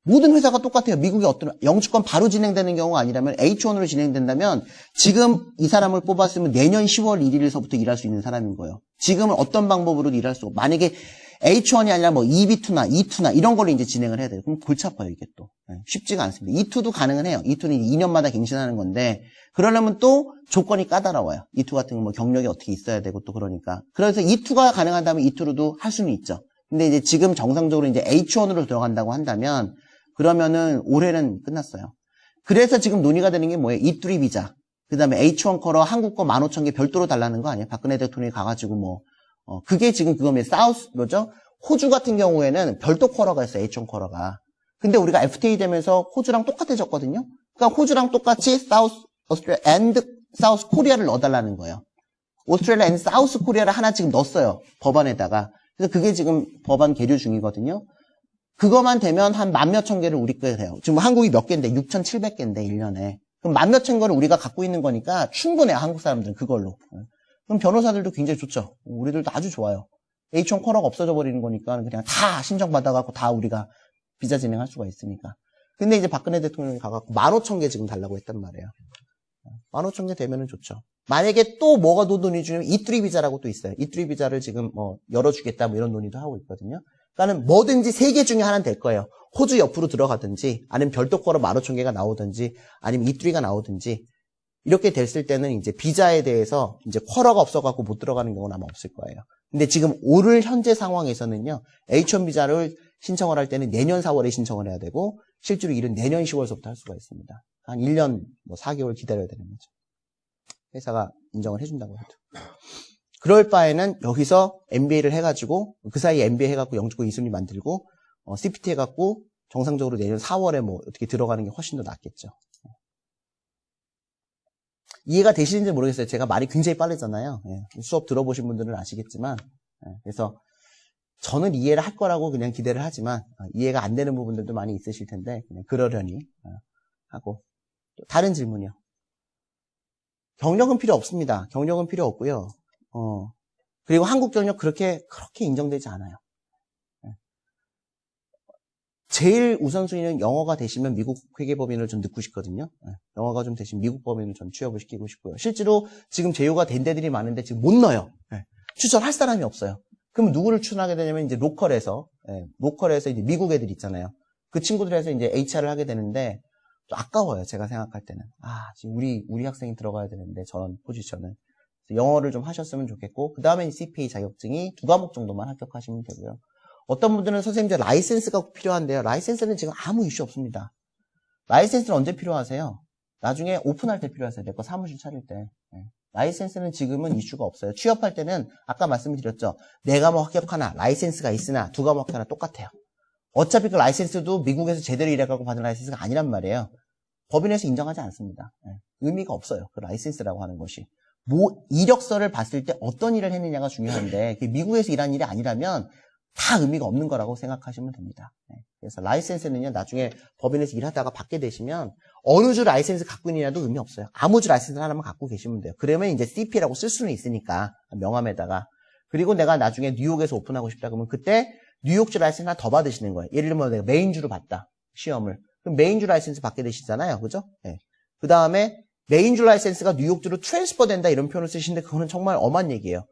모든 회사가 똑같아요. 미국의 어떤 영주권 바로 진행되는 경우가 아니라면 H1으로 진행된다면 지금 이 사람을 뽑았으면 내년 10월 1일서부터 일할 수 있는 사람인 거예요. 지금은 어떤 방법으로도 일할 수 없고 만약에 H1이 아니라 뭐 EB2나 E2나 이런 걸로 이제 진행을 해야 돼요. 그럼 골치 아파요, 이게 또. 쉽지가 않습니다. E2도 가능은 해요. E2는 2년마다 갱신하는 건데 그러려면 또 조건이 까다로워요. E2 같은 건 뭐 경력이 어떻게 있어야 되고 또 그러니까. 그래서 E2가 가능하다면 E2로도 할 수는 있죠. 근데 이제 지금 정상적으로 이제 H1으로 들어간다고 한다면 그러면은 올해는 끝났어요. 그래서 지금 논의가 되는 게 뭐예요? E3 비자. 그 다음에 H1 컬러 한국 거 15,000개 별도로 달라는 거 아니에요? 박근혜 대통령이 가가지고 뭐 그게 지금 그거면 뭐죠? 호주 같은 경우에는 별도 컬러가 있어요. H1 컬러가. 근데 우리가 FTA 되면서 호주랑 똑같아졌거든요. 그러니까 호주랑 똑같이 사우스 오스트레일리아 앤드 사우스 코리아를 넣어달라는 거예요. 오스트레일리아 앤드 사우스 코리아를 하나 지금 넣었어요. 법안에다가. 그래서 그게 지금 법안 계류 중이거든요. 그거만 되면 한 10,000몇 개를 우리 거에 돼요. 지금 한국이 몇 개인데 6,700개인데 1년에. 그럼 10,000몇 개를 우리가 갖고 있는 거니까 충분해요. 한국 사람들은 그걸로. 그럼 변호사들도 굉장히 좋죠. 우리들도 아주 좋아요. H1 컬러가 없어져 버리는 거니까 그냥 다 신청받아갖고 다 우리가 비자 진행할 수가 있으니까. 근데 이제 박근혜 대통령이 가갖고 15,000개 지금 달라고 했단 말이에요. 15,000개 되면은 좋죠. 만약에 또 뭐가 더 논의 중이면 E3 비자라고 또 있어요. E3 비자를 지금 뭐 열어주겠다 뭐 이런 논의도 하고 있거든요. 그러니까는 뭐든지 3개 중에 하나는 될 거예요. 호주 옆으로 들어가든지 아니면 별도 컬러 15,000개가 나오든지 아니면 E3가 나오든지 이렇게 됐을 때는 이제 비자에 대해서 이제 컬러가 없어갖고 못 들어가는 경우는 아마 없을 거예요. 근데 지금 올 현재 상황에서는요, H1 비자를 신청을 할 때는 내년 4월에 신청을 해야 되고, 실제로 일은 내년 10월서부터 할 수가 있습니다. 한 1년, 4개월 기다려야 되는 거죠. 회사가 인정을 해준다고 해도. 그럴 바에는 여기서 MBA를 해가지고, 그 사이에 MBA 해갖고 영주권 2순위 만들고, CPT 해갖고, 정상적으로 내년 4월에 뭐 어떻게 들어가는 게 훨씬 더 낫겠죠. 이해가 되시는지 모르겠어요. 제가 말이 굉장히 빠르잖아요. 수업 들어보신 분들은 아시겠지만. 그래서 저는 이해를 할 거라고 그냥 기대를 하지만 이해가 안 되는 부분들도 많이 있으실 텐데 그냥 그러려니 하고. 다른 질문이요. 경력은 필요 없습니다. 경력은 필요 없고요. 그리고 한국 경력 그렇게 인정되지 않아요. 제일 우선순위는 영어가 되시면 미국 회계법인을 좀 넣고 싶거든요. 영어가 좀 되시면 미국 법인을 좀 취업을 시키고 싶고요. 실제로 지금 제휴가 된 데들이 많은데 지금 못 넣어요. 추천할 사람이 없어요. 그럼 누구를 추천하게 되냐면 이제 로컬에서 이제 미국 애들 있잖아요. 그 친구들에서 이제 HR을 하게 되는데 좀 아까워요. 제가 생각할 때는. 지금 우리 학생이 들어가야 되는데 저런 포지션은. 영어를 좀 하셨으면 좋겠고 그 다음에 CPA 자격증이 2과목 정도만 합격하시면 되고요. 어떤 분들은 선생님들 라이센스가 필요한데요. 라이센스는 지금 아무 이슈 없습니다. 라이센스는 언제 필요하세요? 나중에 오픈할 때 필요하세요. 내 거 사무실 차릴 때. 라이센스는 지금은 이슈가 없어요. 취업할 때는 아까 말씀드렸죠. 내가 뭐 합격하나 라이센스가 있으나 2과목 합격하나 똑같아요. 어차피 그 라이센스도 미국에서 제대로 일해가고 받은 라이센스가 아니란 말이에요. 법인에서 인정하지 않습니다. 의미가 없어요. 그 라이센스라고 하는 것이. 이력서를 봤을 때 어떤 일을 했느냐가 중요한데 미국에서 일한 일이 아니라면 다 의미가 없는 거라고 생각하시면 됩니다. 그래서 라이센스는요, 나중에 법인에서 일하다가 받게 되시면 어느 주 라이센스 갖고 있느냐도 의미 없어요. 아무 주 라이센스 하나만 갖고 계시면 돼요. 그러면 이제 CP라고 쓸 수는 있으니까, 명함에다가. 그리고 내가 나중에 뉴욕에서 오픈하고 싶다 그러면 그때 뉴욕주 라이센스 하나 더 받으시는 거예요. 예를 들면 내가 메인주로 봤다, 시험을. 그럼 메인주 라이센스 받게 되시잖아요. 그죠? 그 다음에 메인주 라이센스가 뉴욕주로 트랜스퍼 된다 이런 표현을 쓰시는데 그거는 정말 엄한 얘기예요.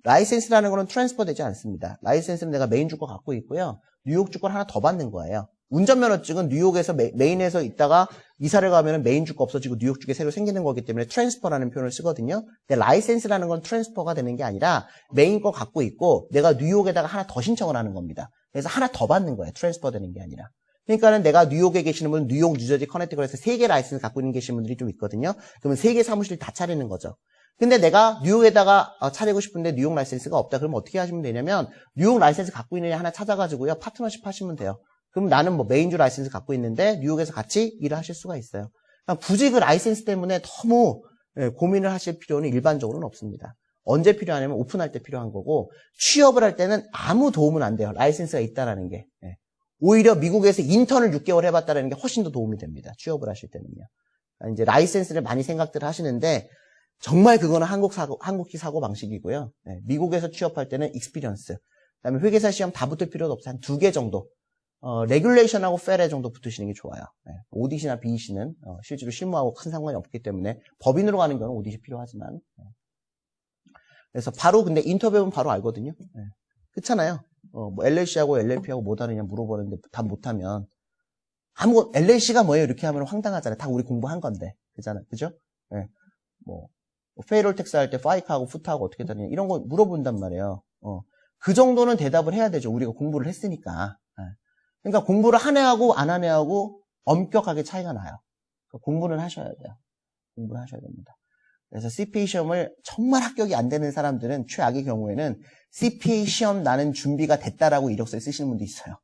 라이센스라는 거는 트랜스퍼 되지 않습니다. 라이센스는 내가 메인 주권 갖고 있고요. 뉴욕 주권 하나 더 받는 거예요. 운전면허증은 뉴욕에서 메인에서 있다가 이사를 가면 메인 주권 없어지고 뉴욕 주권이 새로 생기는 거기 때문에 트랜스퍼라는 표현을 쓰거든요. 근데 라이센스라는 건 트랜스퍼가 되는 게 아니라 메인 거 갖고 있고 내가 뉴욕에다가 하나 더 신청을 하는 겁니다. 그래서 하나 더 받는 거예요. 트랜스퍼 되는 게 아니라. 그러니까는 내가 뉴욕에 계시는 분은 뉴욕, 뉴저지, 커네티컷에서 3개 라이센스 갖고 있는 계신 분들이 좀 있거든요. 그러면 3개 사무실 다 차리는 거죠. 근데 내가 뉴욕에다가 차리고 싶은데 뉴욕 라이센스가 없다. 그러면 어떻게 하시면 되냐면 뉴욕 라이센스 갖고 있는 애 하나 찾아가지고요. 파트너십 하시면 돼요. 그럼 나는 뭐 메인주 라이센스 갖고 있는데 뉴욕에서 같이 일을 하실 수가 있어요. 그러니까 굳이 그 라이센스 때문에 너무 고민을 하실 필요는 일반적으로는 없습니다. 언제 필요하냐면 오픈할 때 필요한 거고 취업을 할 때는 아무 도움은 안 돼요. 라이센스가 있다라는 게. 오히려 미국에서 인턴을 6개월 해봤다는 게 훨씬 더 도움이 됩니다. 취업을 하실 때는요. 그러니까 이제 라이센스를 많이 생각들을 하시는데 정말 그거는 한국식 사고 방식이고요. 미국에서 취업할 때는 익스피리언스, 그다음에 회계사 시험 다 붙을 필요도 없어요. 한 2개 정도. 레귤레이션하고 페레 정도 붙으시는 게 좋아요. 오디시나 BEC는 실제로 실무하고 큰 상관이 없기 때문에 법인으로 가는 경우는 오디시 필요하지만. 그래서 바로 근데 인터뷰는 바로 알거든요. 그렇잖아요. 뭐 LLC하고 LLP하고 뭐 다르냐 물어보는데 답 못하면 LLC가 뭐예요? 이렇게 하면 황당하잖아요. 다 우리 공부한 건데. 그잖아요. 그죠? 예. 뭐 페이롤 텍스 할 때 파이크하고 푸트하고 어떻게 다니냐 이런 거 물어본단 말이에요. 그 정도는 대답을 해야 되죠. 우리가 공부를 했으니까. 예. 그러니까 공부를 한 애하고 안 한 애하고 엄격하게 차이가 나요. 그러니까 공부는 하셔야 돼요. 공부를 하셔야 됩니다. 그래서 CPA 시험을 정말 합격이 안 되는 사람들은 최악의 경우에는 CPA 시험 나는 준비가 됐다라고 이력서에 쓰시는 분도 있어요.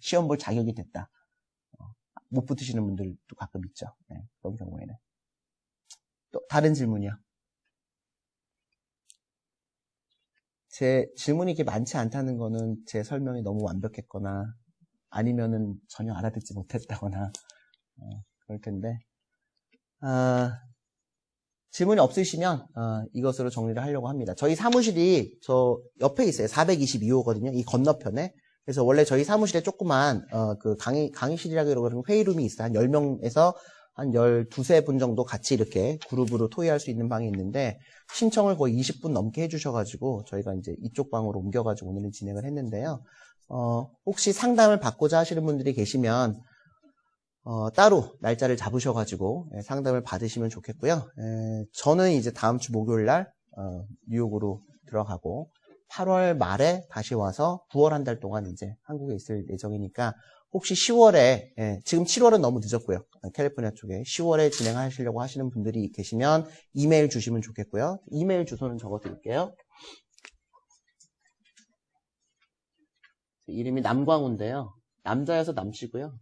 시험 볼 자격이 됐다. 못 붙으시는 분들도 가끔 있죠. 네, 그런 경우에는. 또 다른 질문이요. 제 질문이 이렇게 많지 않다는 거는 제 설명이 너무 완벽했거나 아니면은 전혀 알아듣지 못했다거나 그럴 텐데 질문이 없으시면 이것으로 정리를 하려고 합니다. 저희 사무실이 저 옆에 있어요. 422호거든요. 이 건너편에. 그래서 원래 저희 사무실에 조그만 그 강의실이라고 그러는 회의룸이 있어요. 한 10명에서 한 12분 정도 같이 이렇게 그룹으로 토의할 수 있는 방이 있는데 신청을 거의 20분 넘게 해주셔가지고 저희가 이제 이쪽 방으로 옮겨가지고 오늘은 진행을 했는데요. 혹시 상담을 받고자 하시는 분들이 계시면 따로 날짜를 잡으셔가지고 상담을 받으시면 좋겠고요. 저는 이제 다음 주 목요일 날 뉴욕으로 들어가고 8월 말에 다시 와서 9월 한 달 동안 이제 한국에 있을 예정이니까 혹시 10월에 지금 7월은 너무 늦었고요. 캘리포니아 쪽에 10월에 진행하시려고 하시는 분들이 계시면 이메일 주시면 좋겠고요. 이메일 주소는 적어드릴게요. 이름이 남광우인데요. 남자여서 남씨고요.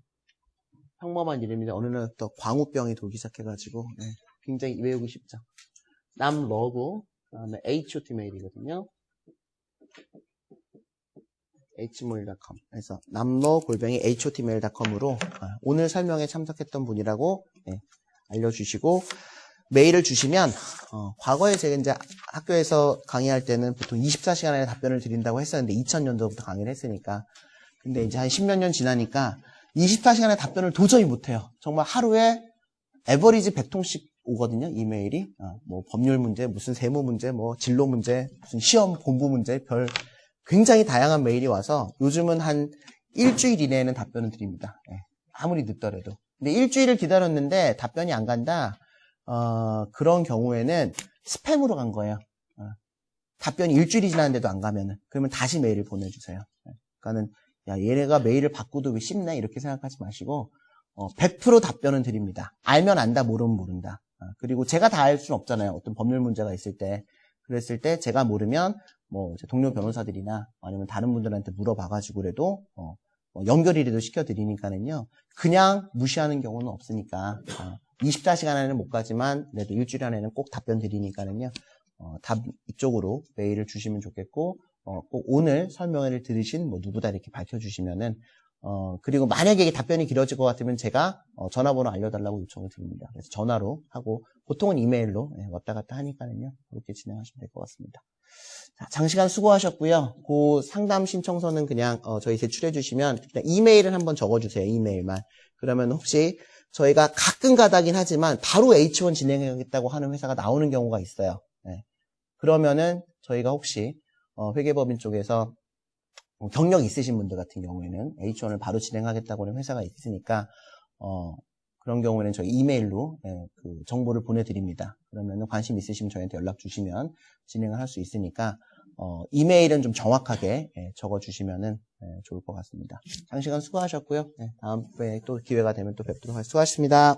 평범한 이름인데 어느 날 또 광우병이 돌기 시작해가지고 굉장히 외우기 쉽죠. 남러고 그다음에 HOT 메일이거든요. hmail.com 그래서 namlo@hotmail.com으로 오늘 설명에 참석했던 분이라고 알려주시고 메일을 주시면 과거에 제가 이제 학교에서 강의할 때는 보통 24시간 안에 답변을 드린다고 했었는데 2000년도부터 강의를 했으니까 근데 이제 한 10몇 년 지나니까 24시간에 답변을 도저히 못해요. 정말 하루에 에버리지 100통씩 오거든요. 이메일이 뭐 법률 문제, 무슨 세무 문제, 뭐 진로 문제, 무슨 시험 공부 문제 굉장히 다양한 메일이 와서 요즘은 한 일주일 이내에는 답변을 드립니다. 아무리 늦더라도. 근데 일주일을 기다렸는데 답변이 안 간다. 그런 경우에는 스팸으로 간 거예요. 답변이 일주일이 지났는데도 안 가면은 그러면 다시 메일을 보내주세요. 그러니까는 야 얘네가 메일을 받고도 왜 씹네 이렇게 생각하지 마시고 100% 답변은 드립니다. 알면 안다, 모르면 모른다. 그리고 제가 다 알 수는 없잖아요. 어떤 법률 문제가 있을 때. 그랬을 때 제가 모르면 뭐 동료 변호사들이나 아니면 다른 분들한테 물어봐가지고라도 연결이라도 시켜드리니까는요. 그냥 무시하는 경우는 없으니까 24시간 안에는 못 가지만 그래도 일주일 안에는 꼭 답변 드리니까는요. 답 이쪽으로 메일을 주시면 좋겠고 꼭 오늘 설명회를 들으신 뭐 누구다 이렇게 밝혀주시면은 그리고 만약에 이게 답변이 길어질 것 같으면 제가 전화번호 알려달라고 요청을 드립니다. 그래서 전화로 하고 보통은 이메일로 왔다 갔다 하니까는요. 그렇게 진행하시면 될 것 같습니다. 자, 장시간 수고하셨고요. 그 상담 신청서는 그냥 저희 제출해 주시면 그냥 이메일을 한번 적어주세요. 이메일만. 그러면 혹시 저희가 가끔 가다긴 하지만 바로 H1 진행하겠다고 하는 회사가 나오는 경우가 있어요. 그러면은 저희가 혹시 회계법인 쪽에서 경력 있으신 분들 같은 경우에는 H1을 바로 진행하겠다고 하는 회사가 있으니까 그런 경우에는 저희 이메일로 그 정보를 보내드립니다. 그러면 관심 있으시면 저희한테 연락 주시면 진행을 할 수 있으니까 이메일은 좀 정확하게 적어주시면 좋을 것 같습니다. 장시간 수고하셨고요. 다음에 또 기회가 되면 또 뵙도록 하겠습니다. 수고하셨습니다.